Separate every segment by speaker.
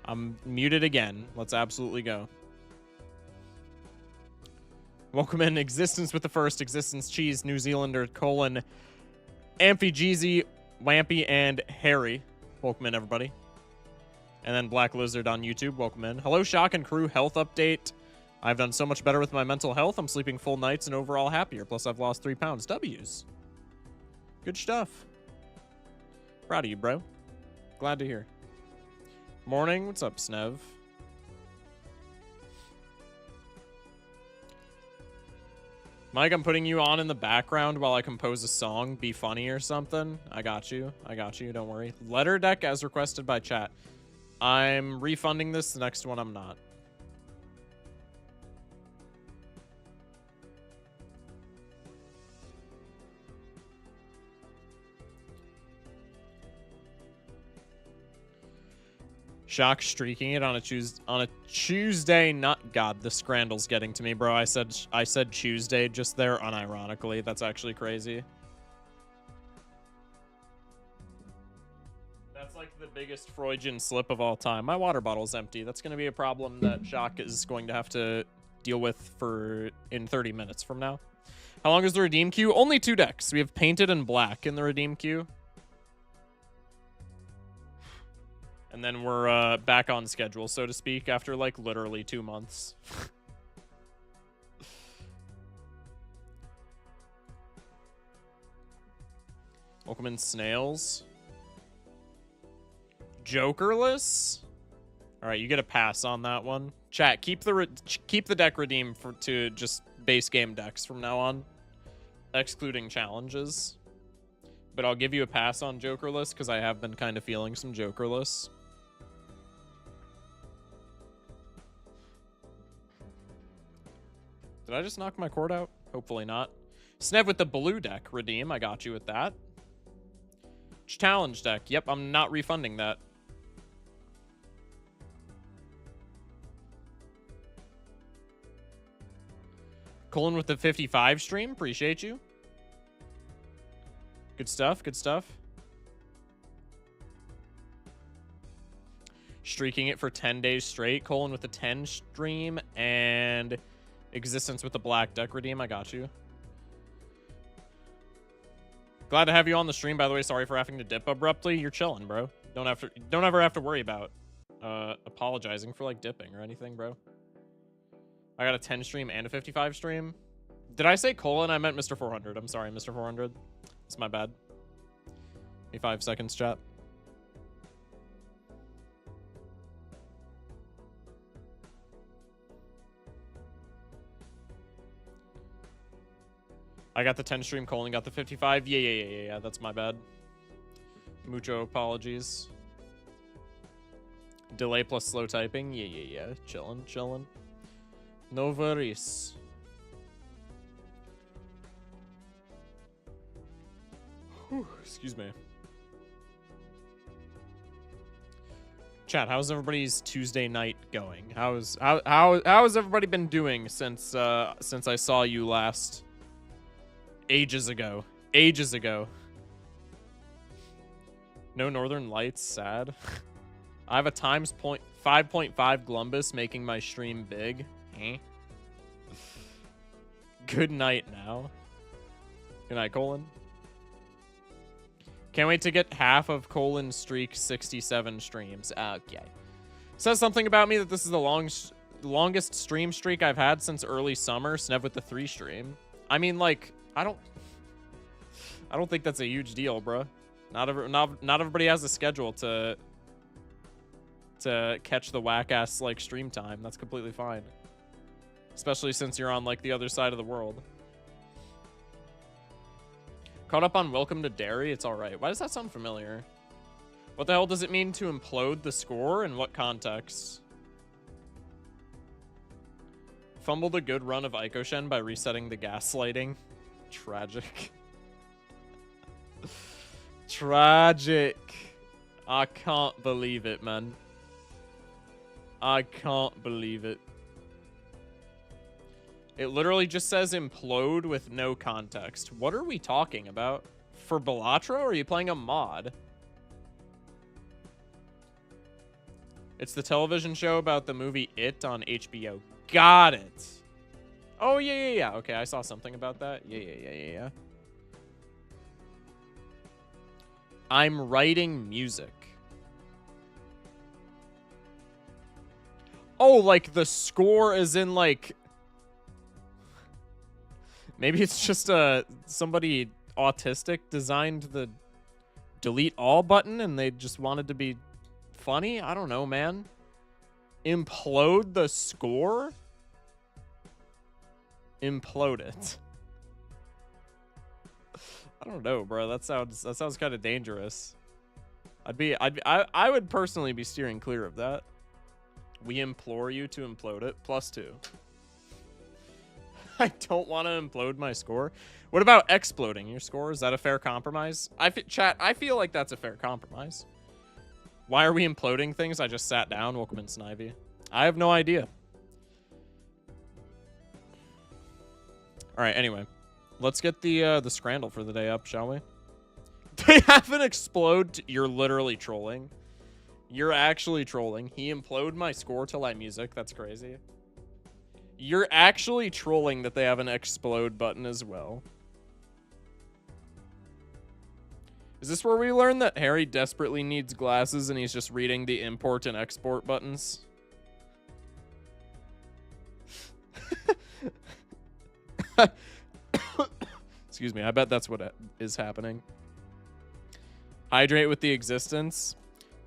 Speaker 1: I'm muted again. Let's absolutely go. Welcome in Existence with the first. Existence Cheese, New Zealander, colon, Amphi, Jeezy, Wampy, and Harry. Welcome in, everybody. And then Black Lizard on YouTube. Welcome in. Hello, Shock and Crew. Health update. I've done so much better with my mental health. I'm sleeping full nights and overall happier. Plus, I've lost 3 pounds. W's. Good stuff. Proud of you, bro. Glad to hear. Morning. What's up, Snev? Mike, I'm putting you on in the background while I compose a song. Be funny or something. I got you. I got you. Don't worry. Letter deck as requested by chat. I'm refunding this. The next one I'm not. Shock streaking it on a Tuesday. Not God, the Scrandle's getting to me, bro. I said Tuesday just there unironically. That's actually crazy. That's like the biggest Freudian slip of all time. My water bottle's empty. That's going to be a problem that Shock is going to have to deal with in 30 minutes from now. How long is the redeem queue? Only 2 decks. We have Painted and Black in the redeem queue. And then we're back on schedule, so to speak, after like literally 2 months. Welcome in, Snails. Jokerless? All right, you get a pass on that one. Chat, keep the deck redeem to just base game decks from now on, excluding challenges. But I'll give you a pass on Jokerless because I have been kind of feeling some Jokerless. Did I just knock my cord out? Hopefully not. Snev with the blue deck. Redeem. I got you with that. Challenge deck. Yep, I'm not refunding that. Colin with the 55 stream. Appreciate you. Good stuff. Good stuff. Streaking it for 10 days straight. Colin with the 10 stream. And Existence with the black deck redeem. I got you. Glad to have you on the stream, by the way. Sorry for having to dip abruptly. You're chilling, bro. Don't ever have to worry about apologizing for like dipping or anything, bro. I got a 10 stream and a 55 stream. Did I say Colin? I meant Mr. 400. I'm sorry, Mr. 400. It's my bad. Give me 5 seconds, chat. I got the 10 stream, Colin got the 55. Yeah. That's my bad. Mucho apologies. Delay plus slow typing. Yeah. Chillin'. No worries. Whew, excuse me. Chat, how's everybody's Tuesday night going? How has everybody been doing since I saw you last? Ages ago. No Northern Lights, sad. I have a times 5.5 Glumbus making my stream big. Good night now. Good night, Colin. Can't wait to get half of Colin's streak 67 streams. Okay. Says something about me that this is the longest stream streak I've had since early summer. Snev with the 3 stream. I mean, like, I don't think that's a huge deal, bro. Not everybody has a schedule to catch the whack-ass, like, stream time. That's completely fine. Especially since you're on, like, the other side of the world. Caught up on Welcome to Derry? It's alright. Why does that sound familiar? What the hell does it mean to implode the score? In what context? Fumbled a good run of Icoshen by resetting the gaslighting. Tragic. Tragic. I can't believe it, man. I can't believe it. It literally just says implode with no context. What are we talking about? For Balatro, or are you playing a mod? It's the television show about the movie It on HBO. Got it. Oh, yeah. Okay, I saw something about that. Yeah. I'm writing music. Oh, like the score is in like... Maybe it's just somebody autistic designed the delete all button and they just wanted to be funny? I don't know, man. Implode the score? Implode it. I don't know, bro. That sounds kind of dangerous. I would personally be steering clear of that. We implore you to implode it. +2. I don't want to implode my score. What about exploding your score? Is that a fair compromise? Chat, I feel like that's a fair compromise. Why are we imploding things? I just sat down. Welcome in, Snivy. I have no idea. All right, anyway. Let's get the Scrandle for the day up, shall we? They have an explode. You're literally trolling. You're actually trolling. He implode my score to light music. That's crazy. You're actually trolling that they have an explode button as well. Is this where we learn that Harry desperately needs glasses and he's just reading the import and export buttons? Excuse me, I bet that's what is happening. Hydrate with the existence.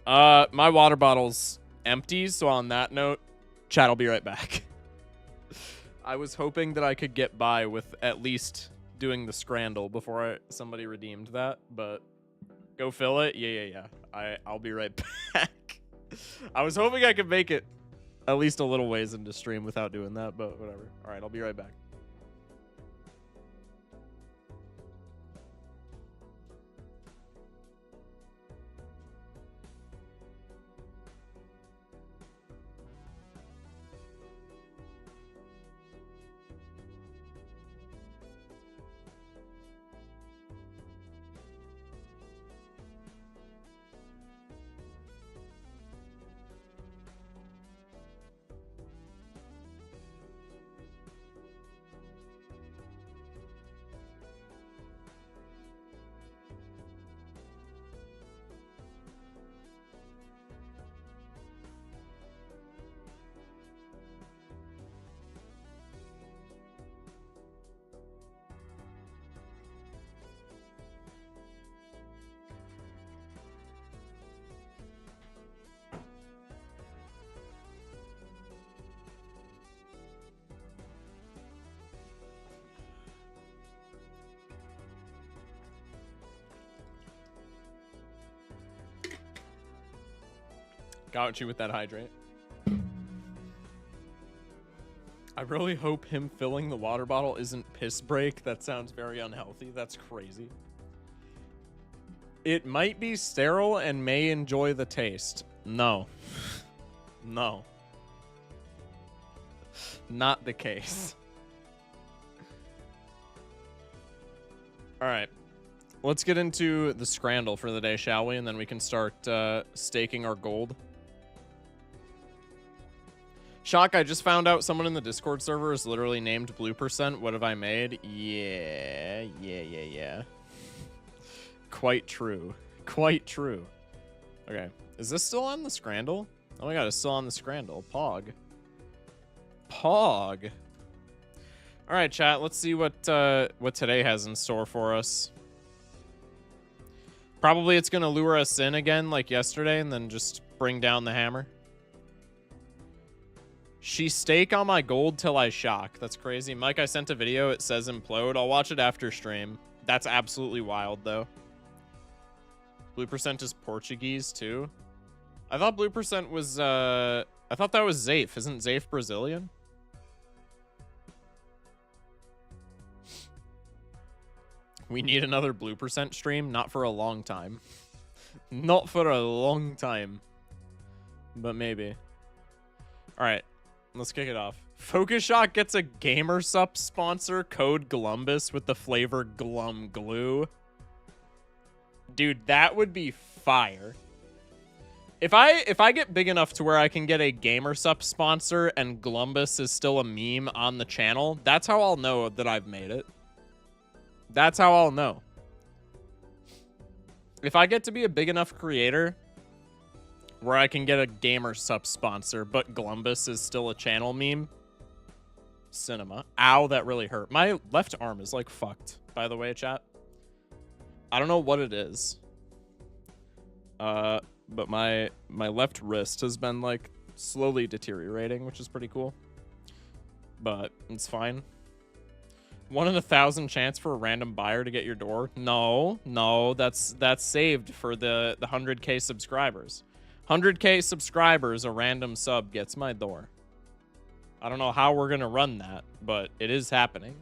Speaker 1: My water bottle's empty, so on that note, chat, I'll be right back. I was hoping that I could get by with at least doing the Scrandle before somebody redeemed that, but go fill it. Yeah. I'll be right back. I was hoping I could make it at least a little ways into stream without doing that, but whatever. All right, I'll be right back. Got you with that hydrate. I really hope him filling the water bottle isn't piss break. That sounds very unhealthy. That's crazy. It might be sterile and may enjoy the taste. No. No. Not the case. All right. Let's get into the Scrandle for the day, shall we? And then we can start staking our gold. Shock, I just found out someone in the Discord server is literally named Blue%. What have I made? Yeah. Quite true. Quite true. Okay. Is this still on the Scrandle? Oh my god, it's still on the Scrandle. Pog. All right, chat. Let's see what today has in store for us. Probably it's going to lure us in again like yesterday and then just bring down the hammer. She stake on my gold till I shock. That's crazy. Mike, I sent a video. It says implode. I'll watch it after stream. That's absolutely wild, though. Blue% is Portuguese, too. I thought Blue% was, I thought that was Zafe. Isn't Zafe Brazilian? We need another Blue% stream. Not for a long time. Not for a long time. But maybe. All right. Let's kick it off. Focus Shot gets a GamerSup sponsor code Glumbus with the flavor Glum Glue. Dude, that would be fire. If I get big enough to where I can get a GamerSup sponsor and Glumbus is still a meme on the channel, that's how I'll know that I've made it. That's how I'll know. If I get to be a big enough creator where I can get a GamerSup sponsor, but Glumbus is still a channel meme, cinema. Ow, that really hurt. My left arm is like fucked, by the way, chat. I don't know what it is. But my left wrist has been like slowly deteriorating, which is pretty cool. But it's fine. 1 in 1,000 chance for a random buyer to get your door? No, that's saved for the 100K subscribers. 100K subscribers, a random sub gets my door. I don't know how we're gonna run that, but it is happening.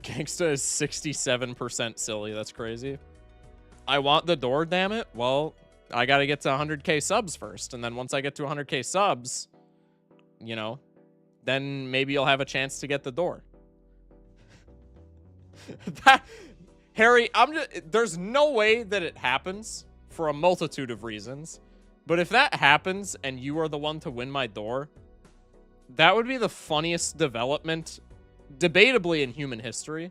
Speaker 1: Gangsta is 67% silly. That's crazy. I want the door, damn it. Well, I gotta get to 100K subs first, and then once I get to 100K subs, you know, then maybe you'll have a chance to get the door. Harry, there's no way that it happens for a multitude of reasons, but if that happens and you are the one to win my door, that would be the funniest development, debatably, in human history.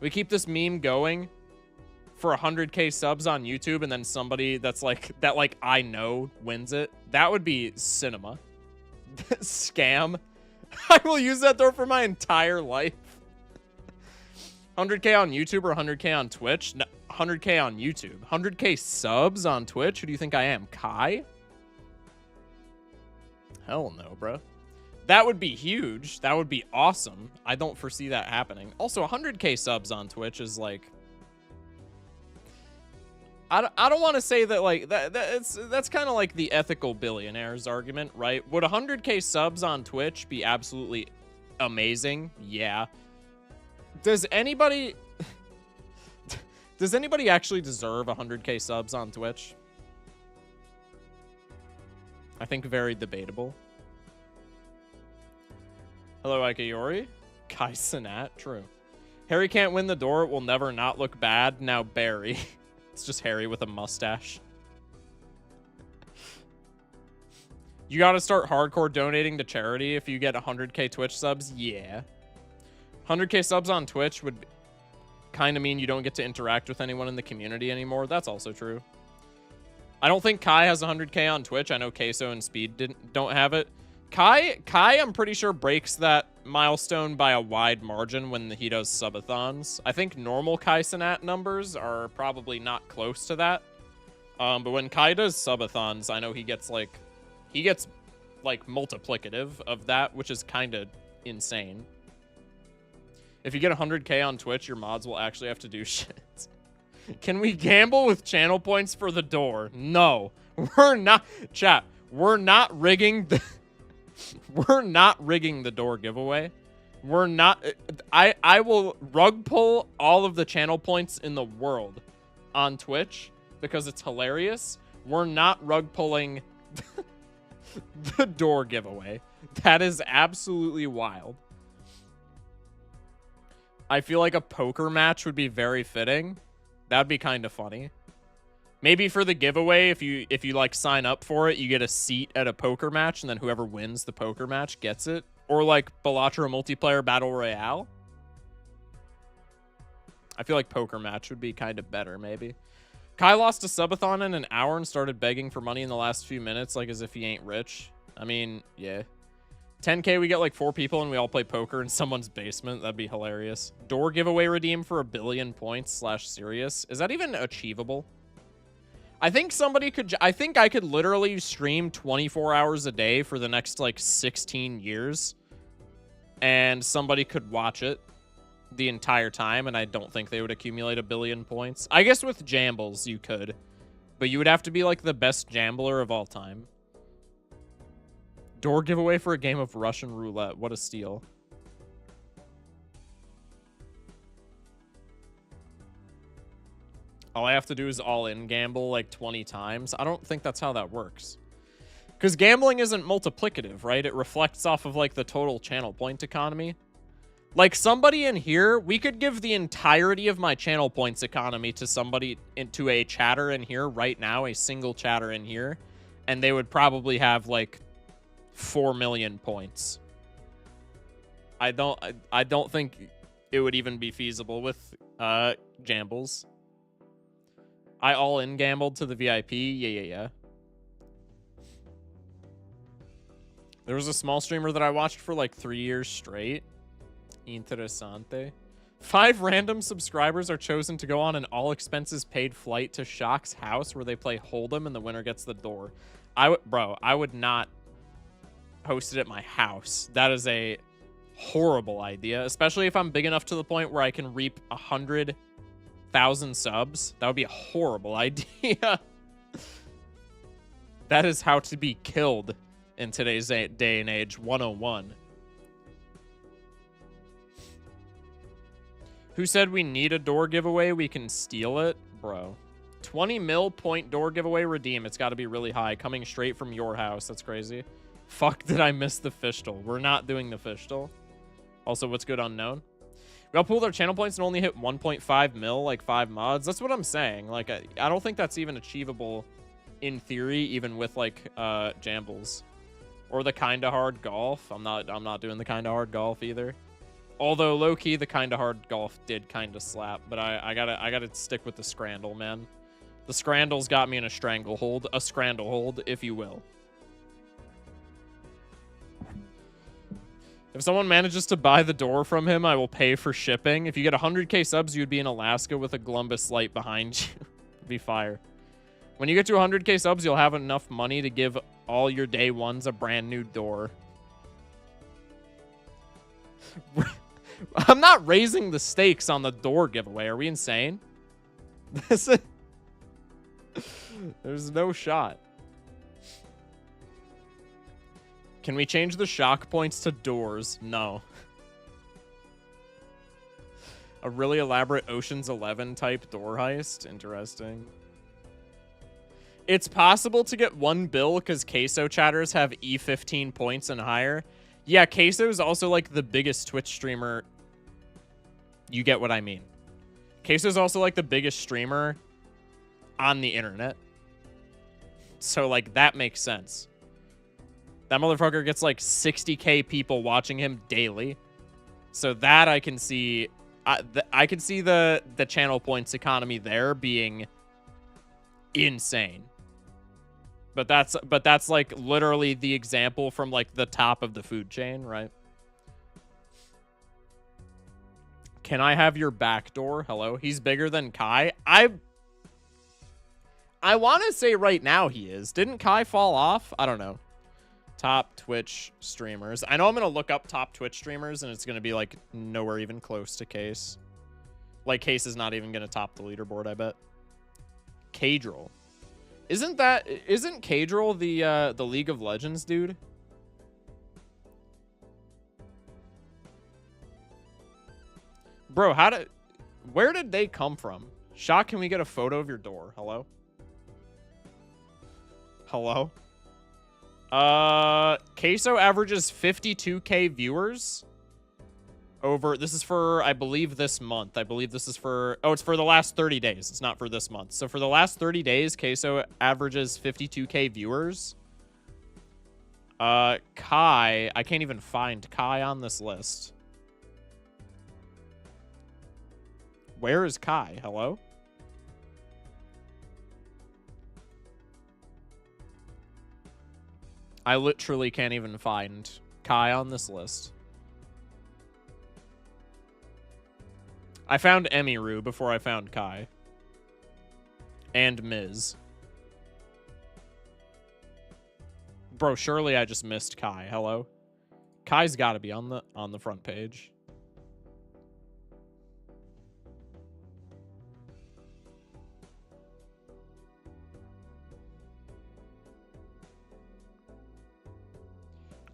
Speaker 1: We keep this meme going for 100K subs on YouTube, and then somebody that I know wins it. That would be cinema. Scam. I will use that door for my entire life. 100K on YouTube or 100K on Twitch? No, 100K on YouTube. 100K subs on Twitch? Who do you think I am, Kai? Hell no, bro. That would be huge. That would be awesome. I don't foresee that happening. Also, 100K subs on Twitch is like... I don't want to say that, like, that's kind of like the ethical billionaires argument, right? Would 100K subs on Twitch be absolutely amazing? Yeah. Does anybody actually deserve 100K subs on Twitch? I think very debatable. Hello, Ikayori. Kai Sinat, true. Harry can't win the door, it will never not look bad. Now Barry. It's just Harry with a mustache. You gotta start hardcore donating to charity if you get 100K Twitch subs? Yeah. 100K subs on Twitch would kind of mean you don't get to interact with anyone in the community anymore. That's also true. I don't think Kai has 100K on Twitch. I know Queso and Speed don't have it. Kai, I'm pretty sure, breaks that milestone by a wide margin when he does subathons. I think normal Kai Sinat numbers are probably not close to that. But when Kai does subathons, I know he gets like multiplicative of that, which is kind of insane. If you get 100K on Twitch, your mods will actually have to do shit. Can we gamble with channel points for the door? No, we're not. Chat, we're not rigging the... We're not rigging the door giveaway. We're not... I will rug pull all of the channel points in the world on Twitch because it's hilarious. We're not rug pulling the door giveaway. That is absolutely wild. I feel like a poker match would be very fitting. That'd be kind of funny. Maybe for the giveaway, if you like sign up for it, you get a seat at a poker match, and then whoever wins the poker match gets it. Or like Balatro multiplayer battle royale. I feel like poker match would be kind of better, maybe. Kai lost a subathon in an hour and started begging for money in the last few minutes, like as if he ain't rich. I mean, yeah. 10K, we get like 4 people and we all play poker in someone's basement. That'd be hilarious. Door giveaway redeem for 1 billion points / serious. Is that even achievable? I think somebody could... I think I could literally stream 24 hours a day for the next, like, 16 years. And somebody could watch it the entire time, and I don't think they would accumulate 1 billion points. I guess with Jambles, you could. But you would have to be, like, the best Jambler of all time. Door giveaway for a game of Russian roulette. What a steal. All I have to do is all-in gamble like 20 times. I don't think that's how that works. Because gambling isn't multiplicative, right? It reflects off of like the total channel point economy. Like, somebody in here, we could give the entirety of my channel points economy to somebody, into a chatter in here right now, a single chatter in here, and they would probably have, like, 4 million points. I don't think it would even be feasible with Jambles. I all-in gambled to the VIP. Yeah. There was a small streamer that I watched for, like, 3 years straight. Interessante. 5 random subscribers are chosen to go on an all-expenses-paid flight to Shock's house where they play Hold'em and the winner gets the door. Bro, I would not host it at my house. That is a horrible idea, especially if I'm big enough to the point where I can reap 100,000 subs. That would be a horrible idea. That is how to be killed in today's day and age. 101. Who said we need a door giveaway? We can steal it? Bro. 20 mil point door giveaway redeem. It's got to be really high. Coming straight from your house. That's crazy. Fuck, did I miss the fishtel? We're not doing the fishtel. Also, what's good unknown? We all pooled our channel points and only hit 1.5 mil, like 5 mods. That's what I'm saying. Like, I don't think that's even achievable in theory, even with, like, Jambles. Or the kinda hard golf. I'm not doing the kinda hard golf either. Although, low-key, the kinda hard golf did kinda slap. But I gotta stick with the Scrandle, man. The Scrandle's got me in a stranglehold. A Scrandlehold, if you will. If someone manages to buy the door from him, I will pay for shipping. If you get 100k subs, you'd be in Alaska with a Columbus light behind you. It'd be fire. When you get to 100k subs, you'll have enough money to give all your day ones a brand new door. I'm not raising the stakes on the door giveaway. Are we insane? There's no shot. Can we change the shock points to doors? No. A really elaborate Ocean's 11 type door heist? Interesting. It's possible to get 1 bill because queso chatters have E15 points and higher. Yeah, Queso is also, like, the biggest Twitch streamer. You get what I mean. Queso is also, like, the biggest streamer on the internet. So, like, that makes sense. That motherfucker gets, like, 60k people watching him daily. So that I can see. I can see the channel points economy there being insane. But that's like literally the example from like the top of the food chain, right? Can I have your back door? Hello. He's bigger than Kai. I want to say right now he is. Didn't Kai fall off? I don't know. Top Twitch streamers. I know I'm going to look up top Twitch streamers and it's going to be like nowhere even close to Case. Like Case is not even going to top the leaderboard, I bet. Cadril. Isn't Cadril the League of Legends dude? Bro, where did they come from? Shock, can we get a photo of your door? Hello? Hello? Queso averages 52k viewers over, this is for, I believe, this month. I believe this is for, oh, it's for the last 30 days. It's not for this month. So for the last 30 days, Queso averages 52k viewers. Kai, I can't even find Kai on this list. Where is Kai? Hello? I literally can't even find Kai on this list. I found Emiru before I found Kai. And Miz. Bro, surely I just missed Kai. Hello? Kai's got to be on the front page.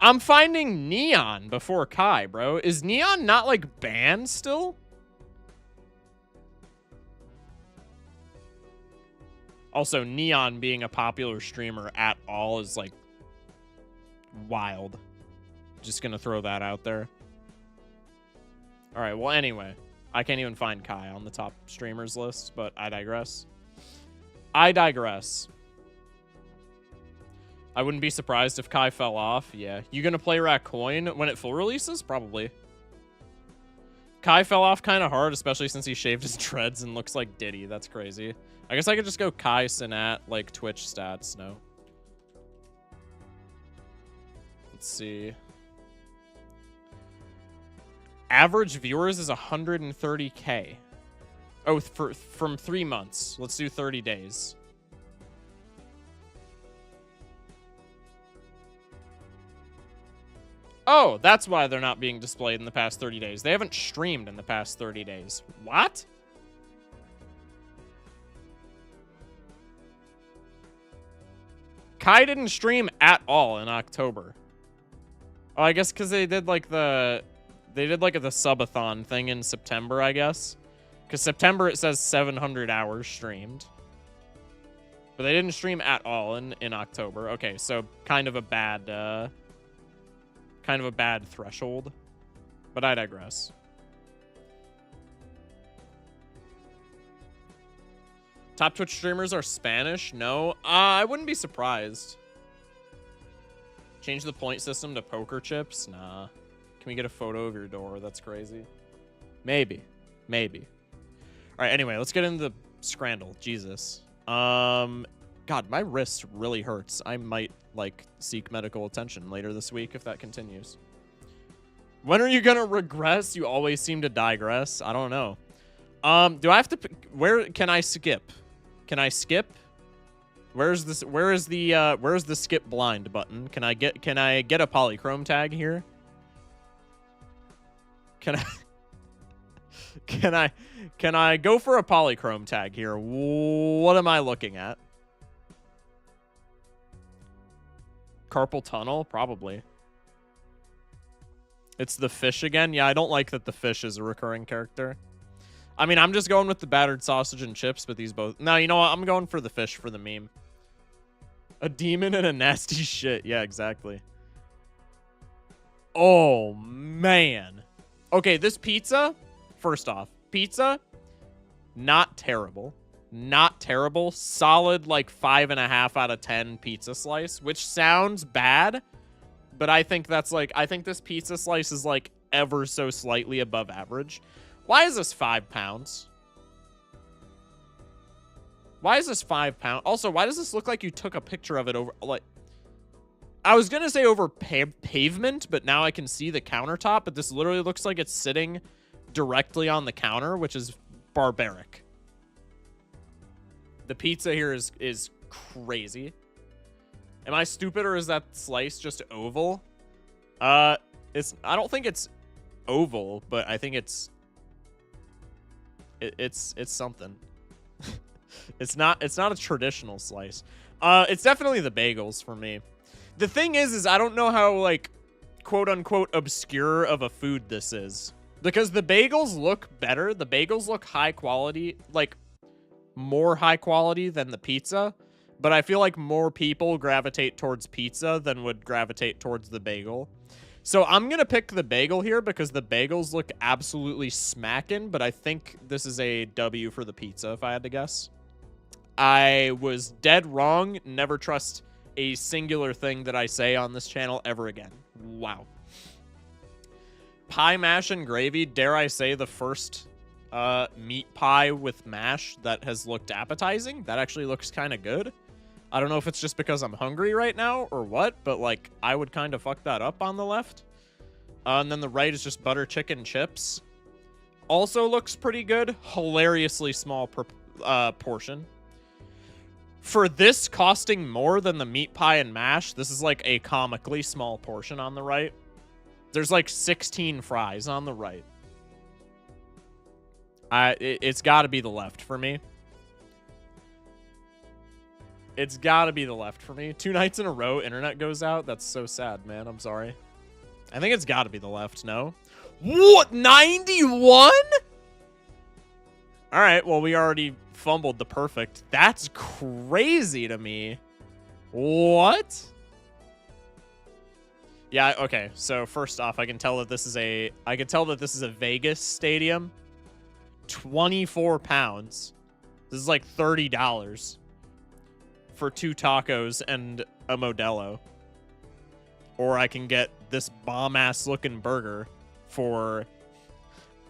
Speaker 1: I'm finding Neon before Kai, bro. Is Neon not, like, banned still? Also, Neon being a popular streamer at all is, like, wild. Just gonna throw that out there. All right, well, anyway. I can't even find Kai on the top streamers list, but I digress. I digress. I wouldn't be surprised if Kai fell off. Yeah. You gonna play Raccoon when it full releases? Probably. Kai fell off kind of hard, especially since he shaved his dreads and looks like Diddy. That's crazy. I guess I could just go Kai Sinat, like Twitch stats. No. Let's see. Average viewers is 130K. Oh, from 3 months. Let's do 30 days. Oh, that's why they're not being displayed in the past 30 days. They haven't streamed in the past 30 days. What? Kai didn't stream at all in October. Oh, I guess because they did like the subathon thing in September, I guess. Because September it says 700 hours streamed. But they didn't stream at all in October. Okay, so kind of a bad threshold. But I digress. Top Twitch streamers are Spanish? No. I wouldn't be surprised. Change the point system to poker chips? Nah. Can we get a photo of your door? That's crazy. Maybe. Maybe. All right, anyway, let's get into the Scrandle. Jesus. God, my wrist really hurts. I might, like, seek medical attention later this week if that continues. When are you gonna regress? You always seem to digress. I don't know. Do I have to... Where can I skip? Can I skip? Where's this? Where is the skip blind button? Can I get a polychrome tag here? Can I go for a polychrome tag here? What am I looking at? Carpal tunnel? Probably. It's the fish again? Yeah, I don't like that the fish is a recurring character. I mean, I'm just going with the battered sausage and chips, but these both... No, you know what? I'm going for the fish for the meme. A demon and a nasty shit. Yeah, exactly. Oh, man. Okay, this pizza, first off, pizza, not terrible. Not terrible. Solid, like, 5.5 out of 10 pizza slice, which sounds bad, but I think that's, like, I think this pizza slice is, like, ever so slightly above average. Why is this 5 pounds? Why is this 5 pounds? Also, why does this look like you took a picture of it over, like... I was going to say over pavement, but now I can see the countertop, but this literally looks like it's sitting directly on the counter, which is barbaric. The pizza here is crazy. Am I stupid, or is that slice just oval? I don't think it's oval, but I think it's something. It's not a traditional slice. It's definitely the bagels for me. The thing is I don't know how, like, quote unquote obscure of a food this is, because the bagels look better. The bagels look high quality, like more high quality than the pizza, but I feel like more people gravitate towards pizza than would gravitate towards the bagel. So I'm going to pick the bagel here because the bagels look absolutely smacking, but I think this is a W for the pizza if I had to guess. I was dead wrong. Never trust a singular thing that I say on this channel ever again. Wow. Pie, mash, and gravy. Dare I say the first meat pie with mash that has looked appetizing? That actually looks kind of good. I don't know if it's just because I'm hungry right now or what, but, like, I would kind of fuck that up on the left. And then the right is just butter chicken chips. Also looks pretty good. Hilariously small portion. For this costing more than the meat pie and mash, this is, like, a comically small portion on the right. There's, like, 16 fries on the right. It's got to be the left for me. It's got to be the left for me. 2 nights in a row, internet goes out. That's so sad, man. I'm sorry. I think it's got to be the left, no? What? 91? All right, well, we already fumbled the perfect. That's crazy to me. What? Yeah, okay. So first off, I can tell that this is a Vegas stadium. 24 pounds. This is like $30 for 2 tacos and a Modelo. Or I can get this bomb-ass looking burger for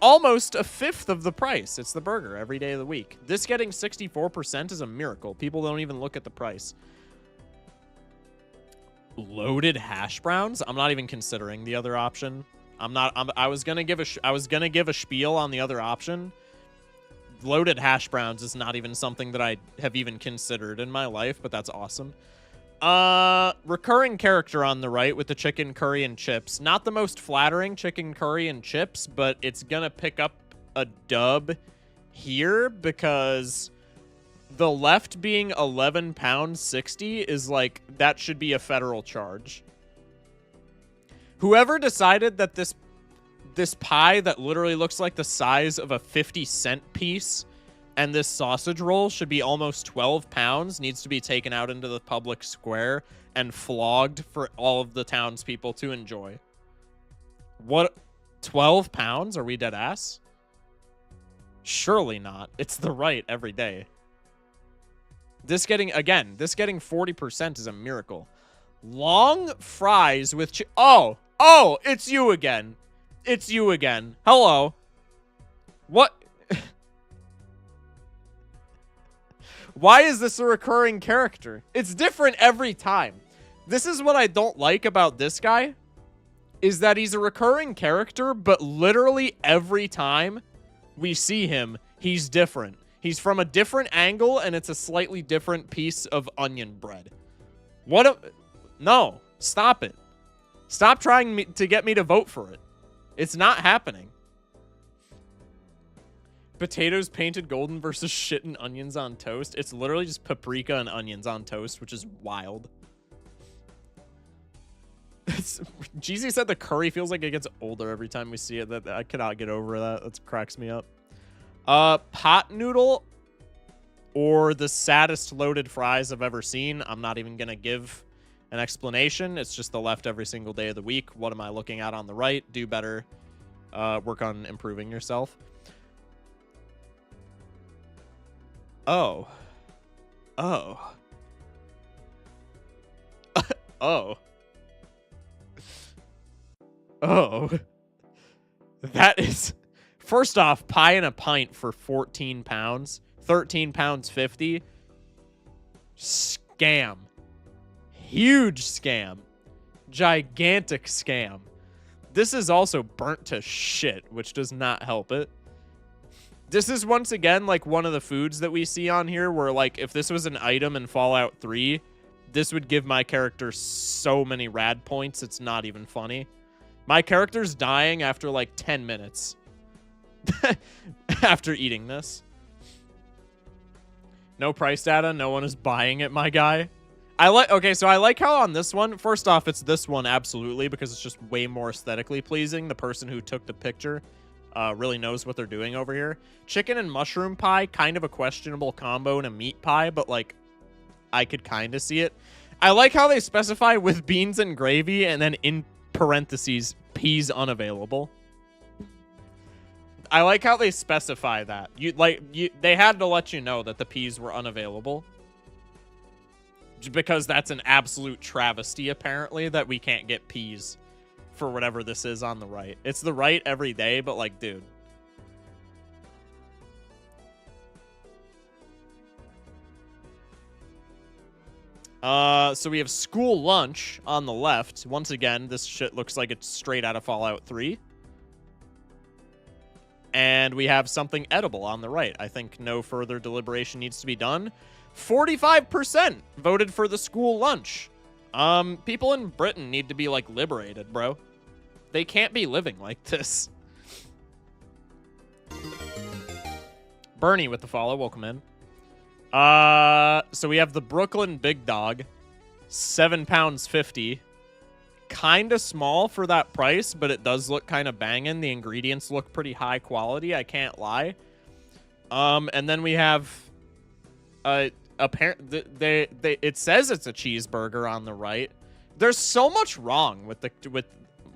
Speaker 1: almost a fifth of the price. It's the burger every day of the week. This getting 64% is a miracle. People don't even look at the price. Loaded hash browns? I'm not even considering the other option. I was gonna give a spiel on the other option. Loaded hash browns is not even something that I have even considered in my life, but that's awesome. Recurring character on the right with the chicken curry and chips. Not the most flattering chicken curry and chips, but it's gonna pick up a dub here because the left being 11 pounds 60 is like, that should be a federal charge. Whoever decided that this pie that literally looks like the size of a 50-cent piece and this sausage roll should be almost 12 pounds needs to be taken out into the public square and flogged for all of the townspeople to enjoy. What? 12 pounds? Are we dead ass? Surely not. It's the right every day. This getting 40% is a miracle. Long fries with oh, it's you again. It's you again. Hello. What? Why is this a recurring character? It's different every time. This is what I don't like about this guy, is that he's a recurring character, but literally every time we see him, he's different. He's from a different angle, and it's a slightly different piece of onion bread. No, stop it. Stop trying to get me to vote for it. It's not happening. Potatoes painted golden versus shit and onions on toast. It's literally just paprika and onions on toast, which is wild. Jeezy said the curry feels like it gets older every time we see it. That I cannot get over that. That cracks me up. Pot noodle or the saddest loaded fries I've ever seen. I'm not even gonna give an explanation. It's just the left every single day of the week. What am I looking at on the right? Do better. Work on improving yourself. Oh. Oh. Oh. Oh. That is... First off, pie and a pint for 14 pounds. 13 pounds 50. Scam. Huge scam. Gigantic scam. This is also burnt to shit, which does not help it. This is once again like one of the foods that we see on here where, like, if this was an item in Fallout 3, this would give my character so many rad points, it's not even funny. My character's dying after like 10 minutes. After eating this. No price data, no one is buying it, my guy. Okay, so I like how on this one, first off, it's this one absolutely because it's just way more aesthetically pleasing. The person who took the picture really knows what they're doing over here. Chicken and mushroom pie, kind of a questionable combo in a meat pie, but like I could kind of see it. I like how they specify with beans and gravy and then in parentheses, peas unavailable. I like how they specify that. They had to let you know that the peas were unavailable. Because that's an absolute travesty, apparently, that we can't get peas for whatever this is on the right. It's the right every day, but like, dude. So we have school lunch on the left. Once again, this shit looks like it's straight out of Fallout 3. And we have something edible on the right. I think no further deliberation needs to be done. 45% voted for the school lunch. People in Britain need to be, like, liberated, bro. They can't be living like this. Bernie with the follow. Welcome in. So we have the Brooklyn Big Dog. 7 pounds 50. Kind of small for that price, but it does look kind of banging. The ingredients look pretty high quality, I can't lie. And then we have it says it's a cheeseburger on the right, There's so much wrong with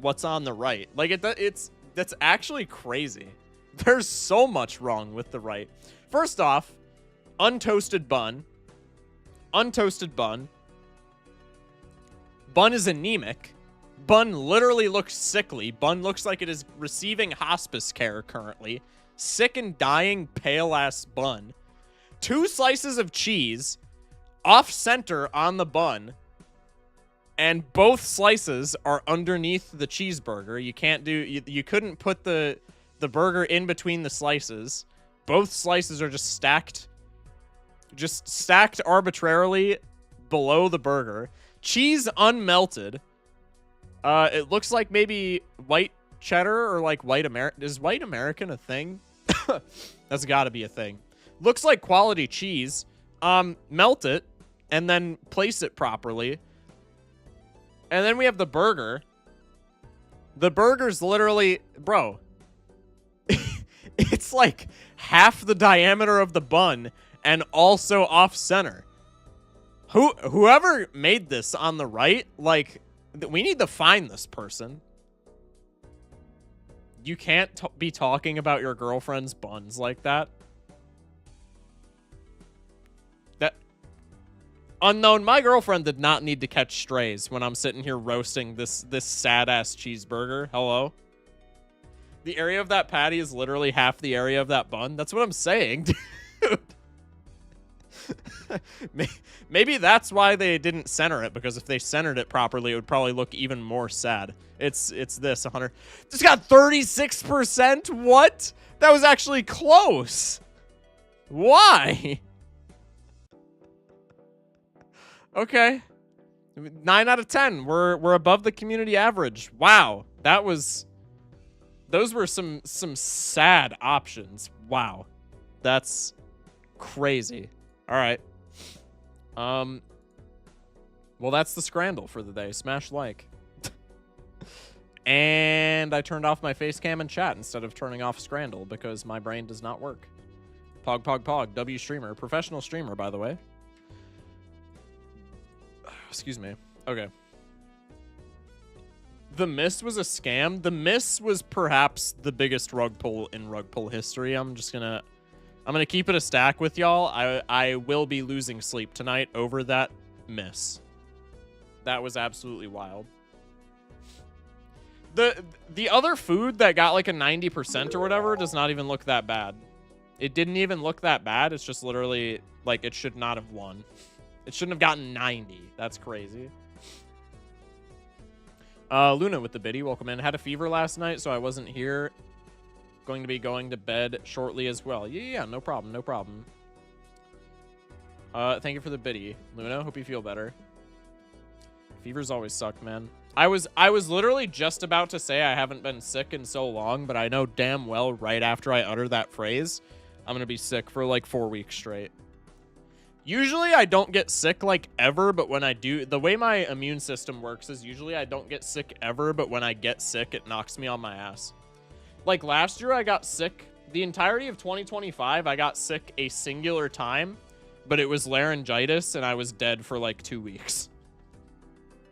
Speaker 1: what's on the right. Like that's actually crazy. There's so much wrong with the right. First off, untoasted bun. Untoasted bun. Bun is anemic. Bun literally looks sickly. Bun looks like it is receiving hospice care currently. Sick and dying, pale-ass bun. 2 slices of cheese off-center on the bun, and both slices are underneath the cheeseburger. You can't do... You couldn't put the burger in between the slices. Both slices are just stacked arbitrarily below the burger. Cheese unmelted. It looks like maybe white cheddar or like white American. Is white American a thing? That's got to be a thing. Looks like quality cheese. Melt it and then place it properly. And then we have the burger. The burger's literally, bro. It's like half the diameter of the bun and also off center. Whoever made this on the right, like, we need to find this person. You can't be talking about your girlfriend's buns like that. Unknown, my girlfriend did not need to catch strays when I'm sitting here roasting this sad-ass cheeseburger. Hello? The area of that patty is literally half the area of that bun. That's what I'm saying, dude. Maybe that's why they didn't center it, because if they centered it properly, it would probably look even more sad. It's this 100. It's got 36%. What? That was actually close. Why? Okay. 9 out of 10. We're above the community average. Wow. Those were some sad options. Wow. That's crazy. All right. Well, that's the scrandle for the day. Smash like. And I turned off my face cam and chat instead of turning off scrandle because my brain does not work. Pog. W streamer. Professional streamer, by the way. Excuse me. Okay. The miss was a scam. The miss was perhaps the biggest rug pull in rug pull history. I'm gonna keep it a stack with y'all. I will be losing sleep tonight over that miss. That was absolutely wild. The other food that got like a 90% or whatever does not even look that bad. It didn't even look that bad. It's just literally like it should not have won. It shouldn't have gotten 90. That's crazy. Luna with the biddy. Welcome in. Had a fever last night, so I wasn't here. Going to be going to bed shortly as well. Yeah, no problem. No problem. Thank you for the biddy, Luna. Hope you feel better. Fevers always suck, man. I was literally just about to say I haven't been sick in so long, but I know damn well right after I utter that phrase, I'm going to be sick for like 4 weeks straight. Usually I don't get sick like ever, but when I do, the way my immune system works is usually I don't get sick ever, but when I get sick, it knocks me on my ass. Like last year I got sick, the entirety of 2025, I got sick a singular time, but it was laryngitis and I was dead for like 2 weeks.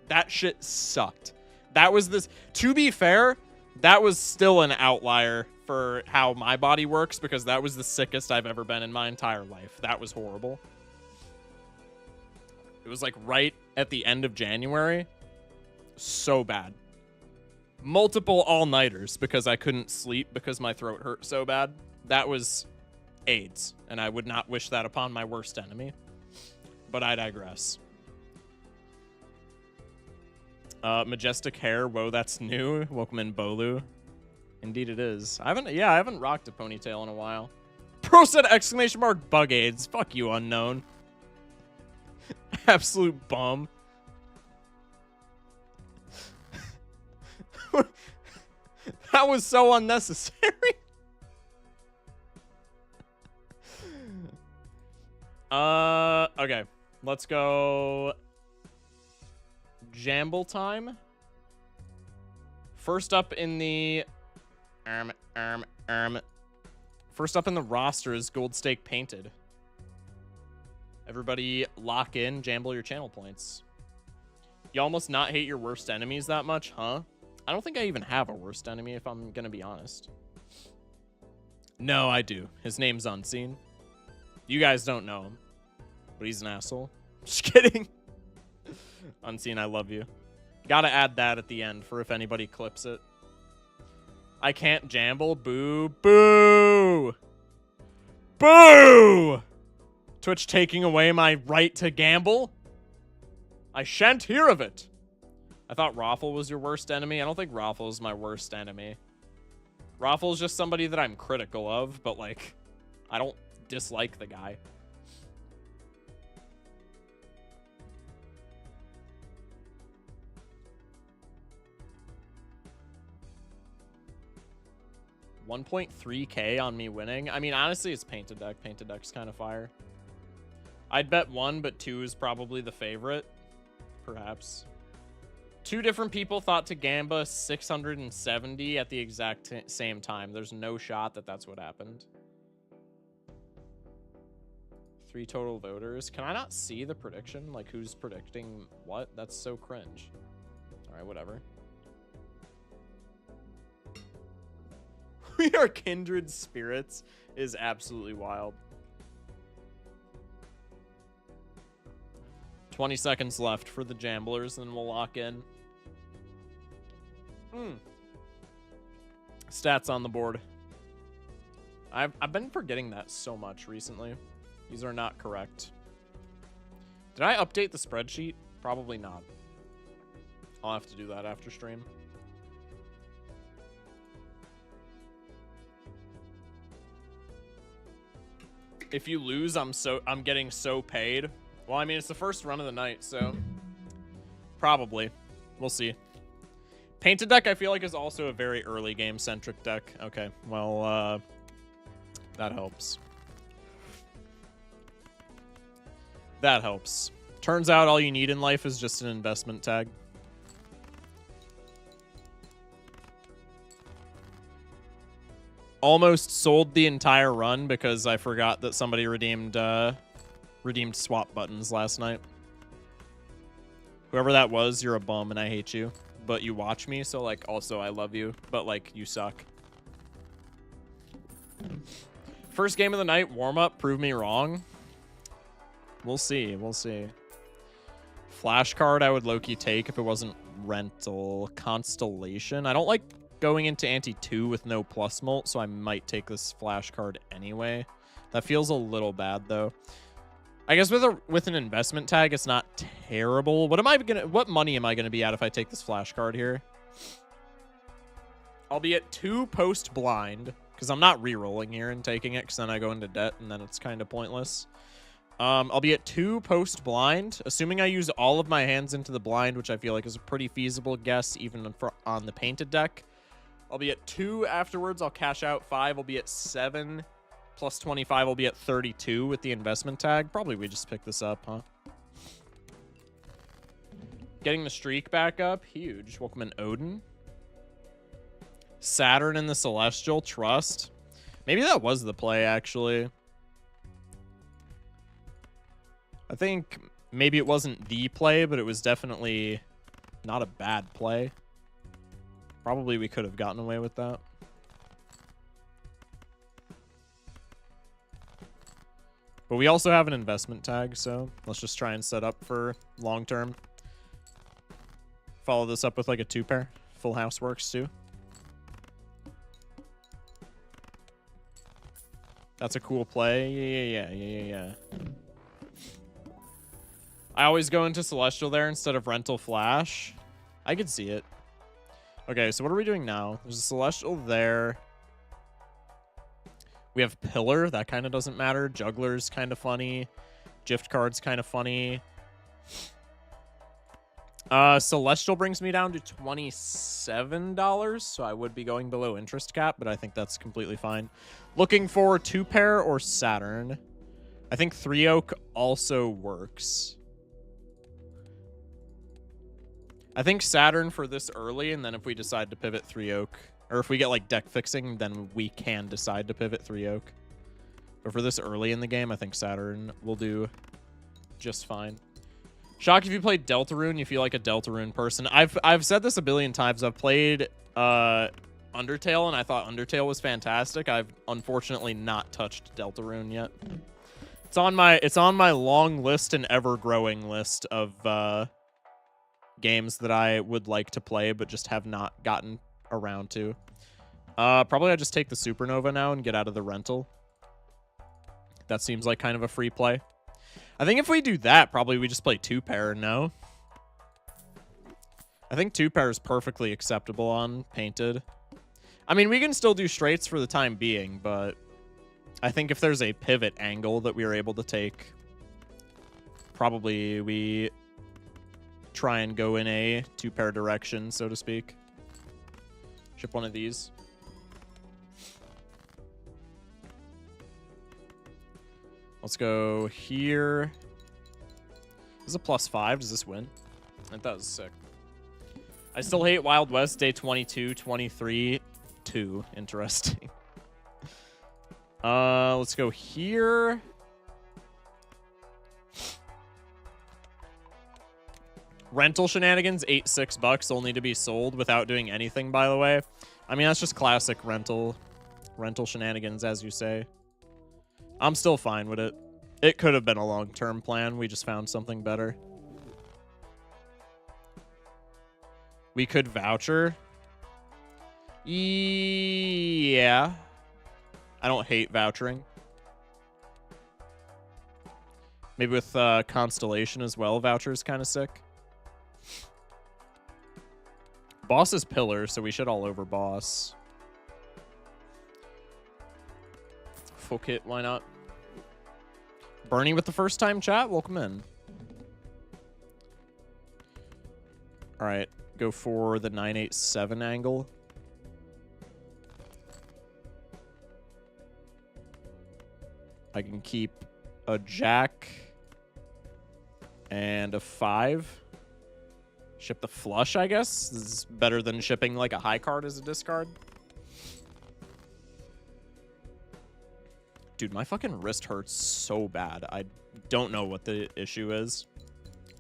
Speaker 1: That shit sucked. That was this, to be fair, that was still an outlier for how my body works because that was the sickest I've ever been in my entire life. That was horrible. It was like right at the end of January. So bad. Multiple all-nighters because I couldn't sleep because my throat hurt so bad. That was AIDS, and I would not wish that upon my worst enemy. But I digress. Majestic hair. Whoa, that's new. Welcome in, Bolu. Indeed it is. I haven't rocked a ponytail in a while. Pro said exclamation mark bug AIDS. Fuck you, unknown. Absolute bum. That was so unnecessary. Okay. Let's go Jamble time. First up in the First up in the roster is Gold Stake Painted. Everybody lock in, Jamble your channel points. You almost not hate your worst enemies that much, huh? I don't think I even have a worst enemy, if I'm gonna be honest. No, I do. His name's Unseen. You guys don't know him, but he's an asshole. Just kidding. Unseen, I love you. Gotta add that at the end for if anybody clips it. I can't jamble. Boo. Boo! Boo! Twitch taking away my right to gamble? I shan't hear of it. I thought Raffle was your worst enemy. I don't think Raffle is my worst enemy. Raffle is just somebody that I'm critical of, but, like, I don't dislike the guy. $1.3K on me winning. I mean, honestly, it's Painted Deck. Painted Deck's kind of fire. I'd bet 1, but 2 is probably the favorite. Perhaps. 2 different people thought to Gamba 670 at the exact same time. There's no shot that that's what happened. 3 total voters. Can I not see the prediction? Like, who's predicting what? That's so cringe. All right, whatever. We are kindred spirits is absolutely wild. 20 seconds left for the Jamblers, and we'll lock in. Stats on the board. I've been forgetting that so much recently. These are not correct. Did I update the spreadsheet? Probably not. I'll have to do that after stream. If you lose, I'm getting so paid. Well, I mean, it's the first run of the night, so probably. We'll see. Painted Deck, I feel like, is also a very early game-centric deck. Okay, well, that helps. That helps. Turns out all you need in life is just an investment tag. Almost sold the entire run because I forgot that somebody redeemed swap buttons last night. Whoever that was, you're a bum and I hate you. But you watch me, so, like, also I love you. But, like, you suck. First game of the night, warm-up, prove me wrong. We'll see, we'll see. Flash card I would low-key take if it wasn't rental. Constellation. I don't like going into ante 2 with no plus molt, so I might take this flash card anyway. That feels a little bad, though. I guess with an investment tag, it's not terrible. What money am I gonna be at if I take this flash card here? I'll be at 2 post blind because I'm not re-rolling here and taking it because then I go into debt and then it's kind of pointless. I'll be at 2 post blind, assuming I use all of my hands into the blind, which I feel like is a pretty feasible guess even on the painted deck. I'll be at 2 afterwards. I'll cash out 5. I'll be at 7. Plus 25 will be at 32 with the investment tag. Probably we just pick this up, huh? Getting the streak back up. Huge. Welcome in Odin. Saturn in the Celestial. Trust. Maybe that was the play, actually. I think maybe it wasn't the play, but it was definitely not a bad play. Probably we could have gotten away with that. But we also have an investment tag, so let's just try and set up for long term. Follow this up with like a 2-pair. Full house works too. That's a cool play. Yeah. I always go into Celestial there instead of Rental Flash. I could see it. Okay, so what are we doing now? There's a Celestial there. We have Pillar. That kind of doesn't matter. Juggler's kind of funny. Gift card's kind of funny. Celestial brings me down to $27, so I would be going below interest cap, but I think that's completely fine. Looking for 2-pair or Saturn. I think 3 Oak also works. I think Saturn for this early, and then if we decide to pivot 3 Oak, or if we get like deck fixing, then we can decide to pivot 3 Oak. But for this early in the game, I think Saturn will do just fine. Shock, if you played Deltarune, you feel like a Deltarune person. I've said this a billion times. I've played Undertale, and I thought Undertale was fantastic. I've unfortunately not touched Deltarune yet. It's on my long list and ever-growing list of games that I would like to play, but just have not gotten around to. Probably I just take the Supernova now and get out of the rental. That seems like kind of a free play. I think if we do that, probably we just play 2-pair, no? I think 2-pair is perfectly acceptable on Painted. I mean, we can still do straights for the time being, but I think if there's a pivot angle that we are able to take, probably we try and go in a 2-pair direction, so to speak. Ship one of these. Let's go here. This is a +5. Does this win? I thought that was sick. I still hate Wild West. Day 22, 23, 2. Interesting. Let's go here. Rental Shenanigans, $86, only to be sold without doing anything, by the way. I mean, that's just classic rental Shenanigans, as you say. I'm still fine with it. It could have been a long-term plan. We just found something better. We could voucher. Yeah. I don't hate vouchering. Maybe with Constellation as well. Voucher is kind of sick. Boss is Pillar, so we should all over Boss. Full kit, why not? Bernie with the first time chat, welcome in. All right, go for the 987 angle. I can keep a jack and a 5. Ship the flush, I guess. This is better than shipping like a high card as a discard. Dude, my fucking wrist hurts so bad. I don't know what the issue is.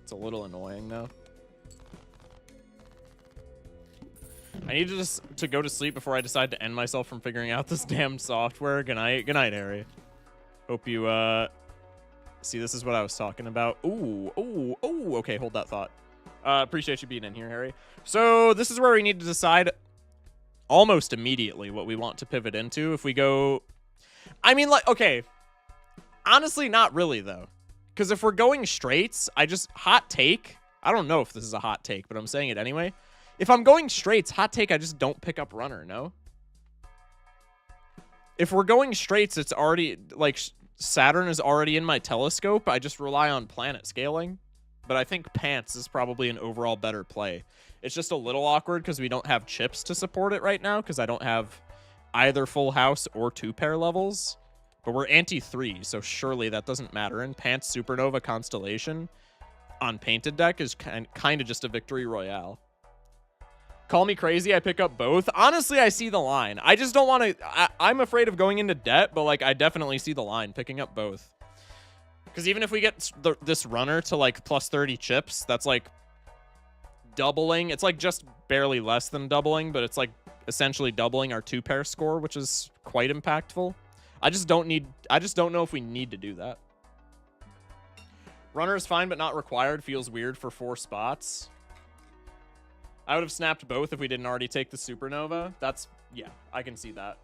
Speaker 1: It's a little annoying, though. I need to go to sleep before I decide to end myself from figuring out this damn software. Good night, Harry. Hope you, see, this is what I was talking about. Ooh, okay, hold that thought. Appreciate you being in here, Harry. So, this is where we need to decide almost immediately what we want to pivot into. If we go... I mean, like, okay. Honestly, not really, though. Because if we're going straights, hot take. I don't know if this is a hot take, but I'm saying it anyway. If I'm going straights, hot take, I just don't pick up runner, no? If we're going straights, it's already, like, Saturn is already in my telescope. I just rely on planet scaling. But I think Pants is probably an overall better play. It's just a little awkward because we don't have chips to support it right now because I don't have either full house or 2-pair levels. But we're anti-3, so surely that doesn't matter. And Pants Supernova Constellation on Painted deck is kind of just a victory royale. Call me crazy, I pick up both. Honestly, I see the line. I just don't want to... I'm afraid of going into debt, but like I definitely see the line picking up both. Because even if we get this runner to like plus 30 chips, that's like doubling. It's like just barely less than doubling, but it's like essentially doubling our 2-pair score, which is quite impactful. I just don't know if we need to do that. Runner is fine, but not required. Feels weird for 4 spots. I would have snapped both if we didn't already take the Supernova. Yeah, I can see that.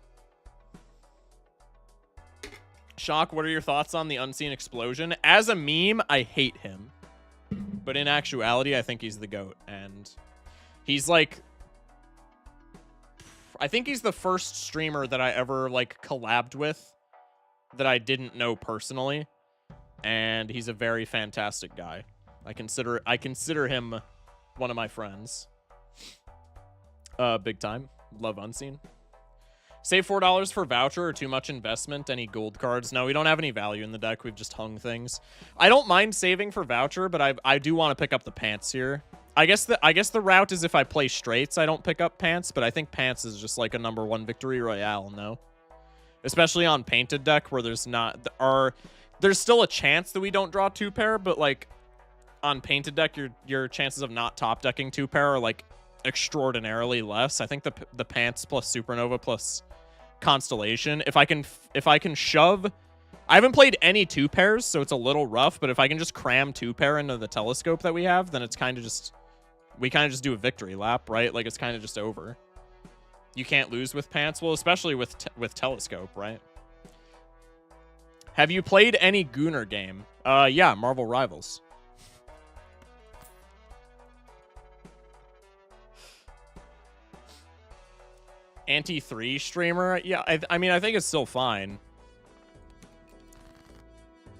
Speaker 1: Shock, what are your thoughts on the Unseen Explosion? As a meme, I hate him. But in actuality, I think he's the GOAT. And he's like... I think he's the first streamer that I ever like collabed with that I didn't know personally. And he's a very fantastic guy. I consider him one of my friends. Big time. Love Unseen. Save $4 for voucher or too much investment. Any gold cards? No, we don't have any value in the deck. We've just hung things. I don't mind saving for voucher, but I do want to pick up the Pants here. I guess the route is if I play straights, I don't pick up Pants, but I think Pants is just like a #1 victory royale, no? Especially on Painted deck where there's still a chance that we don't draw 2-pair, but like on painted deck, your chances of not top decking 2-pair are like extraordinarily less. I think the Pants plus Supernova plus Constellation. If I can shove, I haven't played any 2-pairs, so it's a little rough. But if I can just cram 2-pair into the Telescope that we have, then it's kind of just we kind of just do a victory lap, right? Like it's kind of just over. You can't lose with Pants, well, especially with Telescope, right? Have you played any Gooner game? Yeah, Marvel Rivals. Anti-3 streamer? Yeah, I mean, I think it's still fine.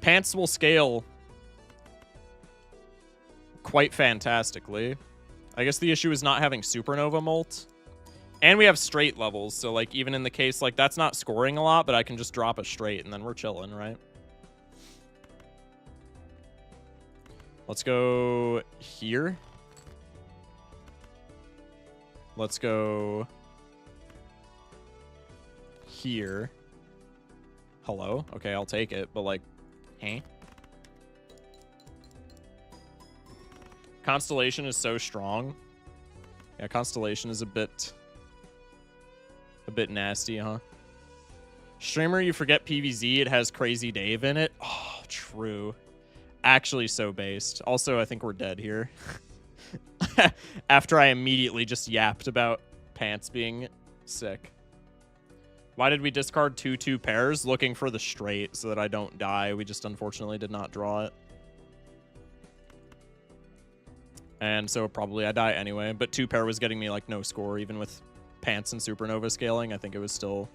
Speaker 1: Pants will scale quite fantastically. I guess the issue is not having Supernova molt. And we have straight levels, so like even in the case, like that's not scoring a lot, but I can just drop a straight and then we're chilling, right? Let's go here. Let's go here. Hello? Okay, I'll take it, but like, eh? Constellation is so strong. Yeah, Constellation is a bit nasty, huh? Streamer, you forget PVZ, it has Crazy Dave in it. Oh, true. Actually so based. Also, I think we're dead here. After I immediately just yapped about Pants being sick. Why did we discard 2 pairs? Looking for the straight so that I don't die. We just unfortunately did not draw it. And so probably I die anyway. But 2-pair was getting me like no score even with Pants and Supernova scaling. I think it was still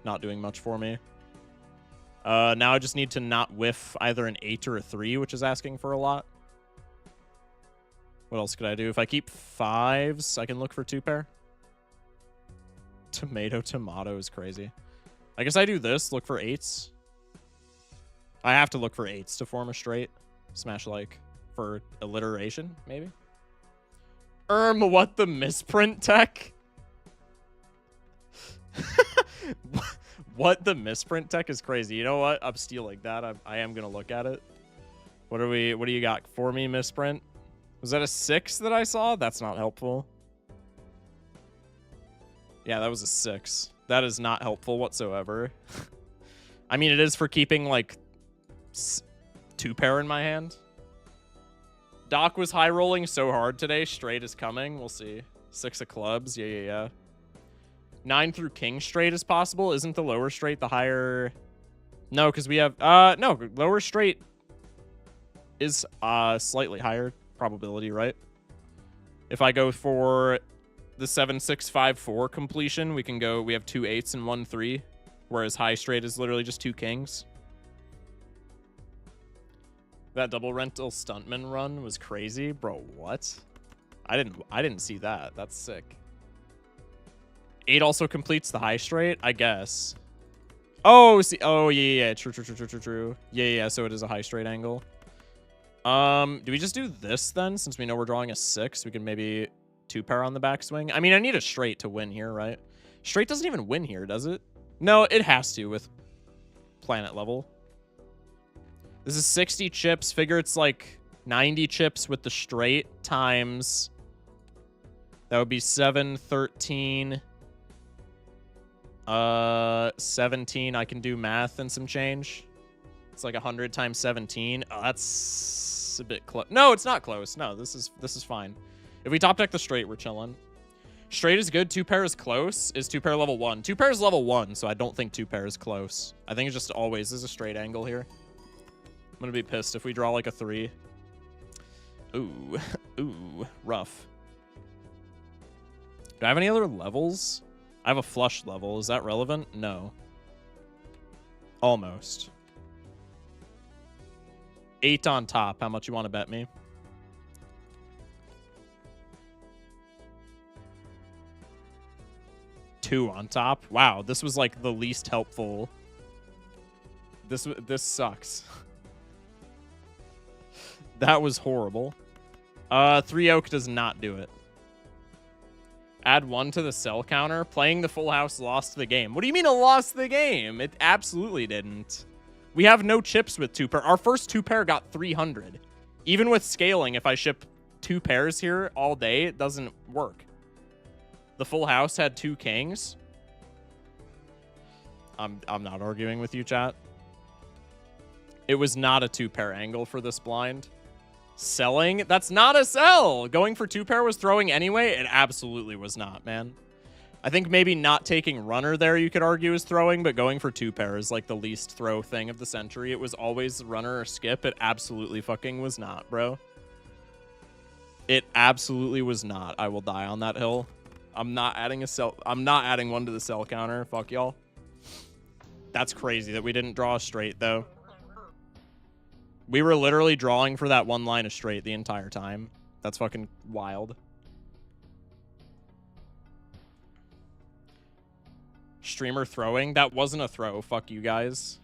Speaker 1: not doing much for me. Now I just need to not whiff either an 8 or a 3, which is asking for a lot. What else could I do? If I keep 5s, I can look for 2-pair. Tomato is crazy. I guess I do this, look for 8s. I have to look for 8s to form a straight. Smash like for alliteration, maybe? What the misprint tech? What the misprint tech is crazy. You know what? I'm stealing that. I am gonna look at it. What do you got for me, misprint? Was that a 6 that I saw? That's not helpful. Yeah, that was a 6. That is not helpful whatsoever. I mean, it is for keeping like 2-pair in my hand. Doc was high rolling so hard today. Straight is coming. We'll see. 6 of clubs. Yeah. 9 through king straight is possible. Isn't the lower straight the higher? No, because we have no, lower straight is slightly higher probability, right? If I go for the 7-6-5-4 completion, we have 2 8s and 1 3, whereas high straight is literally just 2 kings. That double rental stuntman run was crazy, bro. What? I didn't see that. That's sick. 8 also completes the high straight, I guess. Oh, see. Oh, yeah. True. Yeah. So it is a high straight angle. Do we just do this then? Since we know we're drawing a 6, we can maybe 2-pair on the backswing. I mean, I need a straight to win here, right? Straight doesn't even win here, does it? No, it has to with planet level. This is 60 chips. Figure it's like 90 chips with the straight times. That would be 7, 13... 17. I can do math and some change. It's like 100 times 17. Oh, that's a bit close. No, it's not close. No, this is fine. If we top deck the straight, we're chilling. Straight is good. 2-pair is close. Is 2-pair level 1? 2-pair is level 1, so I don't think 2-pair is close. I think it just always is a straight angle here. I'm gonna be pissed if we draw like a 3. Ooh, rough. Do I have any other levels? I have a flush level. Is that relevant? No. Almost. 8 on top. How much you want to bet me? Two on top. Wow, this was like the least helpful. This sucks. That was horrible. 3 oak does not do it. Add 1 to the cell counter. Playing the full house lost the game. What do you mean it lost the game? It absolutely didn't. We have no chips with 2-pair. Our first 2-pair got 300. Even with scaling, if I ship 2 pairs here all day, it doesn't work. The full house had 2 kings. I'm not arguing with you, chat. It was not a 2-pair angle for this blind. Selling? That's not a sell. Going for 2-pair was throwing anyway. It absolutely was not, man. I think maybe not taking runner there, you could argue, is throwing, but going for 2-pair is like the least throw thing of the century. It was always runner or skip. It absolutely fucking was not, bro. It absolutely was not. I will die on that hill. I'm not adding a sell. I'm not adding one to the sell counter. Fuck y'all. That's crazy that we didn't draw a straight, though. We were literally drawing for that one line of straight the entire time. That's fucking wild. Streamer throwing? That wasn't a throw. Fuck you guys.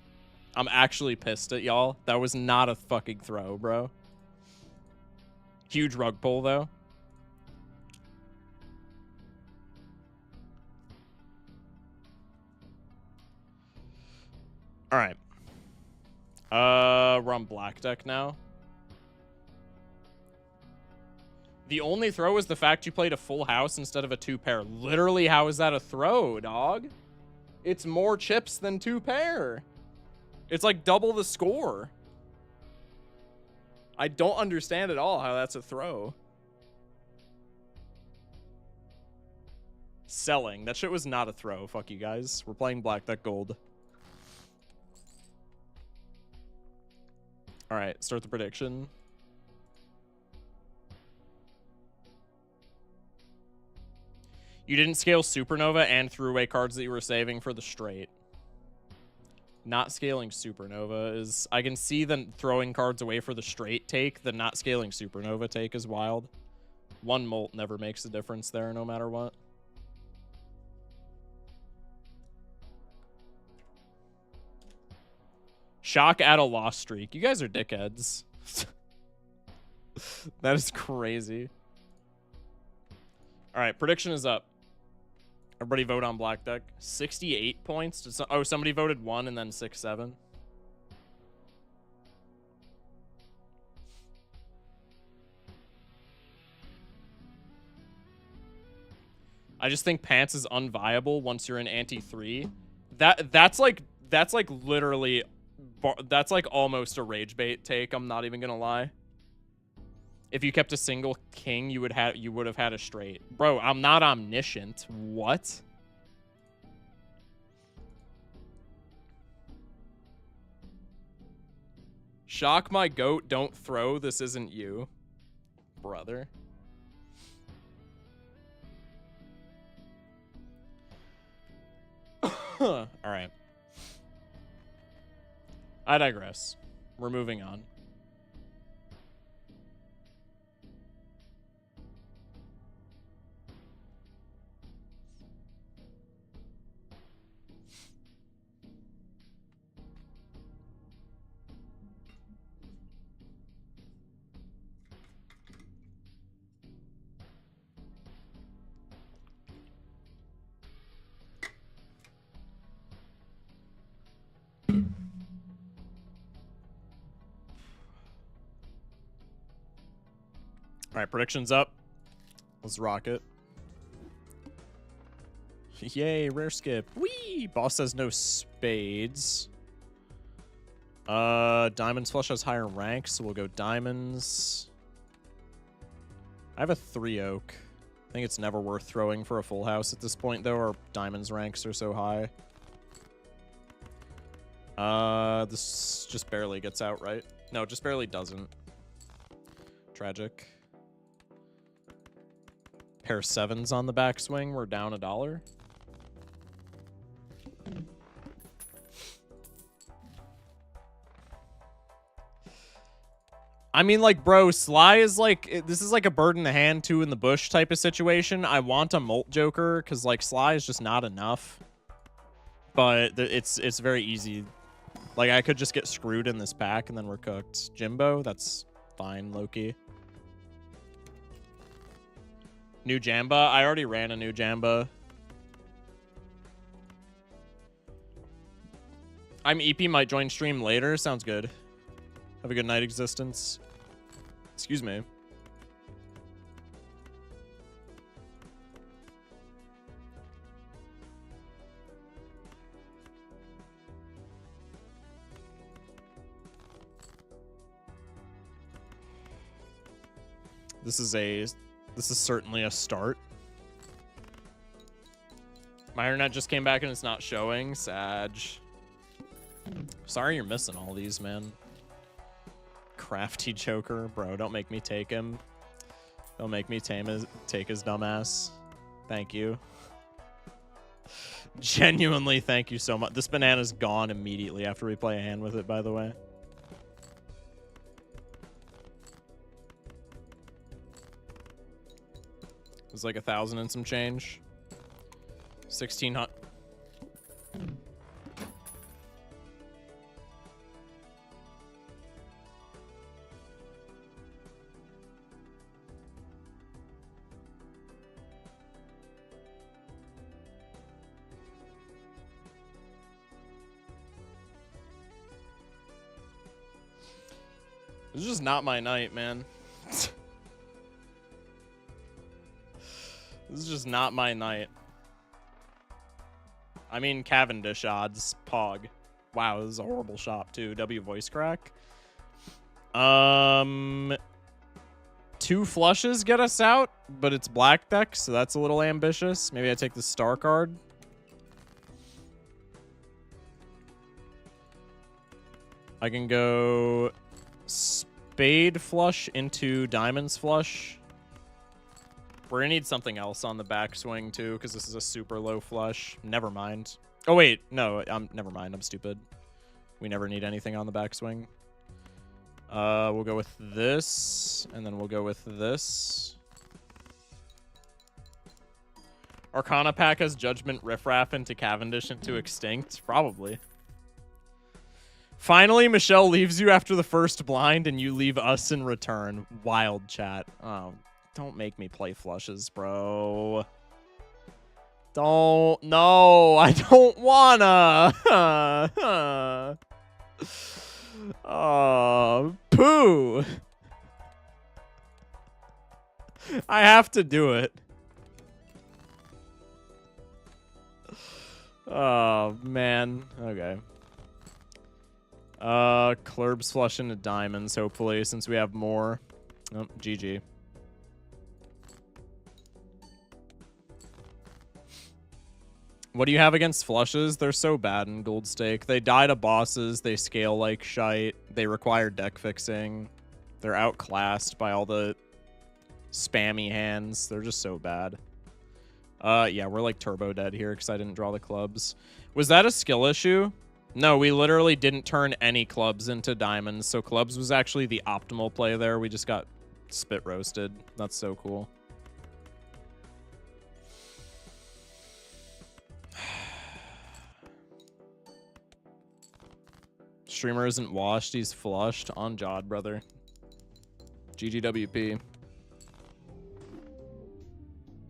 Speaker 1: I'm actually pissed at y'all. That was not a fucking throw, bro. Huge rug pull, though. All right. We're on black deck now. The only throw is the fact you played a full house instead of a 2-pair. Literally, how is that a throw, dog? It's more chips than 2-pair. It's like double the score. I don't understand at all how that's a throw. Selling. That shit was not a throw. Fuck you guys. We're playing black deck gold. All right, start the prediction. You didn't scale Supernova and threw away cards that you were saving for the straight. Not scaling Supernova is... I can see them throwing cards away for the straight take. The not scaling Supernova take is wild. One molt never makes a difference there, no matter what. Shock at a loss streak. You guys are dickheads. That is crazy. All right, prediction is up. Everybody vote on black deck. 68 points. Oh, somebody voted 1 and then 6, 7. I just think Pants is unviable once you're in ante 3. That's like literally, that's like almost a rage bait take. I'm not even gonna lie. If you kept a single king, you would have had a straight. Bro, I'm not omniscient. What? Shock my goat, don't throw. This isn't you, brother. All right. I digress. We're moving on. All right, predictions up. Let's rock it. Yay, rare skip. Whee! Boss says no spades. Diamonds flush has higher rank, so we'll go diamonds. I have a 3 oak. I think it's never worth throwing for a full house at this point, though. Our diamonds ranks are so high. This just barely gets out, right? No, it just barely doesn't. Tragic. Pair 7s on the backswing. We're down $1. I mean, like, bro, Sly is like, this is like a bird in the hand, 2 in the bush type of situation. I want a molt joker because, like, Sly is just not enough. But it's very easy. Like, I could just get screwed in this pack and then we're cooked. Jimbo, that's fine, Loki. New Jamba? I already ran a new Jamba. I'm EP, might join stream later. Sounds good. Have a good night, existence. Excuse me. This is certainly a start. My internet just came back and it's not showing. Sag. Sorry you're missing all these, man. Crafty Joker. Bro, don't make me take him. Don't make me take his dumbass. Thank you. Genuinely, thank you so much. This banana's gone immediately after we play a hand with it, by the way. It's like 1,000 and some change. 1,600. This is just not my night, man. This is just not my night. I mean, Cavendish odds, Pog. Wow, this is a horrible shop, too. W voice crack. 2 flushes get us out, but it's black deck, so that's a little ambitious. Maybe I take the star card. I can go spade flush into diamonds flush. We're gonna need something else on the backswing too, because this is a super low flush. Never mind. Oh wait, no, never mind. I'm stupid. We never need anything on the backswing. We'll go with this, and then we'll go with this. Arcana pack has Judgment Riffraff into Cavendish into Extinct? Probably. Finally, Michelle leaves you after the first blind, and you leave us in return. Wild chat. Oh, don't make me play flushes, bro. Don't. No, I don't wanna. Oh, poo. I have to do it. Oh, man. Okay. Clurbs flush into diamonds, hopefully, since we have more. Oh, GG. What do you have against flushes? They're so bad in Gold Stake. They die to bosses, they scale like shite, they require deck fixing. They're outclassed by all the spammy hands. They're just so bad. Yeah, we're like turbo dead here because I didn't draw the clubs. Was that a skill issue? No, we literally didn't turn any clubs into diamonds, so clubs was actually the optimal play there. We just got spit roasted. That's so cool. Streamer isn't washed, he's flushed. On Jod, brother. GGWP.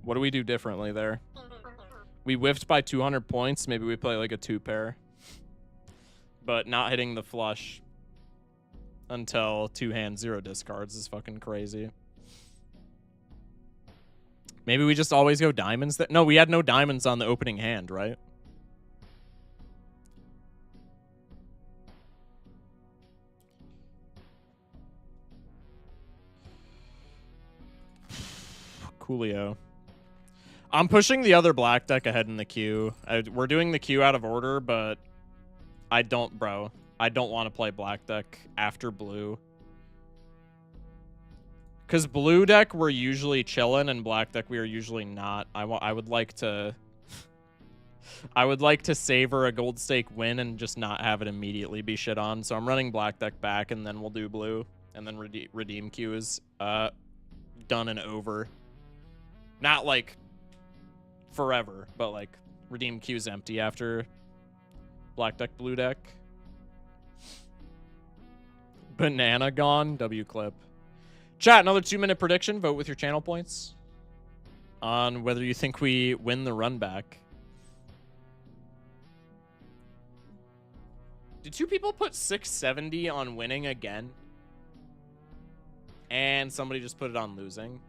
Speaker 1: What do we do differently there? We whiffed by 200 points. Maybe we play like a 2-pair. But not hitting the flush until 2 hands, 0 discards is fucking crazy. Maybe we just always go diamonds. No, we had no diamonds on the opening hand, right? Coolio. I'm pushing the other black deck ahead in the queue. We're doing the queue out of order, but I don't want to play black deck after blue. Because blue deck, we're usually chilling, and black deck, we are usually not. I would like to... I would like to savor a Gold Stake win and just not have it immediately be shit on. So I'm running black deck back, and then we'll do blue. And then redeem queue is done and over. Not like forever, but like redeem queue is empty after black deck, blue deck. Banana gone. W clip. Chat, another 2-minute prediction. Vote with your channel points on whether you think we win the run back. Did 2 people put 670 on winning again? And somebody just put it on losing.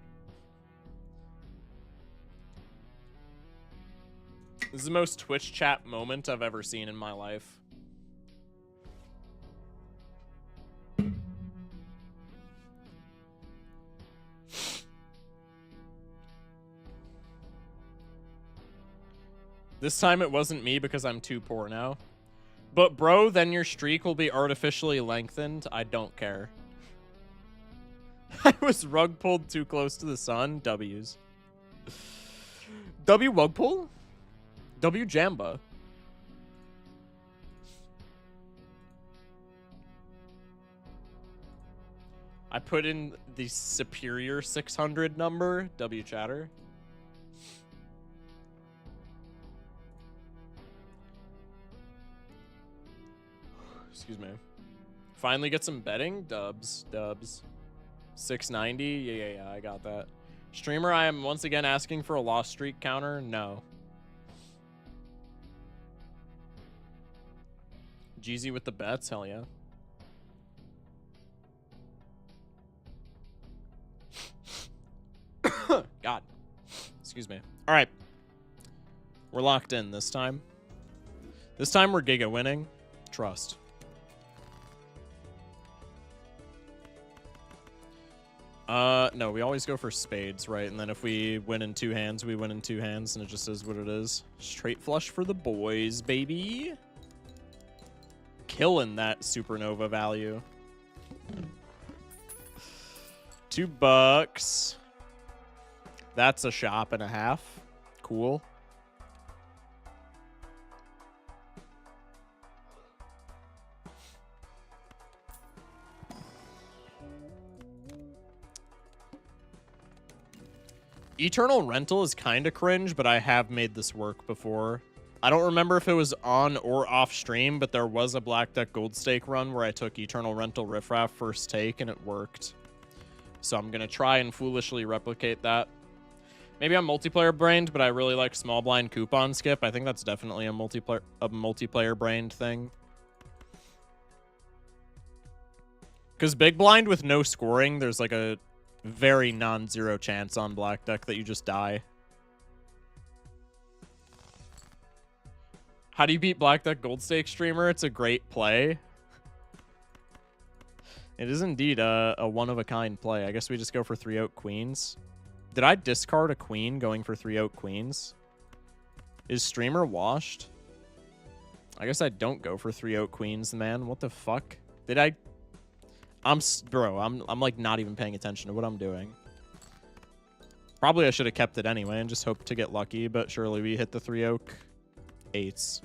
Speaker 1: This is the most Twitch chat moment I've ever seen in my life. This time it wasn't me because I'm too poor now. But bro, then your streak will be artificially lengthened. I don't care. I was rug pulled too close to the sun. W's. W rug pull? W Jamba. I put in the superior 600 number. W chatter. Excuse me. Finally get some betting. Dubs. 690. Yeah, I got that. Streamer, I am once again asking for a lost streak counter. No. Jeezy with the bets. Hell yeah. God. Excuse me. All right. We're locked in this time. This time we're giga winning. Trust. No, we always go for spades, right? And then if we win in two hands, we win in two hands, and it just is what it is. Straight flush for the boys, baby. Killing that supernova value. $2. That's a shop and a half. Cool. Eternal Rental is kind of cringe, but I have made this work before. I don't remember if it was on or off stream, but there was a Black Deck Gold Stake run where I took Eternal Rental Riffraff first take, and it worked. So I'm going to try and foolishly replicate that. Maybe I'm multiplayer brained, but I really like small blind coupon skip. I think that's definitely a multiplayer brained thing. Because big blind with no scoring, there's like a very non-zero chance on Black Deck that you just die. How do you beat Black Deck Gold Stake, streamer? It's a great play. It is indeed a one-of-a-kind play. I guess we just go for 3 Oak Queens. Did I discard a queen going for 3 Oak Queens? Is streamer washed? I guess I don't go for 3 Oak Queens, man. What the fuck? Did I... Bro, I'm like not even paying attention to what I'm doing. Probably I should have kept it anyway and just hoped to get lucky, but surely we hit the 3 Oak 8s.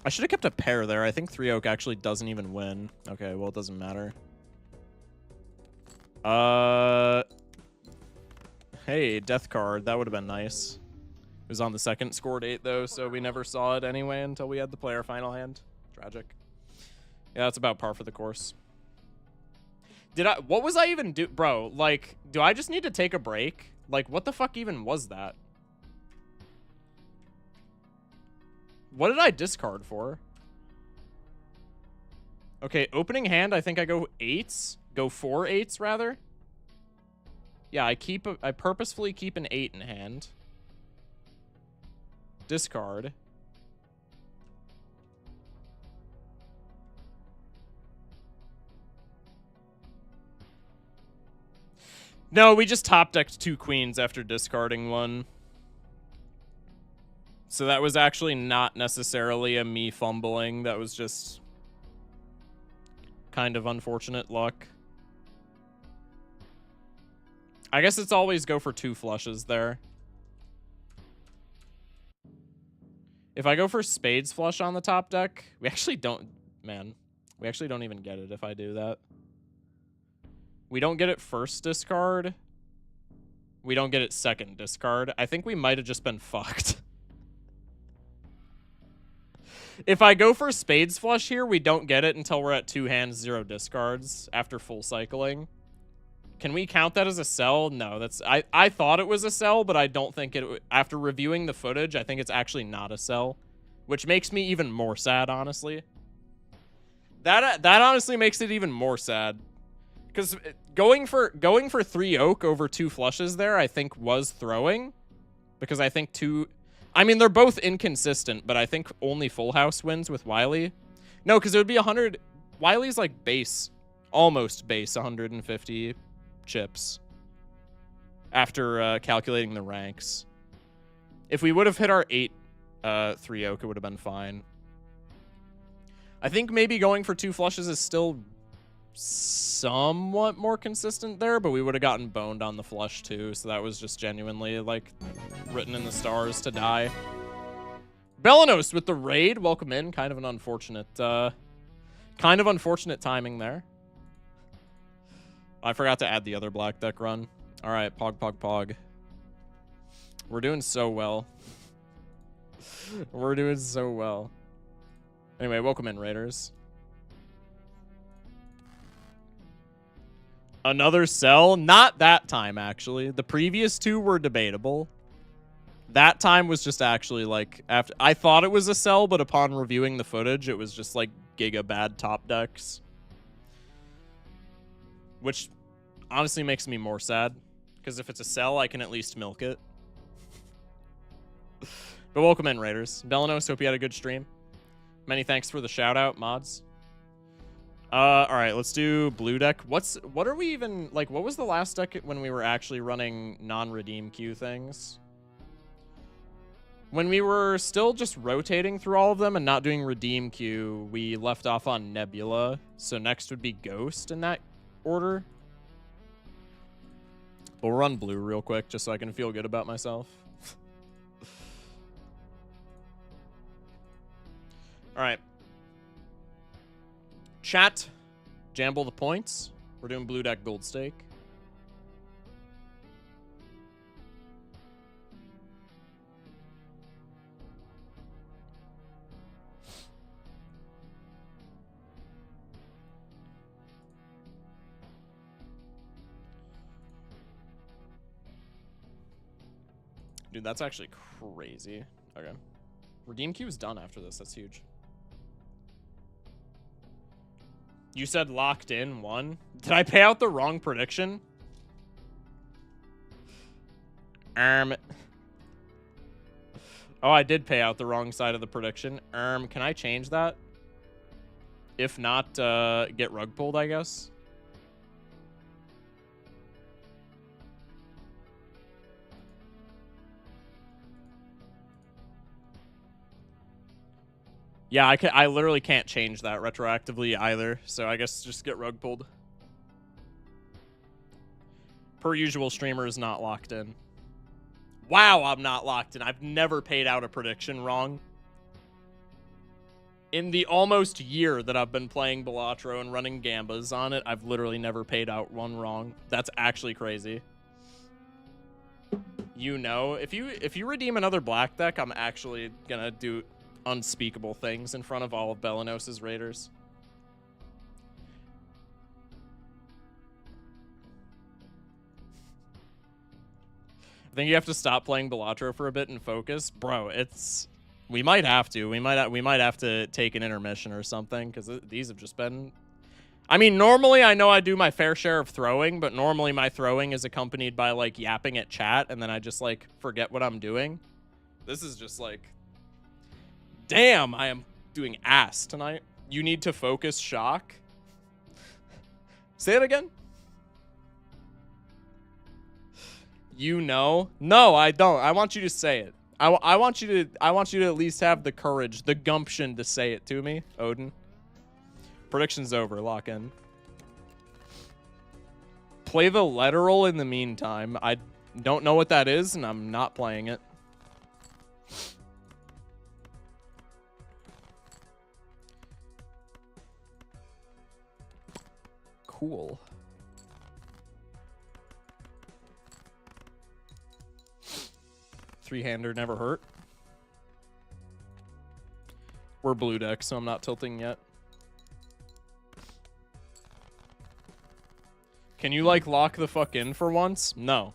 Speaker 1: I should have kept a pair there. I think 3 Oak actually doesn't even win. Okay, well, it doesn't matter. Hey, death card. That would have been nice. It was on the second score date, though, so we never saw it anyway until we had the player final hand. Tragic. Yeah, that's about par for the course. What was I even do? Bro, like, do I just need to take a break? Like, what the fuck even was that? What did I discard for? Okay, opening hand, I think I go 8s. Go 4 8s, rather. Yeah, I purposefully keep an 8 in hand. Discard. No, we just top decked 2 queens after discarding 1. So that was actually not necessarily a me fumbling. That was just kind of unfortunate luck. I guess it's always go for 2 flushes there. If I go for spades flush on the top deck, we actually don't... Man, we actually don't even get it if I do that. We don't get it first discard. We don't get it second discard. I think we might have just been fucked. If I go for spades flush here, we don't get it until we're at 2 hands, 0 discards after full cycling. Can we count that as a sell? No, that's... I thought it was a sell, but I don't think it... After reviewing the footage, I think it's actually not a sell. which makes me even more sad, honestly. That honestly makes it even more sad. Because going for 3 oak over 2 flushes there, I think was throwing. Because I think I mean, they're both inconsistent, but I think only full house wins with Wily. No, because it would be 100. Wily's like base, almost base 150 chips after calculating the ranks. If we would have hit our 8 3 oak, it would have been fine. I think maybe going for 2 flushes is still somewhat more consistent there, but we would have gotten boned on the flush too, so that was just genuinely like written in the stars to die. Belanos with the raid, welcome in. Kind of an unfortunate timing there. I forgot to add the other black deck run. All right, pog. We're doing so well. We're doing so well. Anyway, welcome in, Raiders. Another sell? Not that time, actually. The previous 2 were debatable. That time was just actually like after I thought it was a sell, but upon reviewing the footage, it was just like giga bad top decks. Which honestly makes me more sad. Because if it's a sell, I can at least milk it. But welcome in, Raiders. Belanos, hope you had a good stream. Many thanks for the shout out, mods. All right, let's do blue deck. What are we even like? What was the last deck when we were actually running non-redeem queue things? When we were still just rotating through all of them and not doing redeem queue, we left off on Nebula. So next would be Ghost in that order. We'll run blue real quick just so I can feel good about myself. All right. Chat, jamble the points. We're doing blue deck gold stake. Dude, that's actually crazy. Okay. Redeem queue is done after this. That's huge. You said locked in 1. Did I pay out the wrong prediction? Oh, I did pay out the wrong side of the prediction. Can I change that? If not, get rug pulled, I guess. Yeah, I literally can't change that retroactively either, so I guess just get rug pulled. Per usual, streamer is not locked in. Wow, I'm not locked in. I've never paid out a prediction wrong. In the almost year that I've been playing Balatro and running Gambas on it, I've literally never paid out one wrong. That's actually crazy. You know, if you redeem another black deck, I'm actually gonna do unspeakable things in front of all of Belanos' Raiders. I think you have to stop playing Balatro for a bit and focus. Bro, we might have to. We might have to take an intermission or something, because these have just been... I mean, normally I know I do my fair share of throwing, but normally my throwing is accompanied by, like, yapping at chat, and then I just, like, forget what I'm doing. This is just, like... Damn, I am doing ass tonight. You need to focus, shock. Say it again. You know? No, I don't. I want you to say it. I want you to at least have the courage, the gumption to say it to me, Odin. Prediction's over. Lock in. Play the literal in the meantime. I don't know what that is, and I'm not playing it. Cool. Three-hander never hurt. We're blue deck, so I'm not tilting yet. Can you, like, lock the fuck in for once? No.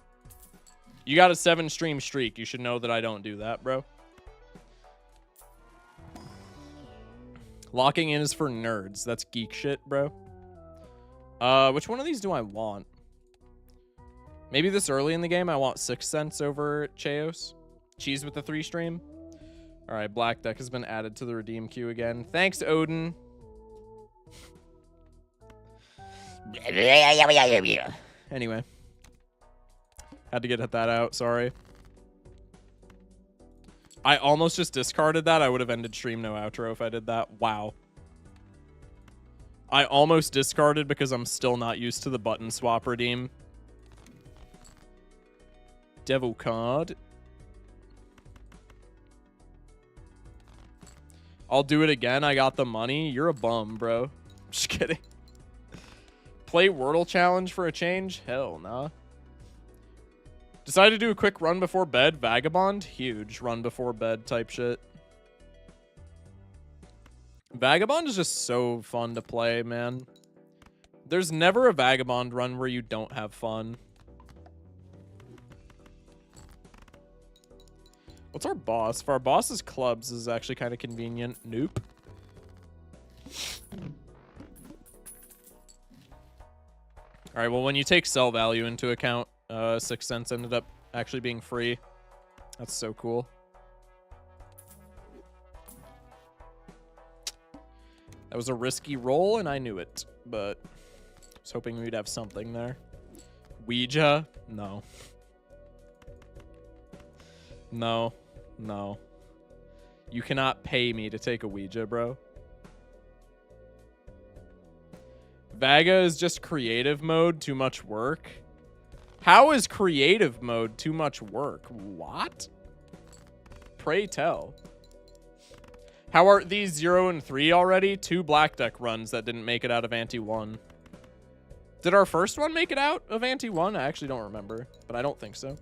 Speaker 1: You got a 7-stream streak. You should know that I don't do that, bro. Locking in is for nerds. That's geek shit, bro. Which one of these do I want? Maybe this early in the game, I want 6 cents over Cheos. Cheese with the 3 stream. All right, Black Deck has been added to the redeem queue again. Thanks, Odin. Anyway. Had to get that out, sorry. I almost just discarded that. I would have ended stream no outro if I did that. Wow. I almost discarded because I'm still not used to the button swap redeem. Devil card. I'll do it again. I got the money. You're a bum, bro. Just kidding. Play Wordle challenge for a change? Hell nah. Decided to do a quick run before bed. Vagabond? Huge run before bed type shit. Vagabond is just so fun to play, man. There's never a Vagabond run where you don't have fun. What's our boss? For our boss's clubs is actually kind of convenient. Nope. All right, well, when you take sell value into account, 6 cents ended up actually being free. That's so cool. That was a risky roll, and I knew it, but I was hoping we'd have something there. Ouija? No. No. No. You cannot pay me to take a Ouija, bro. Vaga is just creative mode, too much work. How is creative mode too much work? What? Pray tell. How are these 0 and 3 already? 2 Black Deck runs that didn't make it out of Ante 1. Did our first one make it out of Ante 1? I actually don't remember, but I don't think so.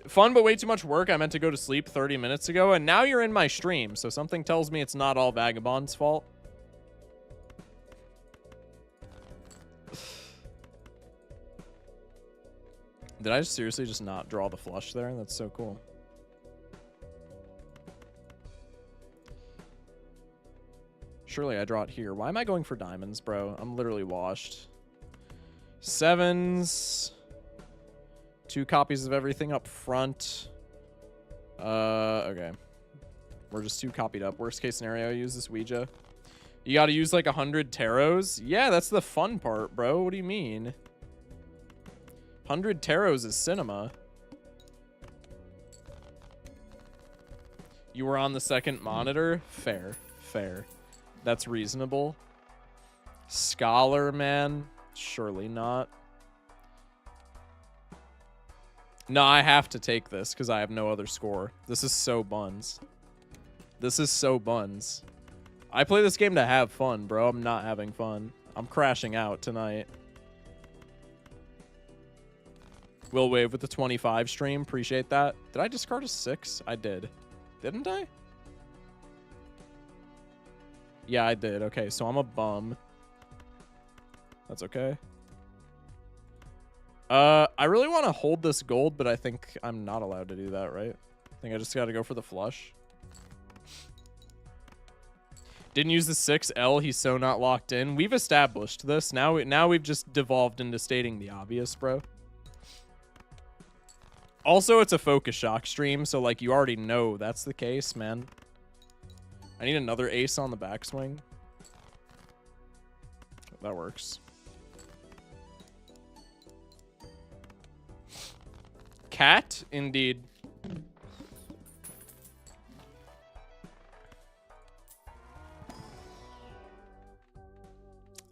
Speaker 1: Fun, but way too much work. I meant to go to sleep 30 minutes ago, and now you're in my stream, so something tells me it's not all Vagabond's fault. Did I seriously just not draw the flush there? That's so cool. Surely I draw it here. Why am I going for diamonds, bro? I'm literally washed. 7s. 2 copies of everything up front. Okay. We're just 2 copied up. Worst case scenario, use this Ouija. You gotta use like 100 tarots? Yeah, that's the fun part, bro. What do you mean? 100 tarots is cinema. You were on the second monitor? Fair. Fair. That's reasonable. Scholar, man? Surely not. No, I have to take this because I have no other score. This is so buns. This is so buns. I play this game to have fun, bro. I'm not having fun. I'm crashing out tonight. Will Wave with the 25 stream. Appreciate that. Did I discard a 6? I did. Didn't I? Yeah, I did. Okay, so I'm a bum. That's okay. I really want to hold this gold, but I think I'm not allowed to do that, right? I think I just got to go for the flush. Didn't use the 6L. He's so not locked in. We've established this. Now we've just devolved into stating the obvious, bro. Also, it's a Focus Shock stream, so, like, you already know that's the case, man. I need another ace on the backswing. That works. Cat, indeed.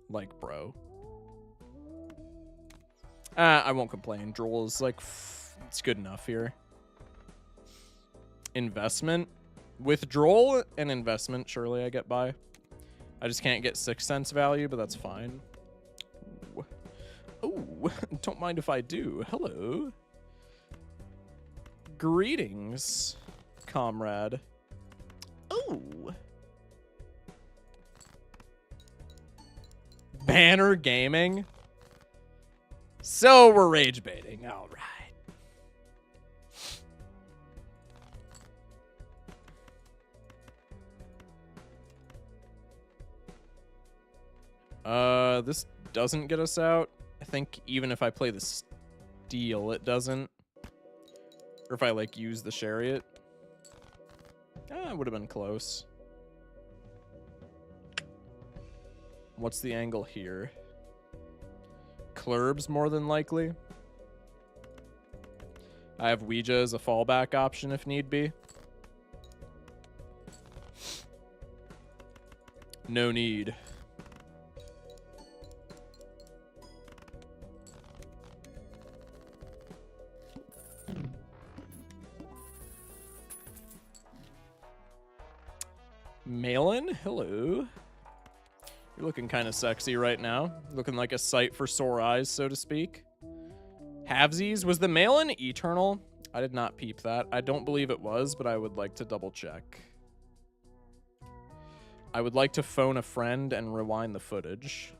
Speaker 1: Like, bro. I won't complain. Droll is, like, it's good enough here. Investment. With Droll and investment, surely I get by. I just can't get 6 cents value, but that's fine. Oh, don't mind if I do. Hello. Greetings, comrade. Oh. Banner Gaming. So we're rage baiting. All right. This doesn't get us out. I think even if I play the steel, it doesn't. Or if I, like, use the chariot. It would have been close. What's the angle here? Clurbs, more than likely. I have Ouija as a fallback option if need be. No need. Malin, hello. You're looking kind of sexy right now. Looking like a sight for sore eyes, so to speak. Halvesies, was the Malin Eternal? I did not peep that. I don't believe it was, but I would like to double check. I would like to phone a friend and rewind the footage.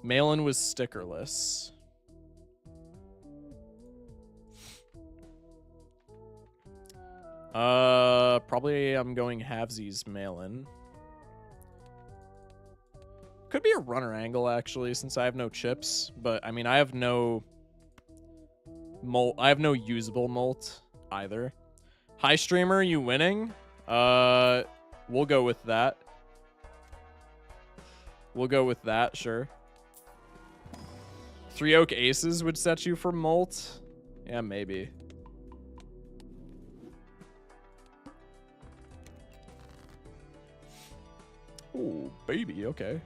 Speaker 1: Malin was stickerless. Probably I'm going halvesies Malin. Could be a runner angle, actually, since I have no chips. But, I mean, I have no molt. I have no usable molt either. High streamer, you winning? We'll go with that. We'll go with that, sure. 3 Oak Aces would set you for molt? Yeah, maybe. Oh, baby, okay.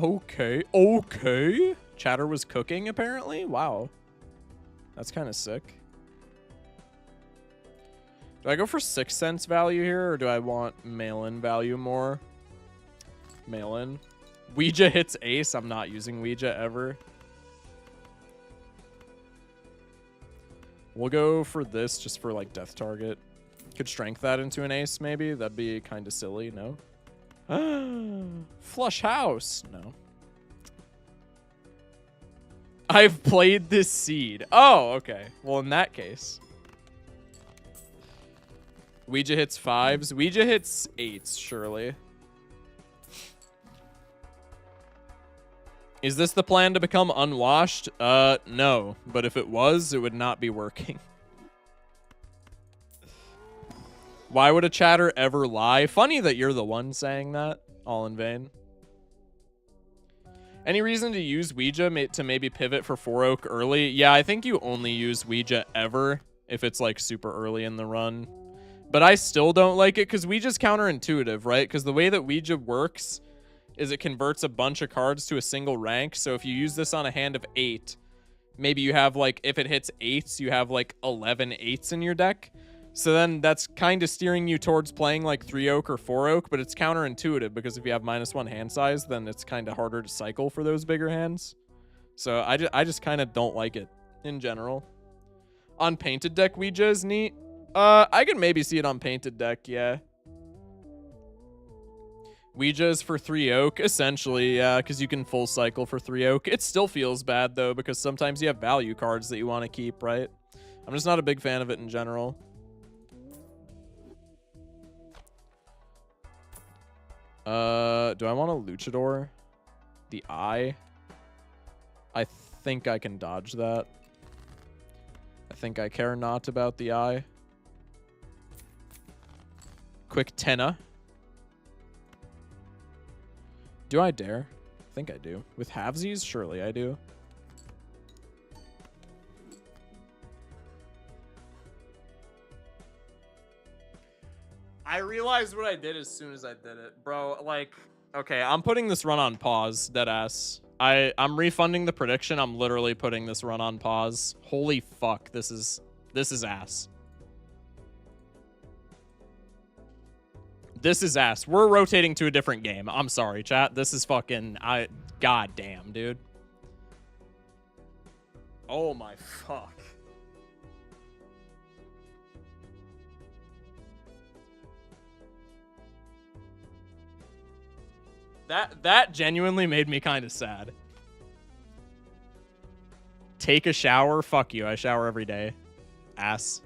Speaker 1: Okay. Chatter was cooking, apparently? Wow. That's kind of sick. Do I go for 6 cents value here, or do I want mail-in value more? Mail-in. Ouija hits ace. I'm not using Ouija ever. We'll go for this just for, like, death target. Could strength that into an ace, maybe? That'd be kind of silly, no? Flush house. No. I've played this seed. Oh, okay. Well, in that case. Ouija hits 5s. Ouija hits 8s, surely. Is this the plan to become unwashed? No. But if it was, it would not be working. Why would a chatter ever lie? Funny that you're the one saying that. All in vain. Any reason to use Ouija to maybe pivot for 4 Oak early? Yeah, I think you only use Ouija ever if it's like super early in the run. But I still don't like it because Ouija's counterintuitive, right? Because the way that Ouija works is it converts a bunch of cards to a single rank. So if you use this on a hand of 8, maybe you have like, if it hits 8s, you have like 11 8s in your deck. So then that's kind of steering you towards playing like 3 Oak or 4 Oak, but it's counterintuitive because if you have -1 hand size, then it's kind of harder to cycle for those bigger hands. So I just kind of don't like it in general. On painted deck, Ouija is neat. I could maybe see it on painted deck, yeah. Ouija is for 3 Oak, essentially, yeah, because you can full cycle for 3 Oak. It still feels bad, though, because sometimes you have value cards that you want to keep, right? I'm just not a big fan of it in general. Do I want a Luchador? The Eye? I think I can dodge that. I think I care not about the Eye. Quick Tenna. Do I dare? I think I do. With halvesies? Surely I do. I realized what I did as soon as I did it. Bro, like, okay, I'm putting this run on pause, deadass. I'm refunding the prediction. I'm literally putting this run on pause. Holy fuck, this is ass. This is ass. We're rotating to a different game. I'm sorry, chat. This is fucking... God damn, dude. Oh my fuck. That genuinely made me kind of sad. Take a shower? Fuck you. I shower every day. Ass.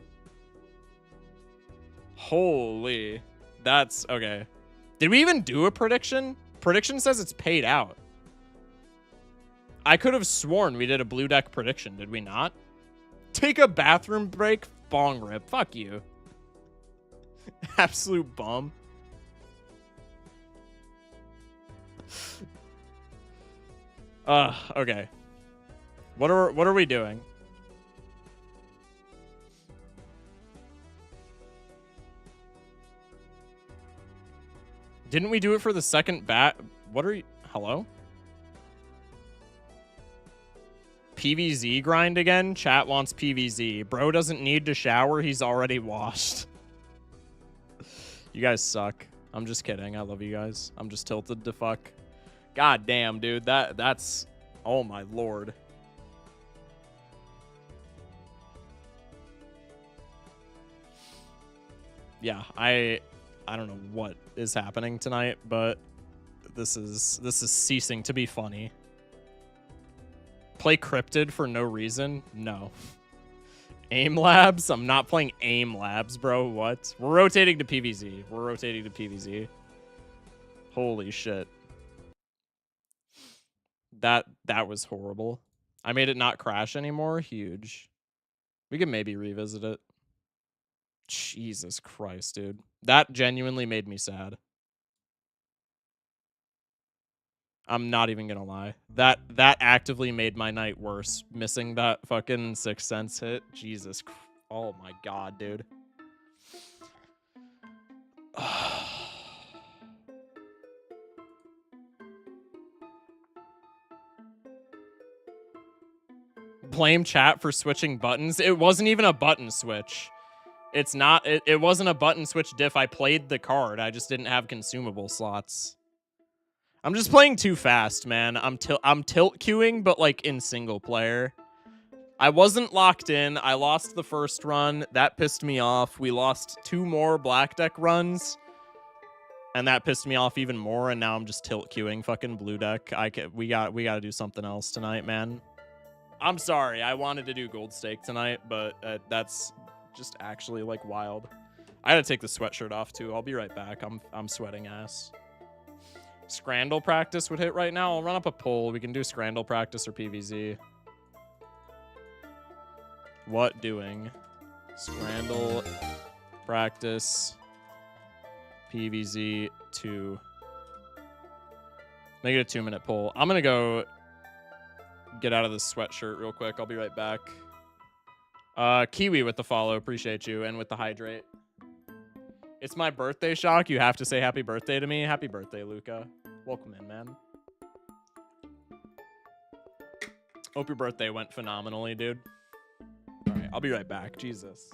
Speaker 1: Holy... That's okay. Did we even do a prediction? Prediction says it's paid out. I could have sworn we did a blue deck prediction. Did we not? Take a bathroom break? Bong rip. Fuck you. Absolute bum. Okay. What are we doing? Didn't we do it for the second bat? What are you? Hello? PVZ grind again? Chat wants PVZ. Bro doesn't need to shower. He's already washed. You guys suck. I'm just kidding. I love you guys. I'm just tilted to fuck. God damn, dude. That's... Oh, my lord. Yeah, I don't know what is happening tonight, but this is ceasing to be funny. Play Cryptid for no reason? No. AIM Labs? I'm not playing AIM Labs, bro. What? We're rotating to PVZ. We're rotating to PVZ. Holy shit. That was horrible. I made it not crash anymore. Huge. We can maybe revisit it. Jesus Christ, dude. That genuinely made me sad. I'm not even gonna lie. That actively made my night worse. Missing that fucking Sixth Sense hit. Jesus. Oh my god, dude. Blame chat for switching buttons. It wasn't even a button switch. It's not. It wasn't a button switch diff. I played the card. I just didn't have consumable slots. I'm just playing too fast, man. I'm tilt queuing, but like in single player. I wasn't locked in. I lost the first run. That pissed me off. We lost 2 more black deck runs, and that pissed me off even more. And now I'm just tilt queuing fucking blue deck. We got to do something else tonight, man. I'm sorry. I wanted to do gold stake tonight, but that's just actually like wild. I gotta take the sweatshirt off too. I'll be right back. I'm sweating ass. Scrandle practice would hit right now. I'll run up a poll. We can do Scrandle practice or PVZ. What doing? Scrandle practice PVZ 2. Make it a 2-minute poll. I'm gonna go get out of this sweatshirt real quick. I'll be right back. Kiwi with the follow. Appreciate you. And with the hydrate. It's my birthday, Shock. You have to say happy birthday to me. Happy birthday, Luca. Welcome in, man. Hope your birthday went phenomenally, dude. All right, I'll be right back. Jesus.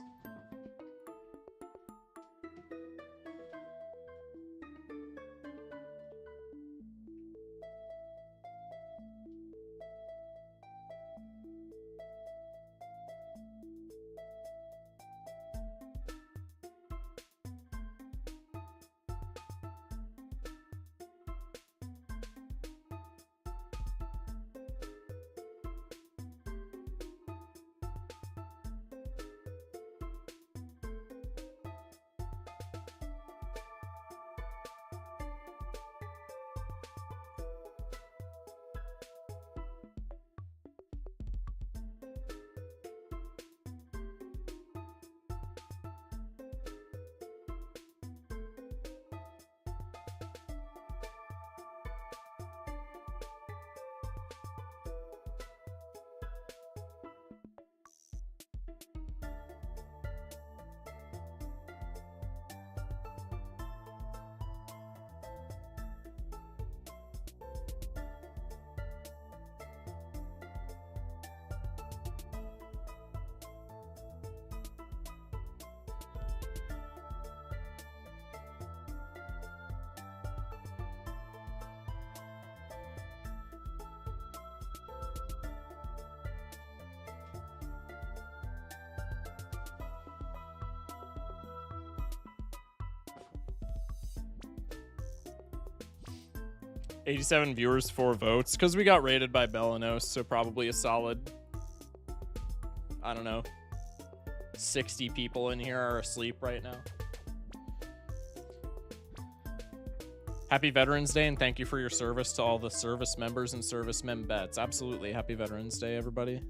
Speaker 1: $87 viewers, 4 votes. Because we got rated by Belanos, so probably a solid, I don't know, 60 people in here are asleep right now. Happy Veterans Day, and thank you for your service to all the service members and service membets. Absolutely. Happy Veterans Day, everybody.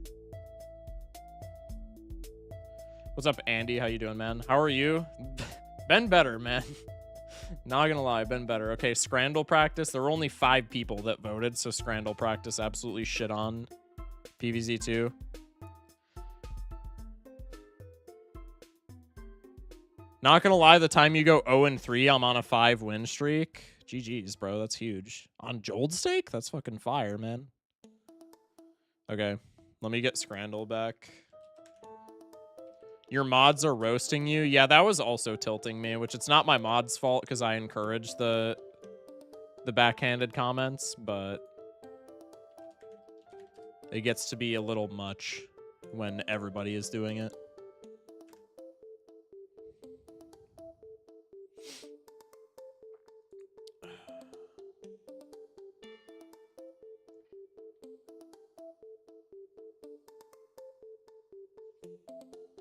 Speaker 1: What's up, Andy? How you doing, man? How are you? Been better, man. Not gonna lie, been better. Okay, Scrandle practice. There were only 5 people that voted, so Scrandle practice absolutely shit on PVZ2. Not gonna lie, the time you go 0-3, I'm on a 5-win streak. GG's, bro. That's huge. On Jold Stake? That's fucking fire, man. Okay, let me get Scrandle back. Your mods are roasting you. Yeah, that was also tilting me, which it's not my mod's fault because I encouraged the backhanded comments, but it gets to be a little much when everybody is doing it.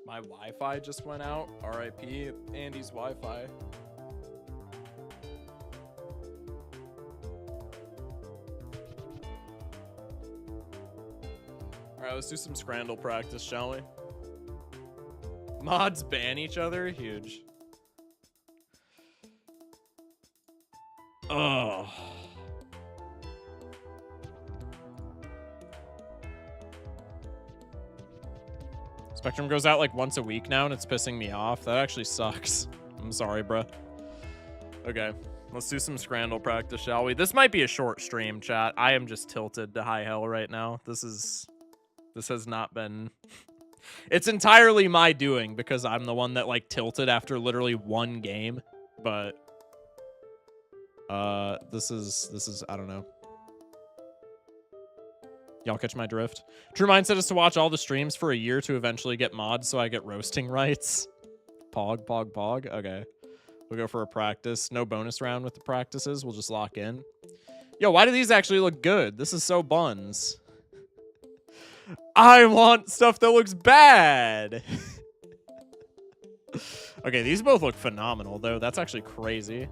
Speaker 1: My Wi-Fi just went out. RIP Andy's Wi-Fi. Alright, let's do some Scrandle practice, shall we? Mods ban each other? Huge. Oh. Spectrum goes out like once a week now, and it's pissing me off. That actually sucks. I'm sorry, bruh. Okay, let's do some Scrandle practice, shall we? This might be a short stream, chat. I am just tilted to high hell right now. This has not been... It's entirely my doing because I'm the one that like tilted after literally one game. But this is I don't know. Y'all catch my drift? True mindset is to watch all the streams for a year to eventually get mods so I get roasting rights. Pog, pog, pog. Okay. We'll go for a practice. No bonus round with the practices. We'll just lock in. Yo, why do these actually look good? This is so buns. I want stuff that looks bad. Okay, these both look phenomenal, though. That's actually crazy.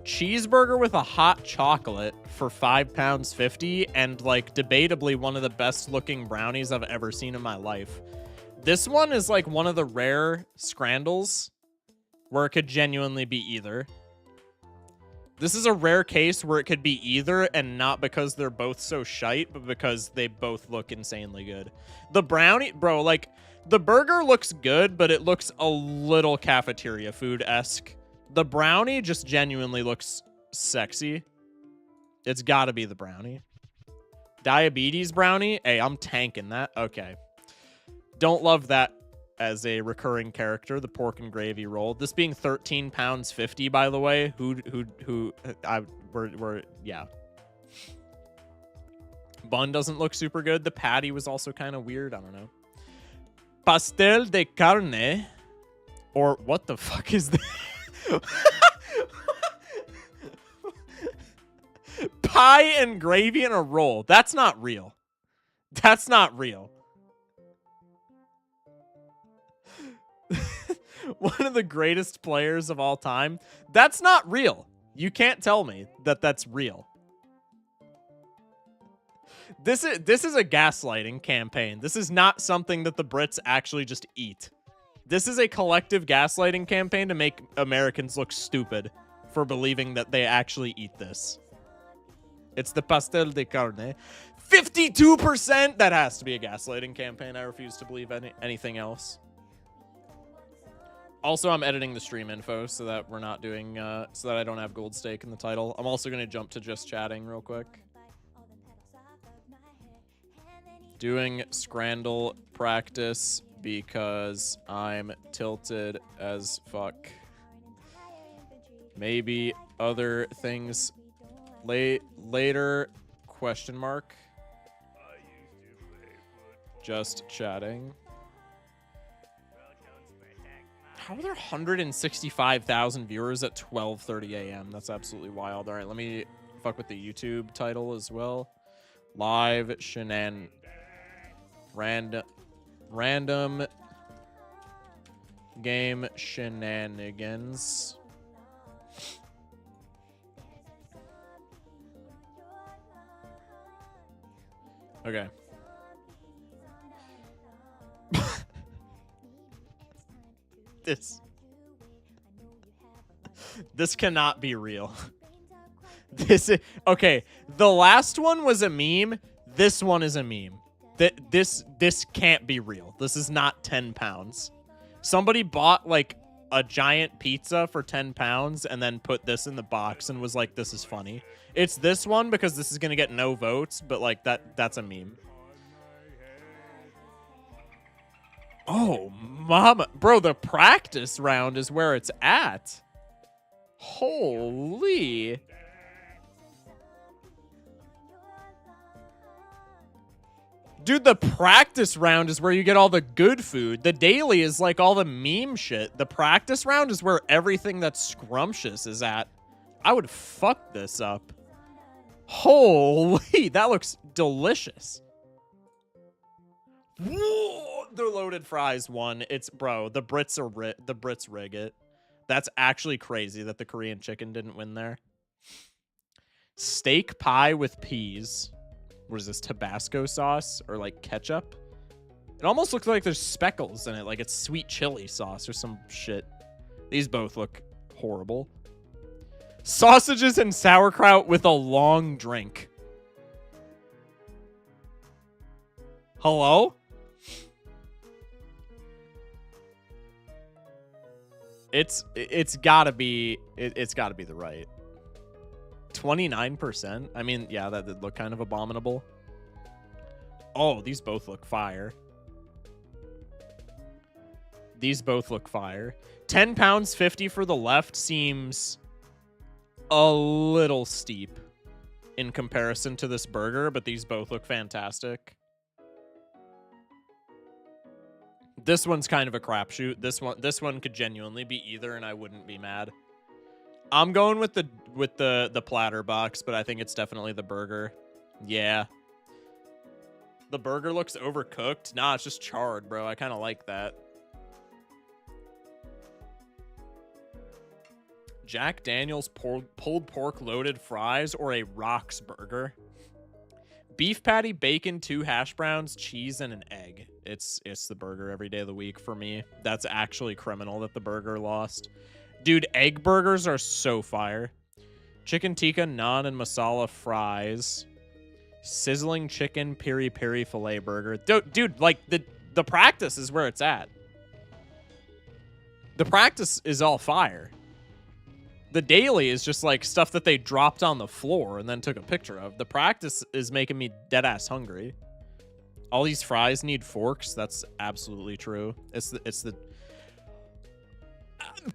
Speaker 1: Cheeseburger with a hot chocolate for £5.50 and like debatably one of the best looking brownies I've ever seen in my life. This one is like one of the rare Scrandles where it could genuinely be either. This is a rare case where it could be either, and not because they're both so shite, but because they both look insanely good. The brownie, bro, like the burger looks good, but it looks a little cafeteria food-esque. The brownie just genuinely looks sexy. It's got to be the brownie. Diabetes brownie? Hey, I'm tanking that. Okay. Don't love that as a recurring character, the pork and gravy roll. This being £13.50, by the way. Yeah. Bun doesn't look super good. The patty was also kind of weird. I don't know. Pastel de carne. Or what the fuck is that? Pie and gravy in a roll. That's not real. That's not real. One of the greatest players of all time. That's not real. You can't tell me that that's real. This is a gaslighting campaign. This is not something that the Brits actually just eat. This is a collective gaslighting campaign to make Americans look stupid for believing that they actually eat this. It's the pastel de carne. 52%! That has to be a gaslighting campaign. I refuse to believe anything else. Also, I'm editing the stream info so that we're not doing, so that I don't have gold stake in the title. I'm also going to jump to just chatting real quick. Doing Scrandle practice because I'm tilted as fuck. Maybe other things later, question mark. Just chatting. How are there 165,000 viewers at 12:30 a.m.? That's absolutely wild. All right, let me fuck with the YouTube title as well. Live random game Shenanigans. Okay. This cannot be real. This is okay. The last one was a meme. This one is a meme. This can't be real. This is not 10 pounds. Somebody bought like a giant pizza for 10 pounds and then put this in the box and was like, this is funny. It's this one because this is gonna get no votes, but like that's a meme. Oh, mama. Bro, the practice round is where it's at. Holy. Dude, the practice round is where you get all the good food. The daily is like all the meme shit. The practice round is where everything that's scrumptious is at. I would fuck this up. Holy, that looks delicious. Whoa, the loaded fries won. It's, bro, the Brits rig it. That's actually crazy that the Korean chicken didn't win there. Steak pie with peas. What is this, Tabasco sauce or like ketchup? It almost looks like there's speckles in it, like it's sweet chili sauce or some shit. These both look horrible. Sausages and sauerkraut with a long drink. Hello? It's gotta be the right. 29%? I mean, yeah, that did look kind of abominable. Oh, these both look fire. These both look fire. 10 pounds 50 for the left seems a little steep in comparison to this burger, but these both look fantastic. This one's kind of a crapshoot. This one could genuinely be either, and I wouldn't be mad. I'm going with the platter box, but I think it's definitely the burger. Yeah. The burger looks overcooked. Nah, it's just charred, bro. I kind of like that. Jack Daniel's pulled pork loaded fries or a Rocks burger. Beef patty, bacon, 2 hash browns, cheese, and an egg. It's the burger every day of the week for me. That's actually criminal that the burger lost. Dude, egg burgers are so fire. Chicken tikka, naan, and masala fries. Sizzling chicken, piri-piri filet burger. Dude, like, the practice is where it's at. The practice is all fire. The daily is just, like, stuff that they dropped on the floor and then took a picture of. The practice is making me dead-ass hungry. All these fries need forks. That's absolutely true. It's the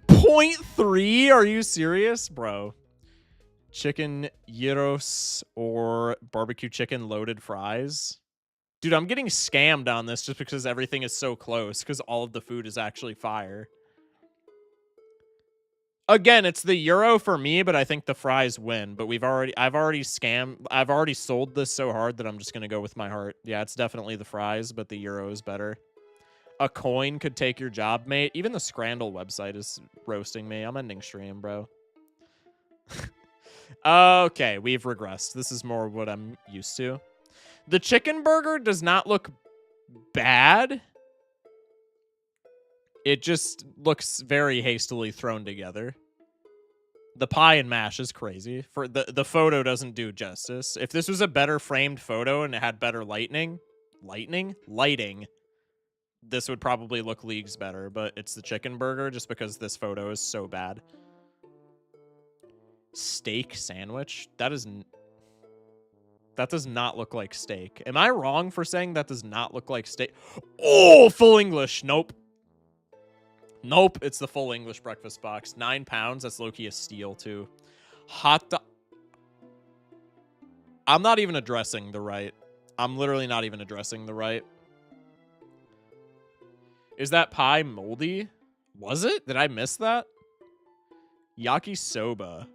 Speaker 1: 0.3? Are you serious? Bro. Chicken gyros or barbecue chicken loaded fries. Dude, I'm getting scammed on this just because everything is so close, because all of the food is actually fire. Again, it's the Euro for me, but I think the fries win. But I've already sold this so hard that I'm just gonna go with my heart. Yeah, it's definitely the fries, but the Euro is better. A coin could take your job, mate. Even the Scrandle website is roasting me. I'm ending stream, bro. Okay, we've regressed. This is more what I'm used to. The chicken burger does not look bad. It just looks very hastily thrown together. The pie and mash is crazy. For the photo doesn't do justice. If this was a better framed photo and it had better lighting, this would probably look leagues better, but it's the chicken burger just because this photo is so bad. Steak sandwich? That does not look like steak. Am I wrong for saying that does not look like steak? Oh, full English. Nope. Nope, it's the full English breakfast box. 9 pounds. That's low-key a steal, too. Hot dog. I'm not even addressing the right. I'm literally not even addressing the right. Is that pie moldy? Was it? Did I miss that? Yakisoba.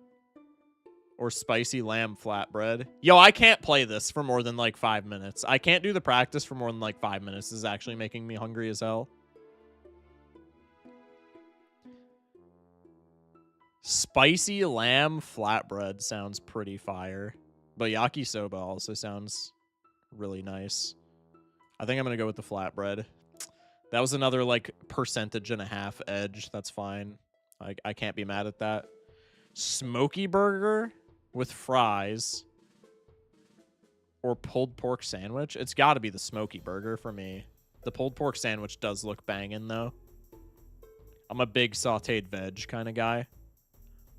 Speaker 1: Or spicy lamb flatbread. Yo, I can't play this for more than like 5 minutes. I can't do the practice for more than like 5 minutes. This is actually making me hungry as hell. Spicy lamb flatbread sounds pretty fire. But yakisoba also sounds really nice. I think I'm going to go with the flatbread. That was another, like, 1.5% edge. That's fine. I can't be mad at that. Smoky burger with fries. Or pulled pork sandwich. It's got to be the smoky burger for me. The pulled pork sandwich does look banging, though. I'm a big sauteed veg kind of guy.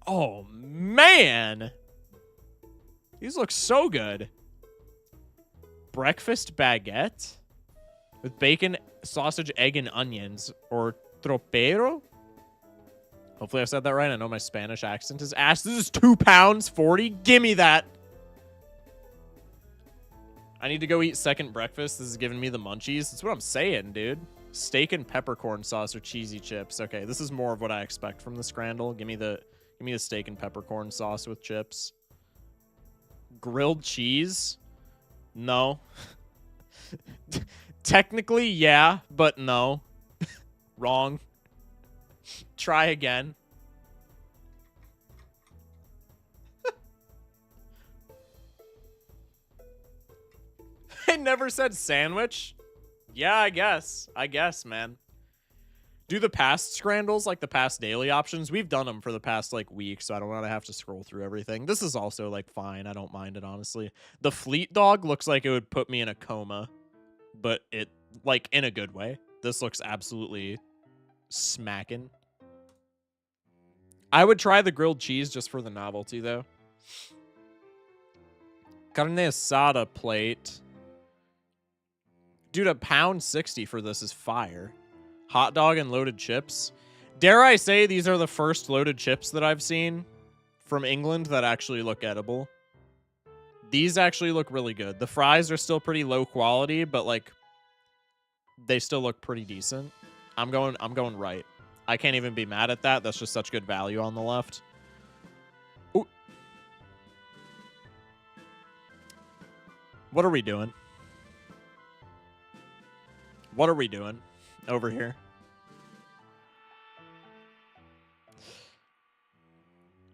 Speaker 1: Oh, man! These look so good. Breakfast baguette with bacon, sausage, egg, and onions. Or tropero? Hopefully I said that right. I know my Spanish accent is ass. This is £2.40. Give me that. I need to go eat second breakfast. This is giving me the munchies. That's what I'm saying, dude. Steak and peppercorn sauce or cheesy chips. Okay, this is more of what I expect from the scrandle. Give me the steak and peppercorn sauce with chips. Grilled cheese? No. Technically, yeah, but no. Wrong. Try again. I never said sandwich. Yeah, I guess. Man. Do the past scrandles, like the past daily options. We've done them for the past, like, week, so I don't want to have to scroll through everything. This is also, like, fine. I don't mind it, honestly. The Fleet Dog looks like it would put me in a coma, but it, like, in a good way. This looks absolutely smacking. I would try the grilled cheese just for the novelty, though. Carne asada plate. Dude, £1.60 for this is fire. Hot dog and loaded chips. Dare I say these are the first loaded chips that I've seen from England that actually look edible. These actually look really good. The fries are still pretty low quality, but, like, they still look pretty decent. I'm going right. I can't even be mad at that. That's just such good value on the left. Ooh. What are we doing? What are we doing over here?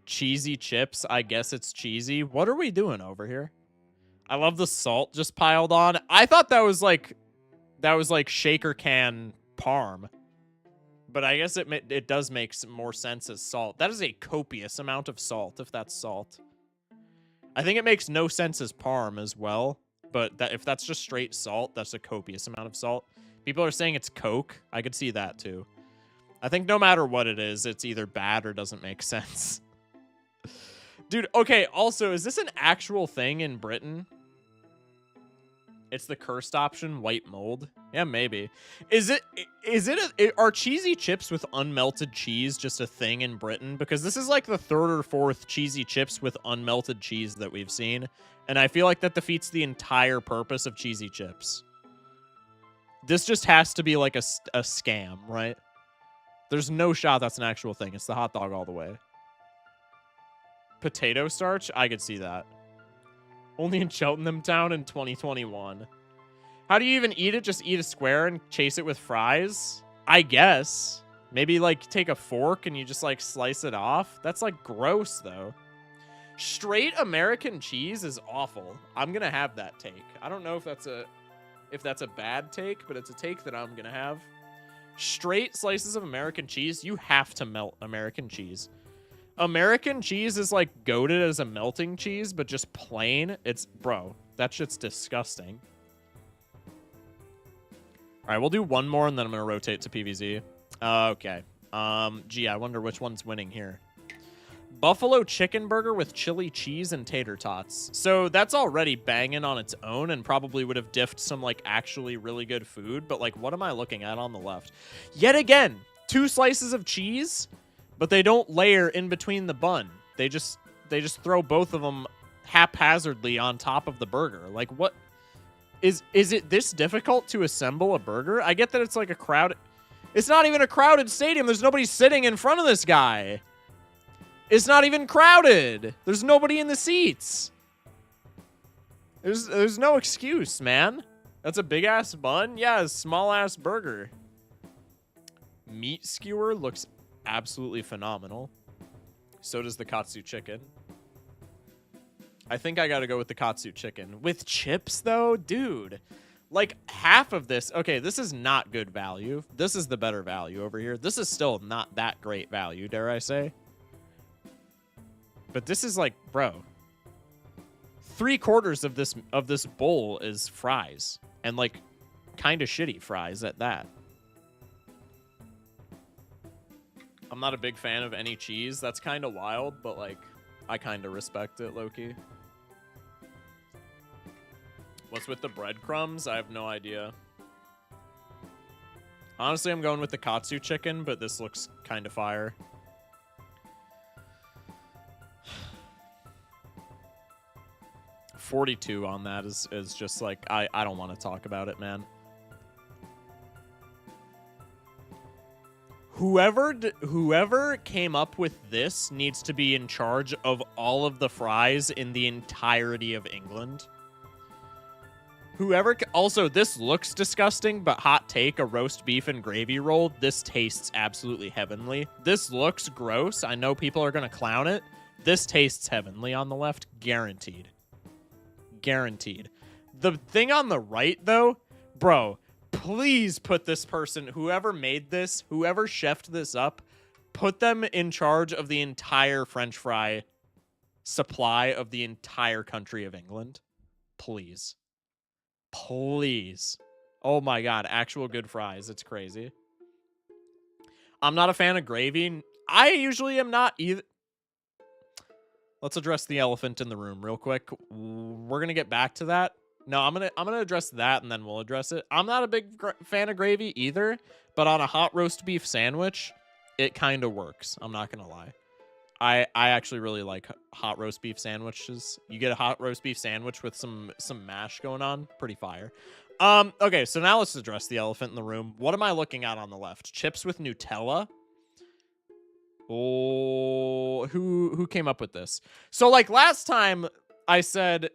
Speaker 1: Cheesy chips. I guess it's cheesy. What are we doing over here? I love the salt just piled on. I thought that was like shaker can parm. But I guess it does make some more sense as salt. That is a copious amount of salt, if that's salt. I think it makes no sense as parm as well. But if that's just straight salt, that's a copious amount of salt. People are saying it's Coke. I could see that, too. I think no matter what it is, it's either bad or doesn't make sense. Dude, okay, also, is this an actual thing in Britain? It's the cursed option, white mold. Yeah, maybe. Are cheesy chips with unmelted cheese just a thing in Britain? Because this is like the third or fourth cheesy chips with unmelted cheese that we've seen. And I feel like that defeats the entire purpose of cheesy chips. This just has to be like a scam, right? There's no shot that's an actual thing. It's the hot dog all the way. Potato starch? I could see that. Only in Cheltenham Town in 2021. How do you even eat it? Just eat a square and chase it with fries? I guess. Maybe, like, take a fork and you just, like, slice it off? That's, like, gross, though. Straight American cheese is awful. I'm gonna have that take. I don't know if that's a bad take, but it's a take that I'm gonna have. Straight slices of American cheese, you have to melt American cheese. American cheese is, like, goated as a melting cheese, but just plain. Bro, that shit's disgusting. All right, we'll do one more, and then I'm going to rotate to PVZ. Okay. Gee, I wonder which one's winning here. Buffalo chicken burger with chili cheese and tater tots. So that's already banging on its own and probably would have diffed some, like, actually really good food. But, like, what am I looking at on the left? Yet again, 2 slices of cheese, but they don't layer in between the bun. They just throw both of them haphazardly on top of the burger. Like, what? Is it this difficult to assemble a burger? I get that it's like a crowd. It's not even a crowded stadium. There's nobody sitting in front of this guy. It's not even crowded. There's nobody in the seats. There's no excuse, man. That's a big-ass bun? Yeah, a small-ass burger. Meat skewer looks absolutely phenomenal. So does the katsu chicken. I think I gotta go with the katsu chicken. With chips, though? Dude. Like, half of this... Okay, this is not good value. This is the better value over here. This is still not that great value, dare I say. But this is like, bro... 3/4 of this bowl is fries. And, like, kind of shitty fries at that. I'm not a big fan of any cheese. That's kind of wild, but, like, I kind of respect it, low-key. What's with the breadcrumbs? I have no idea. Honestly, I'm going with the katsu chicken, but this looks kind of fire. $42 on that is just like, I don't want to talk about it, man. Whoever came up with this needs to be in charge of all of the fries in the entirety of England. Also, this looks disgusting, but hot take, a roast beef and gravy roll, this tastes absolutely heavenly. This looks gross. I know people are going to clown it. This tastes heavenly on the left, guaranteed. Guaranteed. The thing on the right, though, bro, please put this person, whoever made this, whoever chefed this up, put them in charge of the entire French fry supply of the entire country of England. Please. Please. Oh my god, actual good fries. It's crazy. I'm not a fan of gravy. I usually am not either. Let's address the elephant in the room real quick. We're going to get back to that. No, I'm going to address that and then we'll address it. I'm not a big fan of gravy either, but on a hot roast beef sandwich, it kind of works. I'm not going to lie. I actually really like hot roast beef sandwiches. You get a hot roast beef sandwich with some mash going on, pretty fire. Okay, so now let's address the elephant in the room. What am I looking at on the left? Chips with Nutella? Oh, who came up with this? So like last time I said,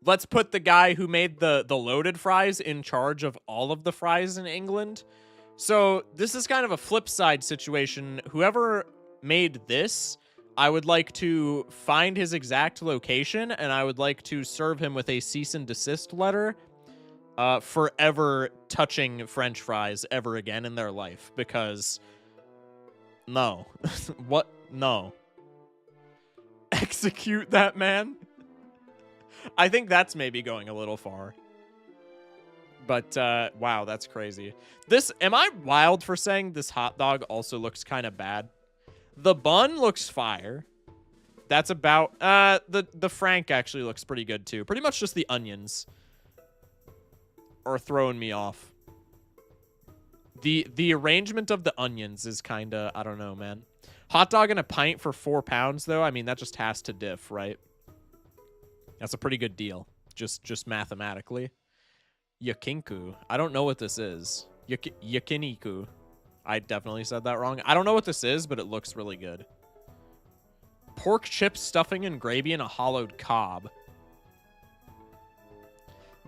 Speaker 1: let's put the guy who made the loaded fries in charge of all of the fries in England. So this is kind of a flip side situation. Whoever made this, I would like to find his exact location and I would like to serve him with a cease and desist letter for ever touching French fries ever again in their life, because no. What? No. Execute that man? I think that's maybe going a little far. But, wow, that's crazy. Am I wild for saying this hot dog also looks kind of bad? The bun looks fire. That's about, the Frank actually looks pretty good too. Pretty much just the onions are throwing me off. The arrangement of the onions is kind of, I don't know, man. Hot dog and a pint for £4 though. I mean, that just has to diff, right? That's a pretty good deal. Just mathematically. Yakinku. I don't know what this is. Yakiniku. I definitely said that wrong. I don't know what this is, but it looks really good. Pork chips, stuffing, and gravy in a hollowed cob.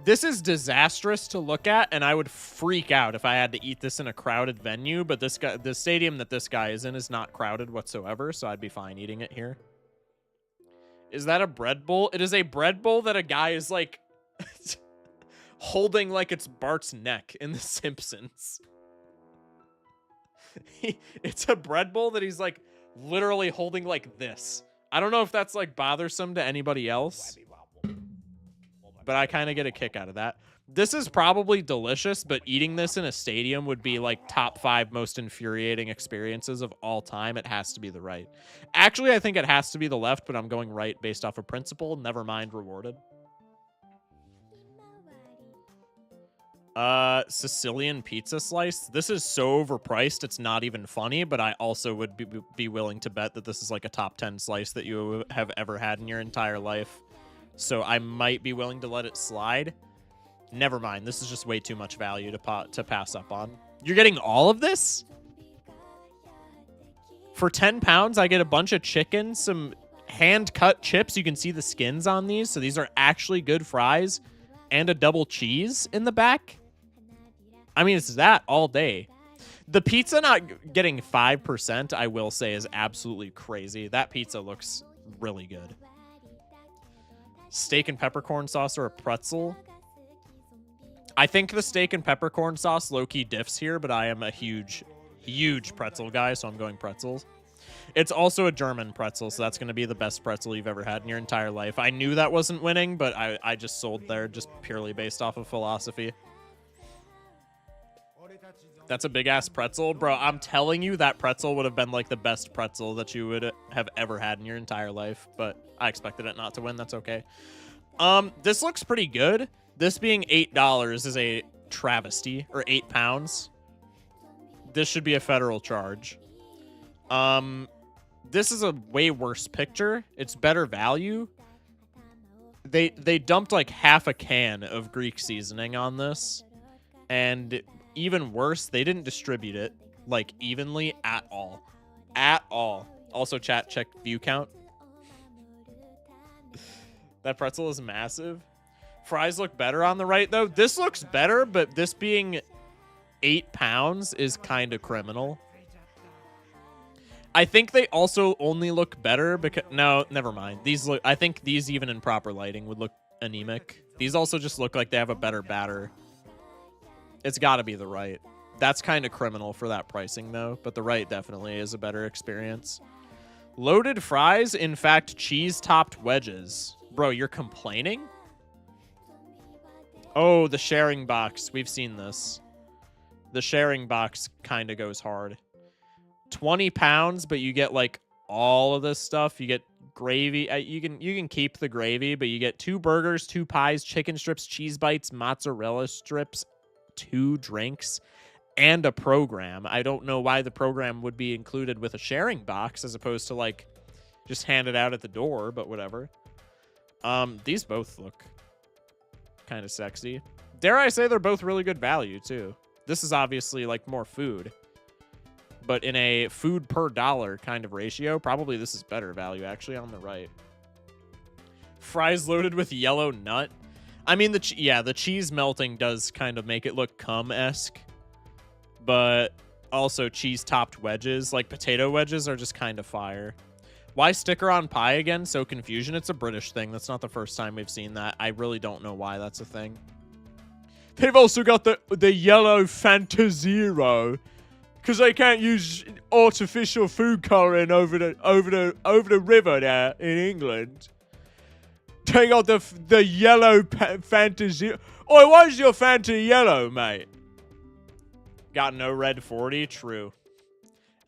Speaker 1: This is disastrous to look at, and I would freak out if I had to eat this in a crowded venue, but the stadium that this guy is in is not crowded whatsoever, so I'd be fine eating it here. Is that a bread bowl? It is a bread bowl that a guy is, like, holding like it's Bart's neck in The Simpsons. It's a bread bowl that he's, like, literally holding like this. I don't know if that's, like, bothersome to anybody else, but I kind of get a kick out of that. This is probably delicious, but eating this in a stadium would be, like, top 5 most infuriating experiences of all time. It has to be the right. Actually, I think it has to be the left, but I'm going right based off of principle. Never mind rewarded. Sicilian pizza slice. This is so overpriced, it's not even funny, but I also would be willing to bet that this is like a top 10 slice that you have ever had in your entire life. So I might be willing to let it slide. Never mind. This is just way too much value to pass up on. You're getting all of this? For £10, I get a bunch of chicken, some hand-cut chips. You can see the skins on these. So these are actually good fries, and a double cheese in the back. I mean, it's that all day. The pizza not getting 5%, I will say, is absolutely crazy. That pizza looks really good. Steak and peppercorn sauce or a pretzel? I think the steak and peppercorn sauce low-key diffs here, but I am a huge pretzel guy, so I'm going pretzels. It's also a German pretzel, so that's going to be the best pretzel you've ever had in your entire life. I knew that wasn't winning, but I just sold there just purely based off of philosophy. That's a big-ass pretzel. Bro, I'm telling you, that pretzel would have been like the best pretzel that you would have ever had in your entire life, but I expected it not to win. That's okay. This looks pretty good. This being $8 is a travesty, or 8 pounds. This should be a federal charge. This is a way worse picture. It's better value. They dumped like half a can of Greek seasoning on this, and even worse, they didn't distribute it like evenly at all. At all. Also, chat, check view count. That pretzel is massive. Fries look better on the right, though. This looks better, but this being 8 pounds is kind of criminal. I think they also only look better because... No, never mind. These look... I think these, even in proper lighting, would look anemic. These also just look like they have a better batter. It's got to be the right. That's kind of criminal for that pricing, though. But the right definitely is a better experience. Loaded fries, in fact, cheese-topped wedges. Bro, you're complaining? Oh, the sharing box. We've seen this. The sharing box kind of goes hard. 20 pounds, but you get, like, all of this stuff. You get gravy. You can keep the gravy, but you get 2 burgers, 2 pies, chicken strips, cheese bites, mozzarella strips, 2 drinks, and a program. I don't know why the program would be included with a sharing box as opposed to, like, just hand it out at the door, but whatever. These both look kind of sexy. Dare I say they're both really good value, too. This is obviously, like, more food. But in a food per dollar kind of ratio, probably this is better value, actually, on the right. Fries loaded with yellow nut. I mean, the cheese melting does kind of make it look cum-esque. But also cheese-topped wedges, like potato wedges, are just kind of fire. Why sticker on pie again? So confusion. It's a British thing. That's not the first time we've seen that. I really don't know why that's a thing. They've also got the yellow Fanta Zero, because they can't use artificial food coloring over the river there in England. They got the yellow Fanta Zero. Oi, why is your Fanta yellow, mate? Got no red 40. True.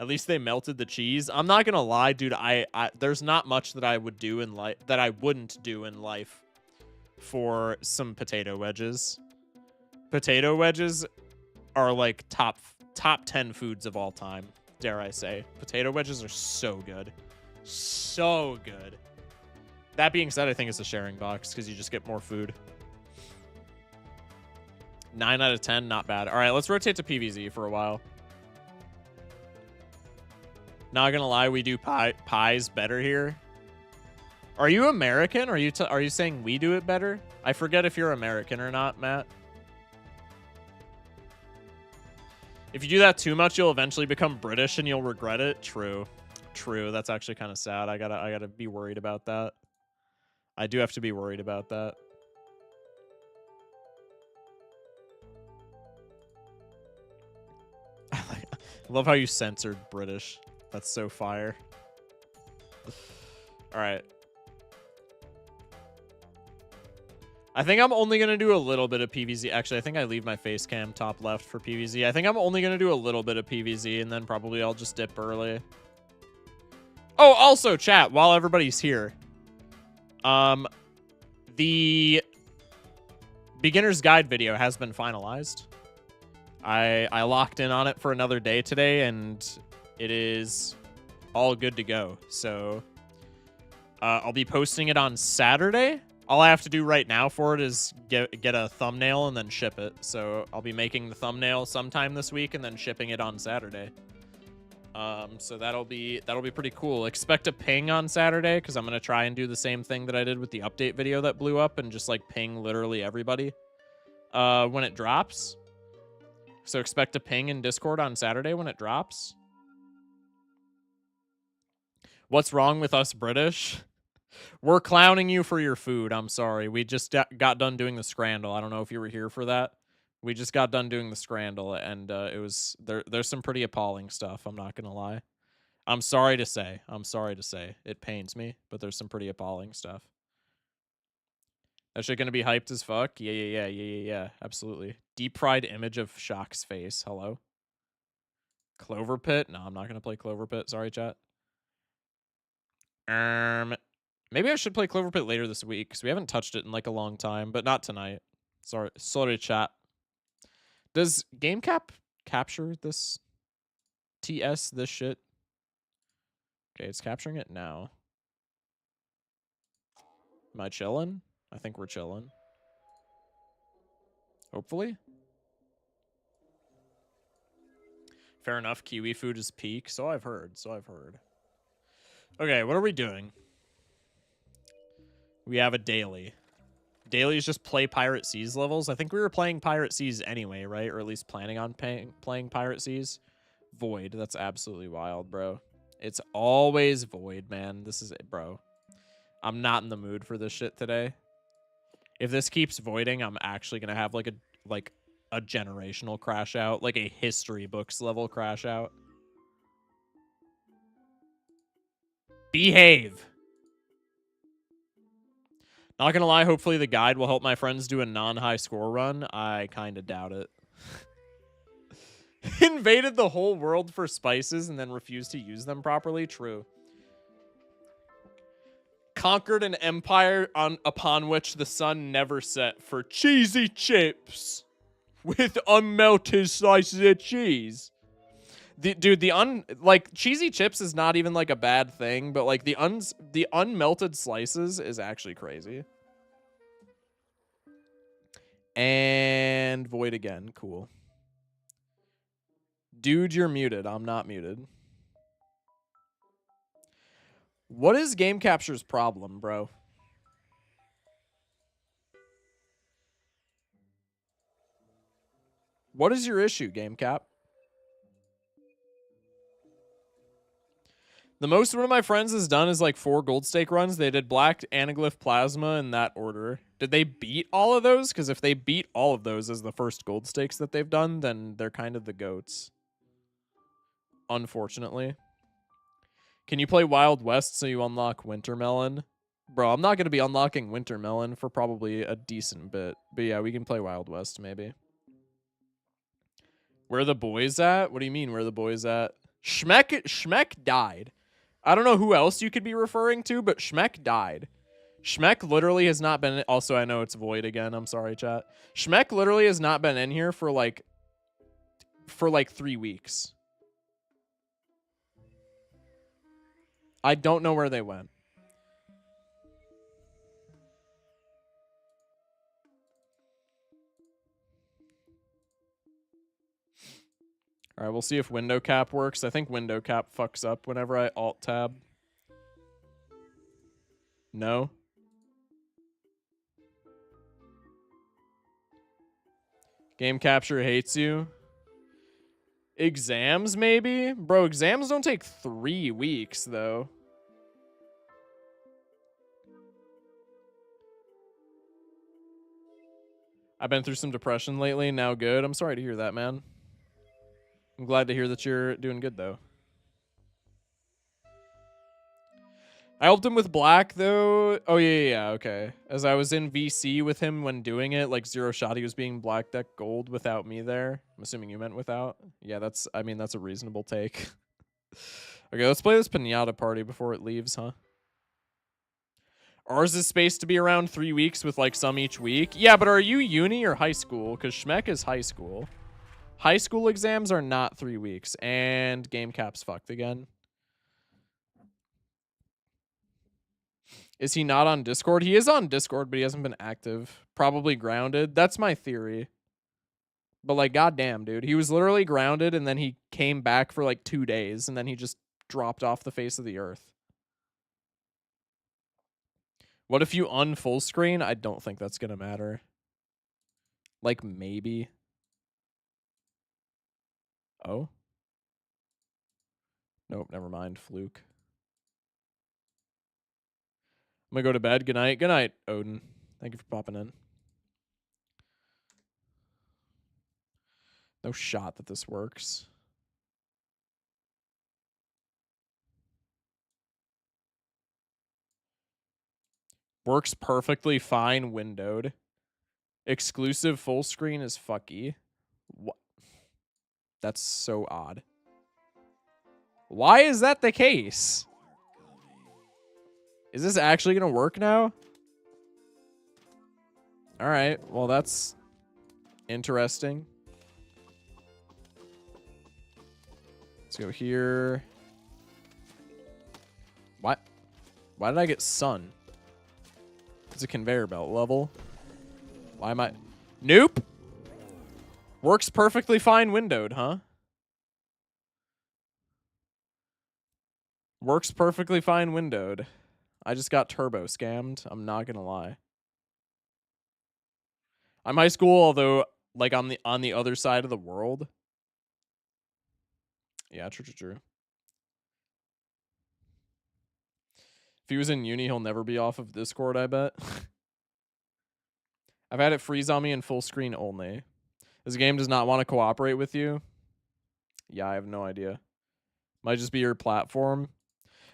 Speaker 1: At least they melted the cheese. I'm not gonna lie, dude. I there's not much that I would do in life that I wouldn't do in life for some potato wedges. Potato wedges are like top 10 foods of all time, dare I say. Potato wedges are so good. So good. That being said, I think it's a sharing box because you just get more food. 9 out of 10, not bad. All right, let's rotate to PVZ for a while. Not gonna lie, we do pies better here. Are you American? Are you saying we do it better? I forget if you're American or not, Matt. If you do that too much, you'll eventually become British and you'll regret it. True. True. That's actually kind of sad. I gotta be worried about that. I do have to be worried about that. I love how you censored British. That's so fire. All right. I think I'm only going to do a little bit of PVZ. Actually, I think I leave my face cam top left for PVZ. I think I'm only going to do a little bit of PVZ, and then probably I'll just dip early. Oh, also, chat, while everybody's here. The beginner's guide video has been finalized. I locked in on it for another day today, and it is all good to go. So I'll be posting it on Saturday. All I have to do right now for it is get a thumbnail and then ship it. So I'll be making the thumbnail sometime this week and then shipping it on Saturday. So that'll be pretty cool. Expect a ping on Saturday because I'm gonna try and do the same thing that I did with the update video that blew up and just like ping literally everybody when it drops. So expect a ping in Discord on Saturday when it drops. What's wrong with us British? We're clowning you for your food. I'm sorry. We just got done doing the scrandle. I don't know if you were here for that. We just got done doing the scrandle, and it was there's some pretty appalling stuff. I'm not gonna lie. I'm sorry to say. I'm sorry to say. It pains me, but there's some pretty appalling stuff. That shit gonna be hyped as fuck? Yeah. Absolutely. Deep fried image of Shock's face. Hello? Clover Pit? No, I'm not gonna play Clover Pit. Sorry, chat. Maybe I should play Clover Pit later this week, because we haven't touched it in like a long time, but not tonight. Sorry, chat. Does GameCap capture this TS, this shit? Okay, it's capturing it now. Am I chilling? I think we're chilling. Hopefully. Fair enough. Kiwi food is peak. So I've heard. Okay, what are we doing? We have a daily. Daily is just play Pirate Seas levels. I think we were playing Pirate Seas anyway, right? Or at least planning on playing Pirate Seas. Void. That's absolutely wild, bro. It's always Void, man. This is it, bro. I'm not in the mood for this shit today. If this keeps voiding, I'm actually gonna have like a generational crash out, like a history books level crash out. Behave. Not gonna lie, hopefully the guide will help my friends do a non-high score run. I kind of doubt it. Invaded the whole world for spices and then refused to use them properly. True. Conquered an empire upon which the sun never set for cheesy chips with unmelted slices of cheese. Like cheesy chips is not even like a bad thing, but like the unmelted slices is actually crazy. And void again. Cool. Dude, you're muted. I'm not muted. What is Game Capture's problem, bro? What is your issue, Game Cap? The most one of my friends has done is like 4 gold stake runs. They did Black, Anaglyph, Plasma in that order. Did they beat all of those? Because if they beat all of those as the first gold stakes that they've done, then they're kind of the goats. Unfortunately. Can you play Wild West so you unlock Wintermelon? Bro, I'm not going to be unlocking Wintermelon for probably a decent bit. But yeah, we can play Wild West maybe. Where are the boys at? What do you mean, where are the boys at? Schmeck died. I don't know who else you could be referring to, but Schmeck died. Schmeck literally has not been... Also, I know it's Void again. I'm sorry, chat. Schmeck literally has not been in here for like 3 weeks. I don't know where they went. All right, we'll see if window cap works. I think window cap fucks up whenever I alt tab. No. Game capture hates you. Exams, maybe? Bro, exams don't take 3 weeks, though. I've been through some depression lately. Now good. I'm sorry to hear that, man. I'm glad to hear that you're doing good, though. I helped him with Black, though. Oh, yeah, okay. As I was in VC with him when doing it, like, zero shot, he was being Black Deck Gold without me there. I'm assuming you meant without. Yeah, that's a reasonable take. Okay, let's play this Pinata Party before it leaves, huh? Ours is spaced to be around 3 weeks with, like, some each week. Yeah, but are you uni or high school? Because Schmeck is high school. High school exams are not 3 weeks. And game cap's fucked again. Is he not on Discord? He is on Discord, but he hasn't been active. Probably grounded. That's my theory. But, like, goddamn, dude. He was literally grounded, and then he came back for, like, 2 days, and then he just dropped off the face of the earth. What if you unfull screen? I don't think that's going to matter. Like, maybe. Oh. Nope, never mind. Fluke. I'm gonna go to bed. Good night. Good night, Odin. Thank you for popping in. No shot that this works. Works perfectly fine windowed. Exclusive full screen is fucky. What? That's so odd. Why is that the case? Is this actually going to work now? All right. Well, that's interesting. Let's go here. What? Why did I get sun? It's a conveyor belt level. Why am I... Nope. Works perfectly fine windowed, huh? Works perfectly fine windowed. I just got turbo scammed. I'm not gonna lie. I'm high school, although like on the other side of the world. Yeah, true. If he was in uni, he'll never be off of Discord, I bet. I've had it freeze on me in full screen only. This game does not want to cooperate with you. Yeah, I have no idea. Might just be your platform.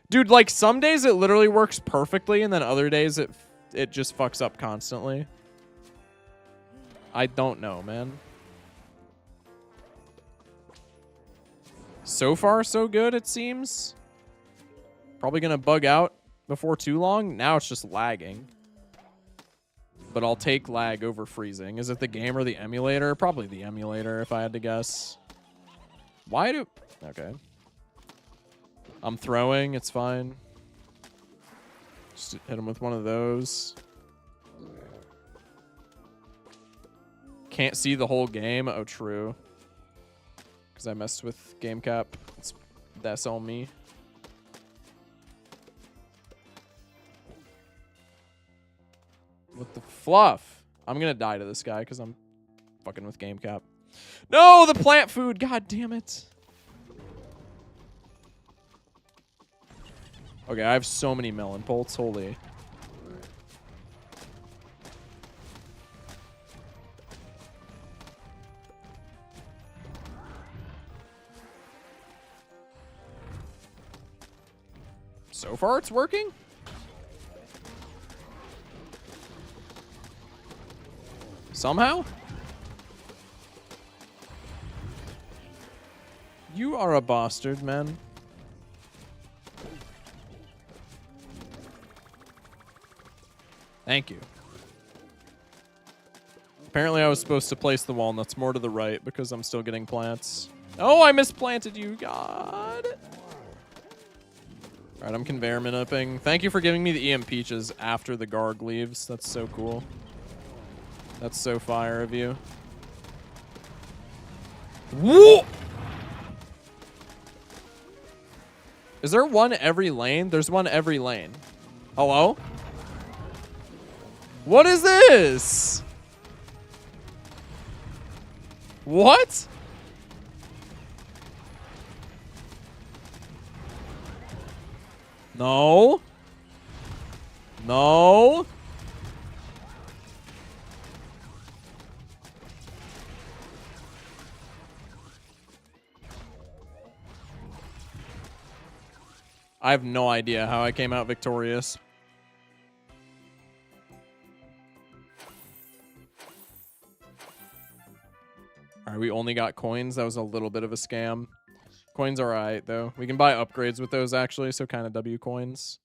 Speaker 1: Dude, like some days it literally works perfectly and then other days it just fucks up constantly. I don't know, man. So far, so good, it seems. Probably gonna bug out before too long. Now it's just lagging. But I'll take lag over freezing. Is it the game or the emulator? Probably the emulator, if I had to guess. Why do... Okay. I'm throwing. It's fine. Just hit him with one of those. Can't see the whole game. Oh, true. Because I messed with game cap. That's on me. What the fluff? I'm going to die to this guy because I'm fucking with game cap. No, the plant food. God damn it. Okay, I have so many melon bolts. Holy. So far, it's working. Somehow? You are a bastard, man. Thank you. Apparently I was supposed to place the walnuts more to the right because I'm still getting plants. Oh, I misplanted you, God. All right, I'm conveyor upping. Thank you for giving me the EM peaches after the Garg leaves. That's so cool. That's so fire of you. Whoa! Is there one every lane? There's one every lane. Hello? What is this? What? No. No. I have no idea how I came out victorious. All right, we only got coins. That was a little bit of a scam. Coins are all right, though. We can buy upgrades with those, actually, so kind of W coins.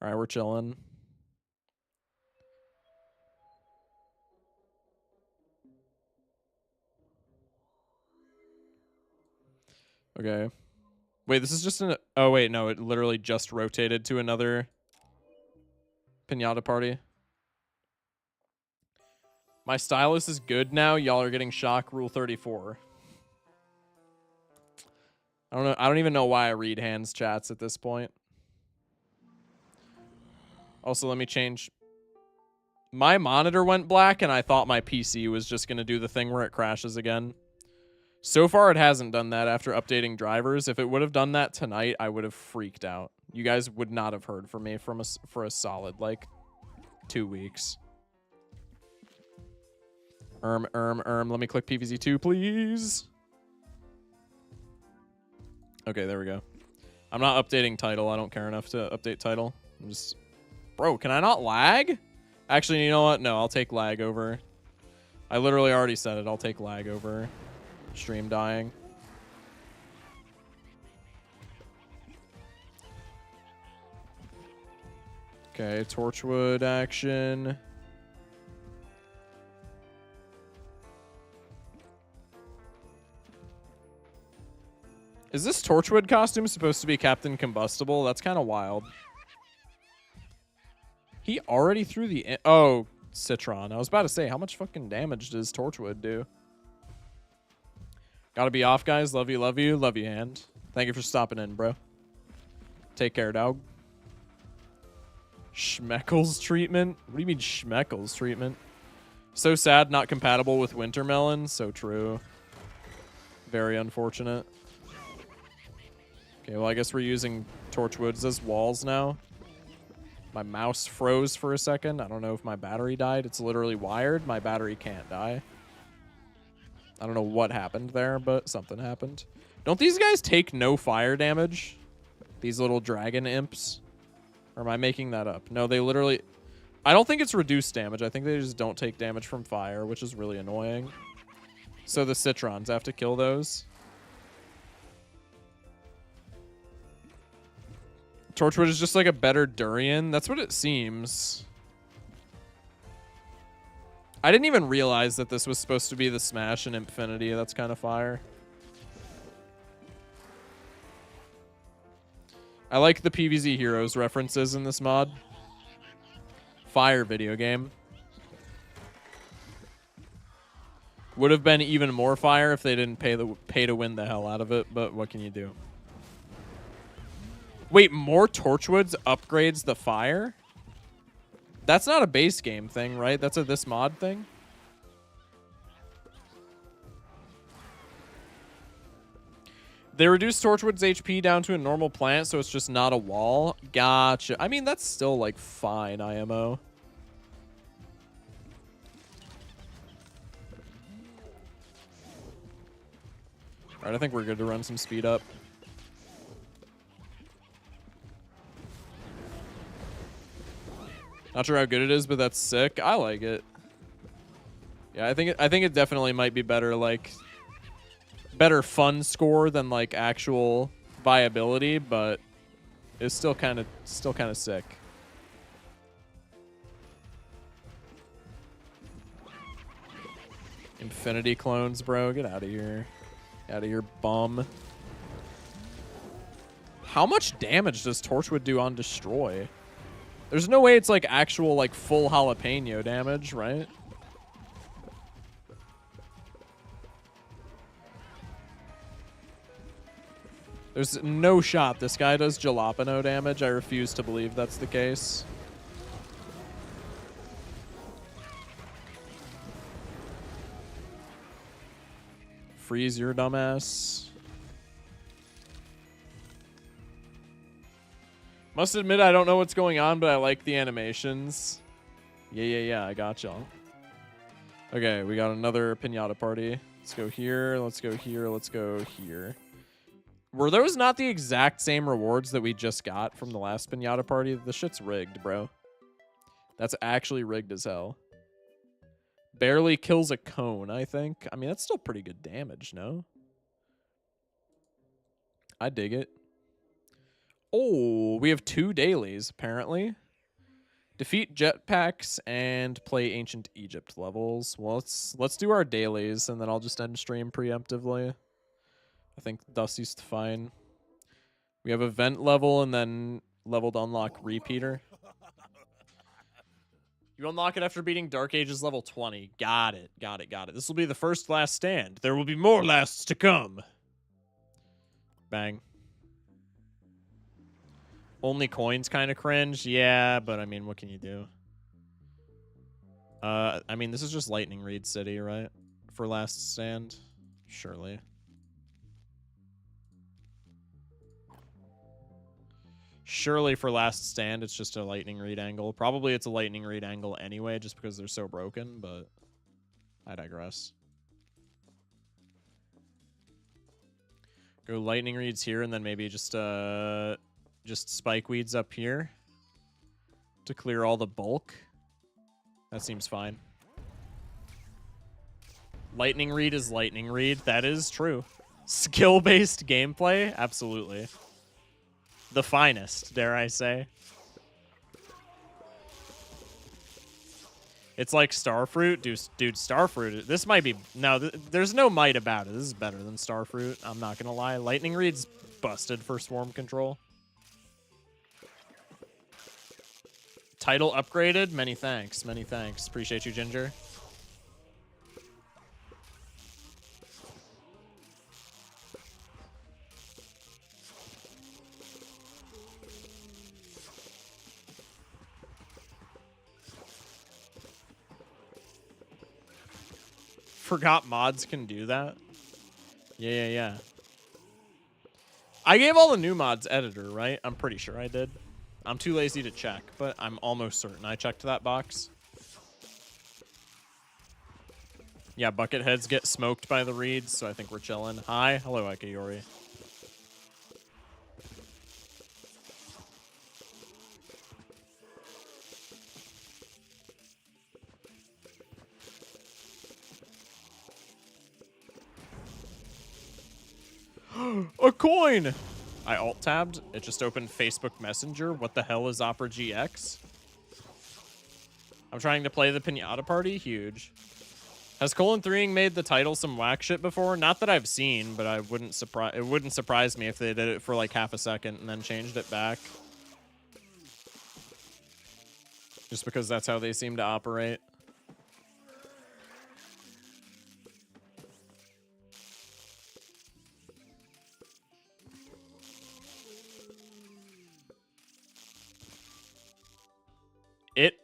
Speaker 1: All right, we're chilling. Okay. Wait, this is just an... Oh, wait, no. It literally just rotated to another Pinata party. My stylus is good now. Y'all are getting shock. Rule 34. I don't know. I don't even know why I read hands chats at this point. Also, let me change. My monitor went black, and I thought my PC was just going to do the thing where it crashes again. So far, it hasn't done that after updating drivers. If it would have done that tonight, I would have freaked out. You guys would not have heard from me for a solid, like, 2 weeks. Let me click PVZ2, please. Okay, there we go. I'm not updating title. I don't care enough to update title. I'm just... Bro, can I not lag? Actually, you know what? No, I'll take lag over. I literally already said it. I'll take lag over stream dying. Okay, Torchwood action. Is this Torchwood costume supposed to be Captain Combustible? That's kind of wild. He already threw the... Oh, Citron. I was about to say, how much fucking damage does Torchwood do? Gotta be off, guys. Love you, love you. Love you, Hand. Thank you for stopping in, bro. Take care, dog. Schmeckles treatment? What do you mean Schmeckles treatment? So sad, not compatible with Wintermelon. So true. Very unfortunate. Okay, well, I guess we're using Torchwoods as walls now. My mouse froze for a second. I don't know if my battery died. It's literally wired. My battery can't die. I don't know what happened there, but something happened. Don't these guys take no fire damage? These little dragon imps? Or am I making that up? No, they literally... I don't think it's reduced damage. I think they just don't take damage from fire, which is really annoying. So the Citrons have to kill those. Torchwood is just like a better durian. That's what it seems. I didn't even realize that this was supposed to be the Smash in Infinity. That's kind of fire. I like the PvZ Heroes references in this mod. Fire video game. Would have been even more fire if they didn't pay to win the hell out of it, but what can you do? Wait, more Torchwoods upgrades the fire? That's not a base game thing, right? That's a this mod thing? They reduced Torchwood's HP down to a normal plant, so it's just not a wall. Gotcha. I mean, that's still, like, fine, IMO. Alright, I think we're good to run some speed up. Not sure how good it is, but that's sick. I like it. Yeah, I think it definitely might be better, like, better fun score than like actual viability, but it's still kind of sick. Infinity clones, bro. Get out of here. Out of here, bum. How much damage does Torchwood do on destroy? There's no way it's like actual like full jalapeno damage, right? There's no shot this guy does jalapeno damage. I refuse to believe that's the case. Freeze your dumbass. Must admit, I don't know what's going on, but I like the animations. Yeah, I got y'all. Okay, we got another pinata party. Let's go here, let's go here, let's go here. Were those not the exact same rewards that we just got from the last pinata party? The shit's rigged, bro. That's actually rigged as hell. Barely kills a cone, I think. I mean, that's still pretty good damage, no? I dig it. Oh, we have 2 dailies, apparently. Defeat jetpacks and play Ancient Egypt levels. Well, let's do our dailies, and then I'll just end stream preemptively. I think Dusty's fine. We have event level and then level to unlock repeater. You unlock it after beating Dark Ages level 20. Got it. This will be the first last stand. There will be more lasts to come. Bang. Only coins kind of cringe. Yeah, but I mean, what can you do? I mean, this is just Lightning Reed City, right? For last stand? Surely. Surely for last stand, it's just a lightning read angle. Probably it's a lightning read angle anyway, just because they're so broken, but I digress. Go lightning reads here, and then maybe just spike weeds up here to clear all the bulk. That seems fine. Lightning read is lightning read. That is true. Skill-based gameplay? Absolutely. The finest, dare I say. It's like Starfruit. Dude, Starfruit. This might be... No, there's no might about it. This is better than Starfruit. I'm not going to lie. Lightning read's busted for swarm control. Title upgraded? Many thanks. Many thanks. Appreciate you, Ginger. Forgot mods can do that. Yeah. I gave all the new mods editor, right? I'm pretty sure I did. I'm too lazy to check, but I'm almost certain I checked that box. Yeah, bucket heads get smoked by the reeds, so I think we're chilling. Hi. Hello, Ikayori. A coin! I alt-tabbed. It just opened Facebook Messenger. What the hell is Opera GX? I'm trying to play the Pinata Party. Huge. Has Colon 3ing made the title some whack shit before? Not that I've seen, but it wouldn't surprise me if they did it for like half a second and then changed it back. Just because that's how they seem to operate.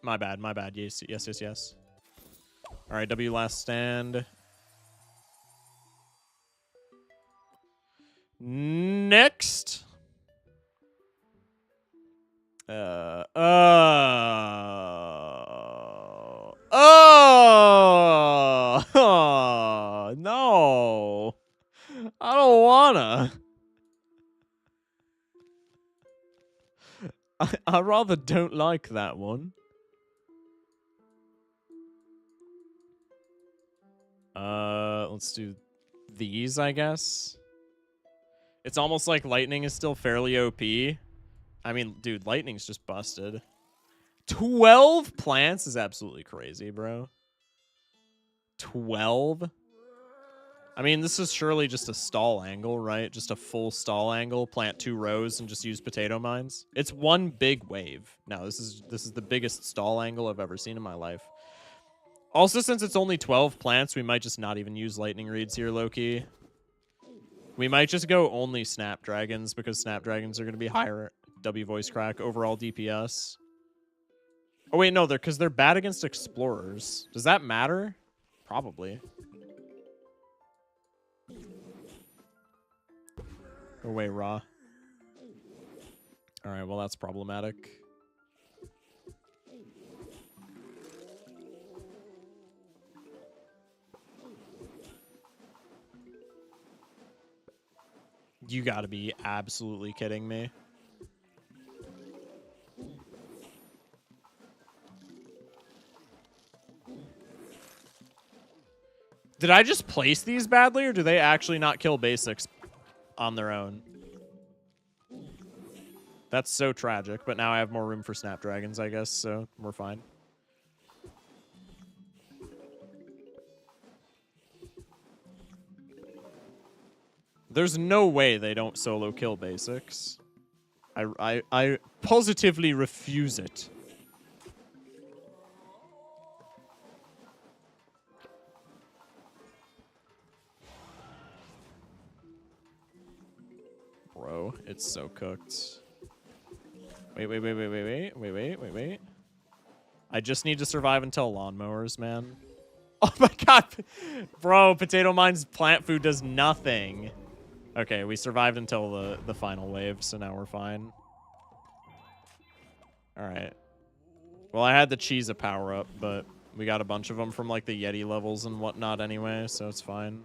Speaker 1: My bad. Yes. All right, W last stand. Next. Oh, no. I don't wanna. I rather don't like that one. Let's do these, I guess. It's almost like lightning is still fairly OP. I mean, dude, lightning's just busted. 12 plants is absolutely crazy, bro. 12? I mean, this is surely just a stall angle, right? Just a full stall angle, plant 2 rows and just use potato mines. It's one big wave. No, this is the biggest stall angle I've ever seen in my life. Also, since it's only 12 plants, we might just not even use lightning reeds here, low-key. We might just go only snapdragons, because snapdragons are going to be higher W voice crack, overall DPS. Oh, wait, no, because they're bad against explorers. Does that matter? Probably. Go away, Raw. All right, well, that's problematic. You gotta be absolutely kidding me. Did I just place these badly, or do they actually not kill basics on their own? That's so tragic, but now I have more room for snapdragons, I guess, so we're fine. There's no way they don't solo kill basics. I positively refuse it. Bro, it's so cooked. Wait. I just need to survive until lawnmowers, man. Oh my god. Bro, potato mine's plant food does nothing. Okay, we survived until the final wave, so now we're fine. Alright. Well, I had the cheese a power-up, but we got a bunch of them from, like, the Yeti levels and whatnot anyway, so it's fine.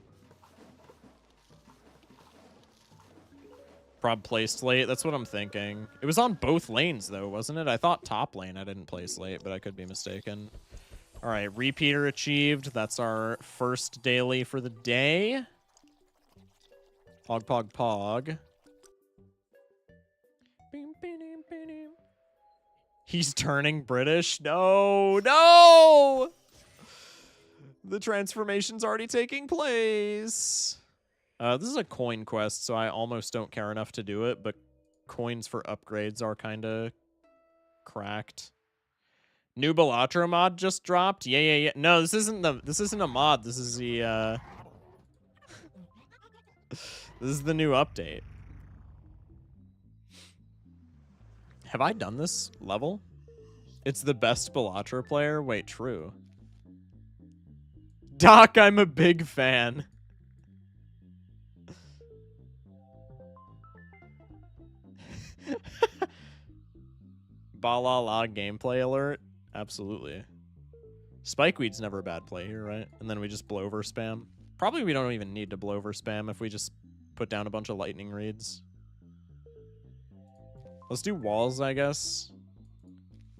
Speaker 1: Prob placed late. That's what I'm thinking. It was on both lanes, though, wasn't it? I thought top lane I didn't place late, but I could be mistaken. All right, repeater achieved. That's our first daily for the day. Pog, pog, pog. He's turning British. No, no! The transformation's already taking place. This is a coin quest, so I almost don't care enough to do it, but coins for upgrades are kind of cracked. New Balatro mod just dropped. Yeah. No, this isn't a mod. This is the this is the new update. Have I done this level? It's the best Balatro player. Wait, true. Doc, I'm a big fan. Balala gameplay alert. Absolutely. Spikeweed's never a bad play here, right? And then we just blower spam. Probably we don't even need to blower spam if we just put down a bunch of lightning reeds. Let's do walls, I guess.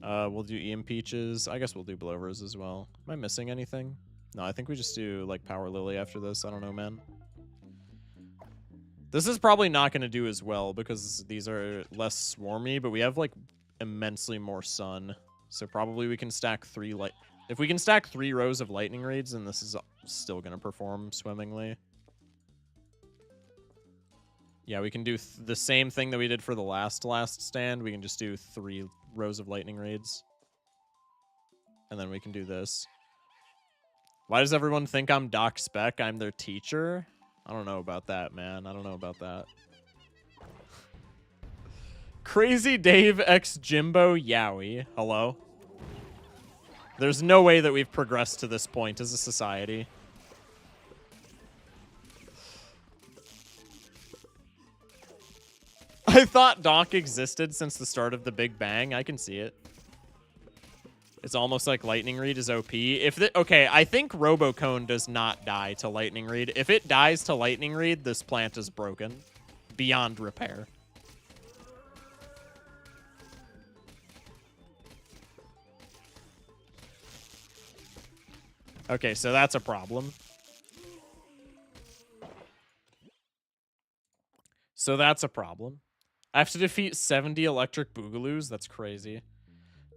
Speaker 1: We'll do EM Peaches. I guess we'll do blowers as well. Am I missing anything? No, I think we just do, like, Power Lily after this. I don't know, man. This is probably not going to do as well because these are less swarmy, but we have, like, immensely more sun. So probably we can stack if we can stack 3 rows of lightning raids, then this is still going to perform swimmingly. Yeah, we can do the same thing that we did for the last stand. We can just do 3 rows of lightning raids. And then we can do this. Why does everyone think I'm Doc Spec? I'm their teacher? I don't know about that, man. I don't know about that. Crazy Dave X Jimbo Yowie. Hello? There's no way that we've progressed to this point as a society. I thought Doc existed since the start of the Big Bang. I can see it. It's almost like Lightning Reed is OP. Okay, I think Robocone does not die to Lightning Reed. If it dies to Lightning Reed, this plant is broken. Beyond repair. Okay, so that's a problem. I have to defeat 70 electric boogaloos? That's crazy.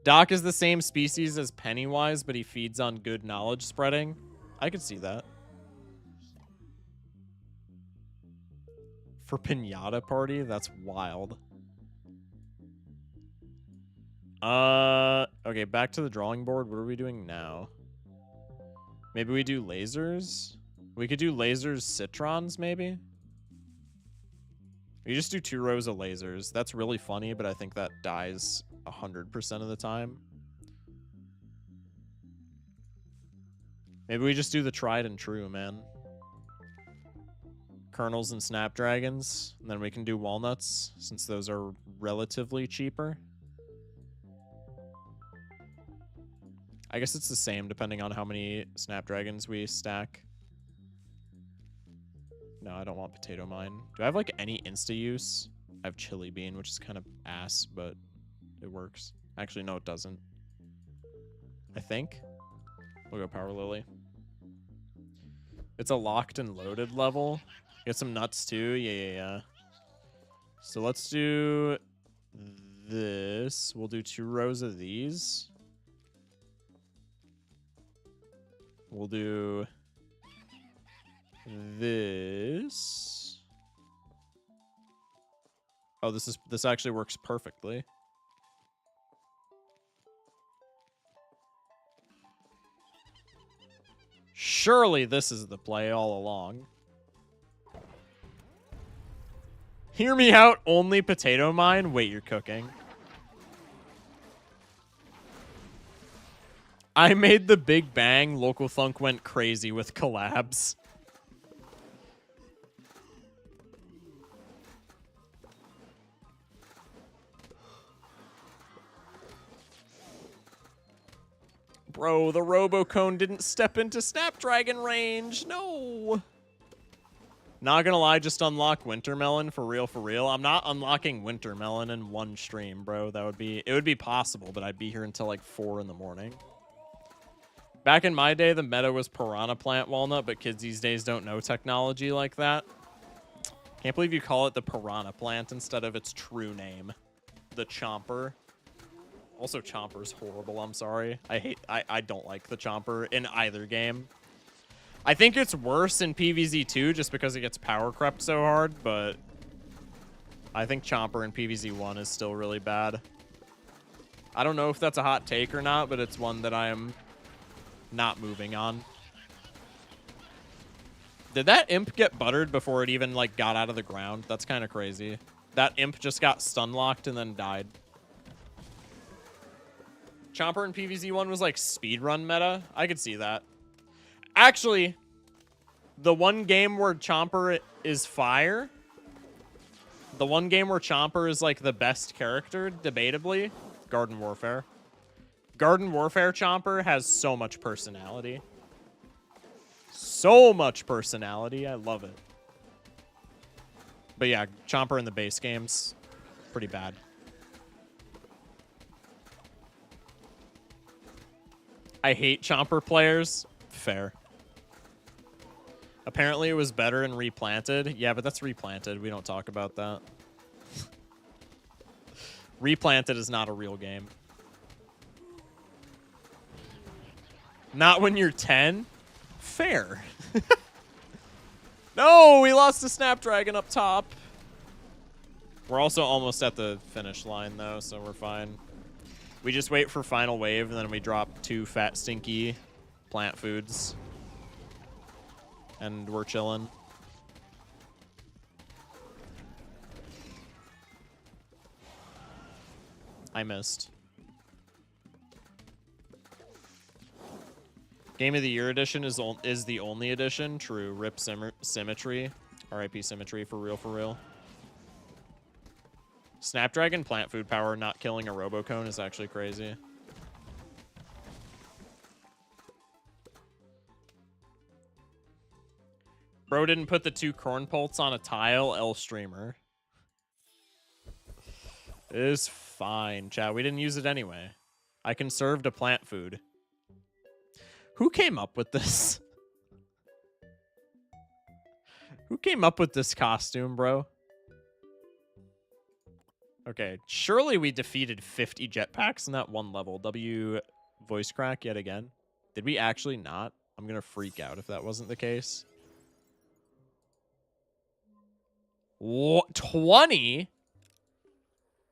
Speaker 1: Doc is the same species as Pennywise, but he feeds on good knowledge spreading. I could see that. For Pinata Party? That's wild. Okay, back to the drawing board. What are we doing now? Maybe we do lasers? We could do lasers citrons, maybe? We just do 2 rows of lasers. That's really funny, but I think that dies 100% of the time. Maybe we just do the tried and true, man. Kernels and snapdragons. And then we can do walnuts, since those are relatively cheaper. I guess it's the same depending on how many snapdragons we stack. No, I don't want potato mine. Do I have, like, any insta use? I have chili bean, which is kind of ass, but it works. Actually, no, it doesn't. I think. We'll go Power Lily. It's a locked and loaded level. Get some nuts, too. Yeah. So let's do this. We'll do 2 rows of these. We'll do this. Oh, this actually works perfectly. Surely this is the play all along. Hear me out, only potato mine? Wait, you're cooking. I made the Big Bang. Local Thunk went crazy with collabs. Bro, the Robocone didn't step into Snapdragon range. No. Not gonna lie, just unlock Wintermelon for real, for real. I'm not unlocking Wintermelon in one stream, bro. It would be possible, but I'd be here until like 4 in the morning. Back in my day, the meta was Piranha Plant Walnut, but kids these days don't know technology like that. Can't believe you call it the Piranha Plant instead of its true name, the Chomper. Also, Chomper's horrible, I'm sorry. I don't like the Chomper in either game. I think it's worse in PvZ2 just because it gets power crept so hard, but I think Chomper in PvZ1 is still really bad. I don't know if that's a hot take or not, but it's one that I am not moving on. Did that imp get buttered before it even like got out of the ground? That's kind of crazy. That imp just got stun locked and then died. Chomper in PvZ1 was like speedrun meta. I could see that. Actually, the one game where Chomper is fire, the one game where Chomper is like the best character, debatably, Garden Warfare. Garden Warfare Chomper has so much personality. So much personality. I love it. But yeah, Chomper in the base games, pretty bad. I hate Chomper players. Fair. Apparently it was better in Replanted. Yeah, but that's Replanted. We don't talk about that. Replanted is not a real game. Not when you're 10? Fair. No, we lost the Snapdragon up top. We're also almost at the finish line, though, so we're fine. We just wait for final wave, and then we drop 2 fat, stinky plant foods. And we're chilling. I missed. Game of the Year edition is the only edition. True. Rip Symmetry. RIP Symmetry for real, for real. Snapdragon plant food power not killing a Robocone is actually crazy. Bro didn't put the 2 corn pults on a tile. L streamer. It is fine, chat. We didn't use it anyway. I conserved a plant food. Who came up with this? Who came up with this costume, bro? Okay, surely we defeated 50 jetpacks in that one level. W voice crack yet again. Did we actually not? I'm gonna freak out if that wasn't the case. What? 20?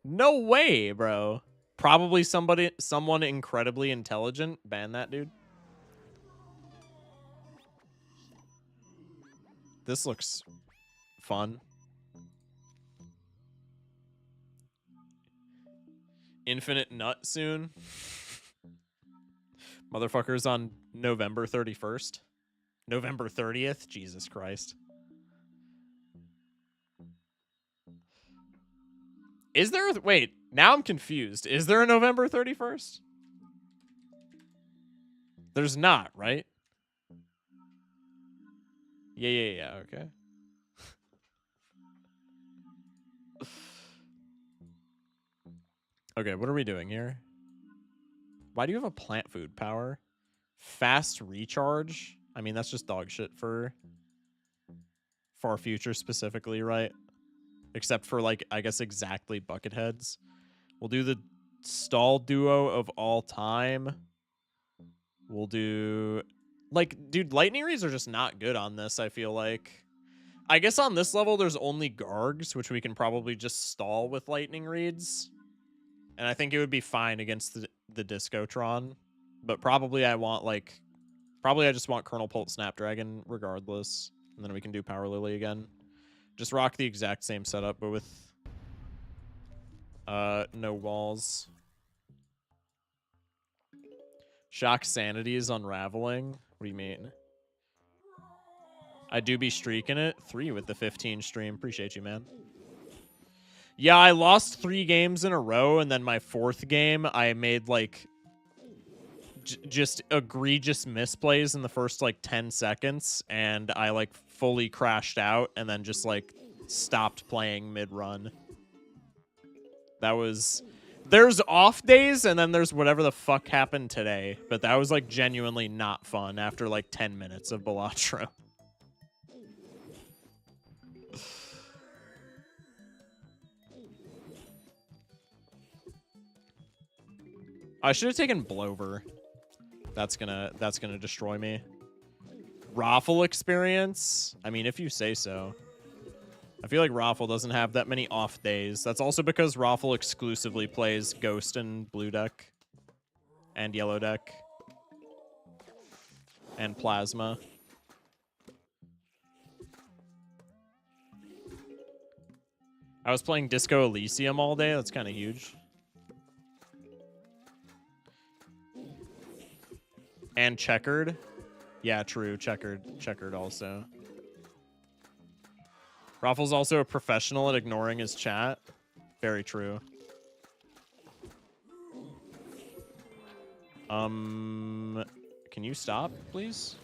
Speaker 1: No way, bro. Probably someone incredibly intelligent. Ban that dude. This looks fun. Infinite nut soon. Motherfuckers on November 31st. November 30th? Jesus Christ. Is there... Wait, now I'm confused. Is there a November 31st? There's not, right? Yeah, okay. Okay, what are we doing here? Why do you have a plant food power? Fast recharge? I mean, that's just dog shit for far future specifically, right? Except for, like, I guess exactly Bucketheads. We'll do the stall duo of all time. We'll do... Like, dude, lightning reads are just not good on this, I feel like. I guess on this level, there's only Gargs, which we can probably just stall with lightning reads. And I think it would be fine against the Discotron. But probably I want, like... Probably I just want Colonel Pult Snapdragon regardless. And then we can do Power Lily again. Just rock the exact same setup, but with... no walls. Shock Sanity is unraveling. What do you mean? I do be streaking it. 3 with the 15 stream. Appreciate you, man. Yeah, I lost 3 games in a row, and then my 4th game, I made, like, just egregious misplays in the first like 10 seconds, and I like fully crashed out and then just like stopped playing mid-run. That was... There's off days, and then there's whatever the fuck happened today. But that was, like, genuinely not fun after, like, 10 minutes of Balatro. I should have taken Blover. That's gonna destroy me. Raffle experience? I mean, if you say so. I feel like Raffle doesn't have that many off days. That's also because Raffle exclusively plays Ghost and Blue Deck. And Yellow Deck. And Plasma. I was playing Disco Elysium all day. That's kind of huge. And Checkered. Yeah, true. Checkered also. Raffle's also a professional at ignoring his chat. Very true. Can you stop, please?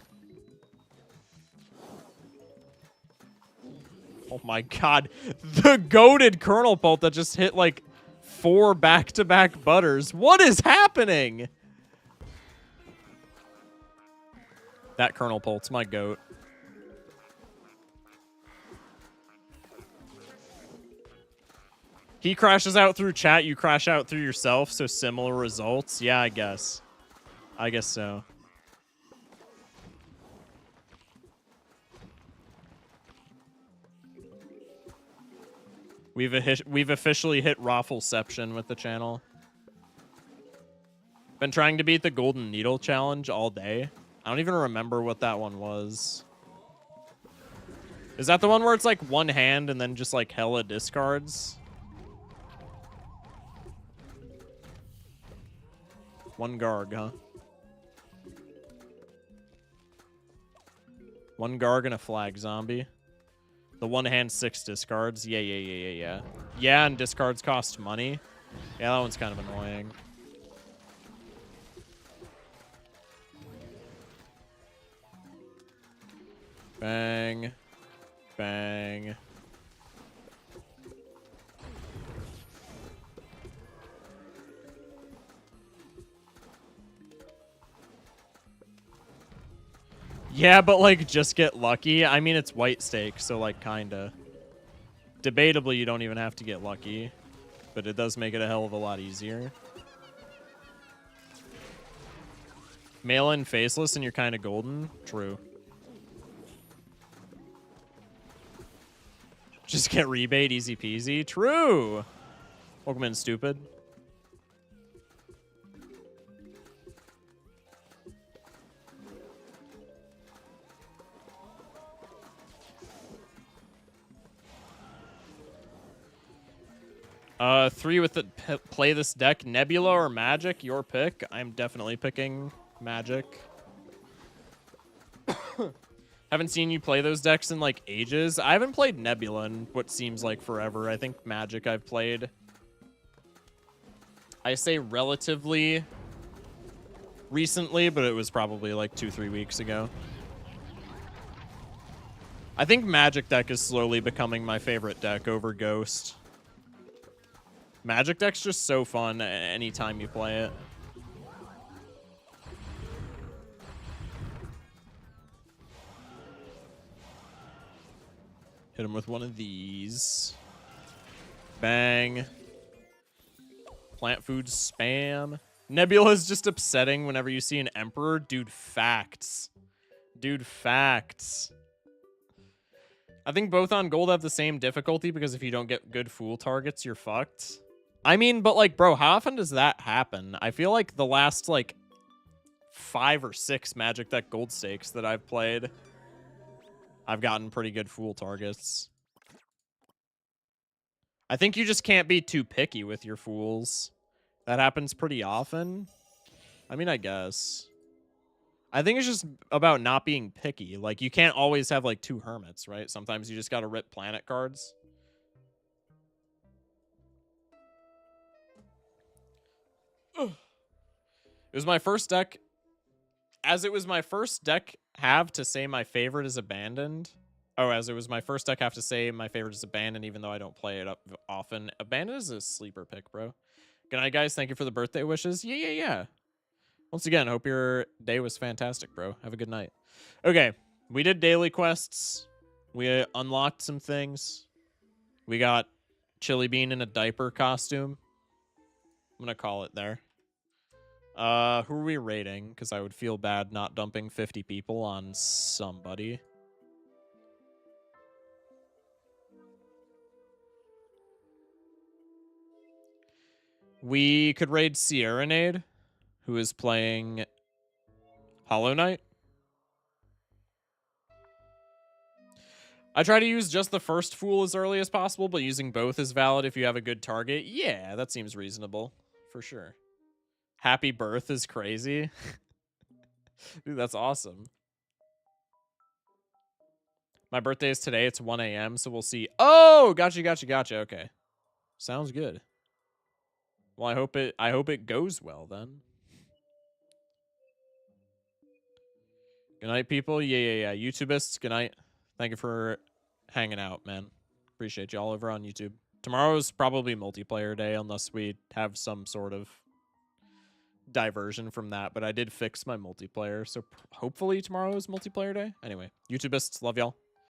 Speaker 1: Oh my god. The goated Colonel Bolt that just hit like 4 back-to-back butters. What is happening? That Colonel Bolt's my goat. He crashes out through chat, you crash out through yourself, so similar results. Yeah, I guess. I guess so. We've officially hit Raffleception with the channel. Been trying to beat the Golden Needle challenge all day. I don't even remember what that one was. Is that the one where it's like one hand and then just like hella discards? One Garg, huh? One Garg and a Flag Zombie. The one hand 6 discards. Yeah. Yeah, and discards cost money. Yeah, that one's kind of annoying. Bang. Bang. Yeah, but, like, just get lucky. I mean, it's white stake, so, like, kinda. Debatably, you don't even have to get lucky. But it does make it a hell of a lot easier. Mail-in faceless and you're kinda golden? True. Just get rebate, easy peasy? True! Pokemon stupid. Three with the play this deck, Nebula or Magic, your pick. I'm definitely picking Magic. Haven't seen you play those decks in like ages. I haven't played Nebula in what seems like forever. I think Magic I've played. I say relatively recently, but it was probably like 2-3 weeks ago. I think Magic deck is slowly becoming my favorite deck over Ghost. Magic deck's just so fun anytime you play it. Hit him with one of these. Bang. Plant food spam. Nebula is just upsetting whenever you see an Emperor. Dude, facts. Dude, facts. I think both on gold have the same difficulty because if you don't get good fool targets, you're fucked. I mean, but like, bro, how often does that happen? I feel like the last like 5 or 6 Magic deck gold stakes that I've played, I've gotten pretty good fool targets. I think you just can't be too picky with your fools. That happens pretty often. I mean, I guess. I think it's just about not being picky. Like, you can't always have like 2 hermits, right? Sometimes you just gotta rip planet cards. It was my first deck as it was my first deck have to say my favorite is Abandoned. Oh, as it was my first deck have to say my favorite is Abandoned, even though I don't play it up often. Abandoned is a sleeper pick, bro. Good night, guys. Thank you for the birthday wishes. Yeah. Once again, hope your day was fantastic, bro. Have a good night. Okay, we did daily quests. We unlocked some things. We got Chili Bean in a diaper costume. I'm gonna call it there. Who are we rating? Because I would feel bad not dumping 50 people on somebody. We could raid Sierranade, who is playing Hollow Knight. I try to use just the first Fool as early as possible, but using both is valid if you have a good target. Yeah, that seems reasonable. For sure. Happy Birth is crazy. Dude, that's awesome. My birthday is today. It's 1 a.m., so we'll see. Oh, gotcha. Okay. Sounds good. Well, I hope it goes well then. Good night, people. Yeah. YouTubists, good night. Thank you for hanging out, man. Appreciate y'all over on YouTube. Tomorrow's probably multiplayer day unless we have some sort of diversion from that, but I did fix my multiplayer, so hopefully tomorrow is multiplayer day. Anyway, YouTubists, love y'all.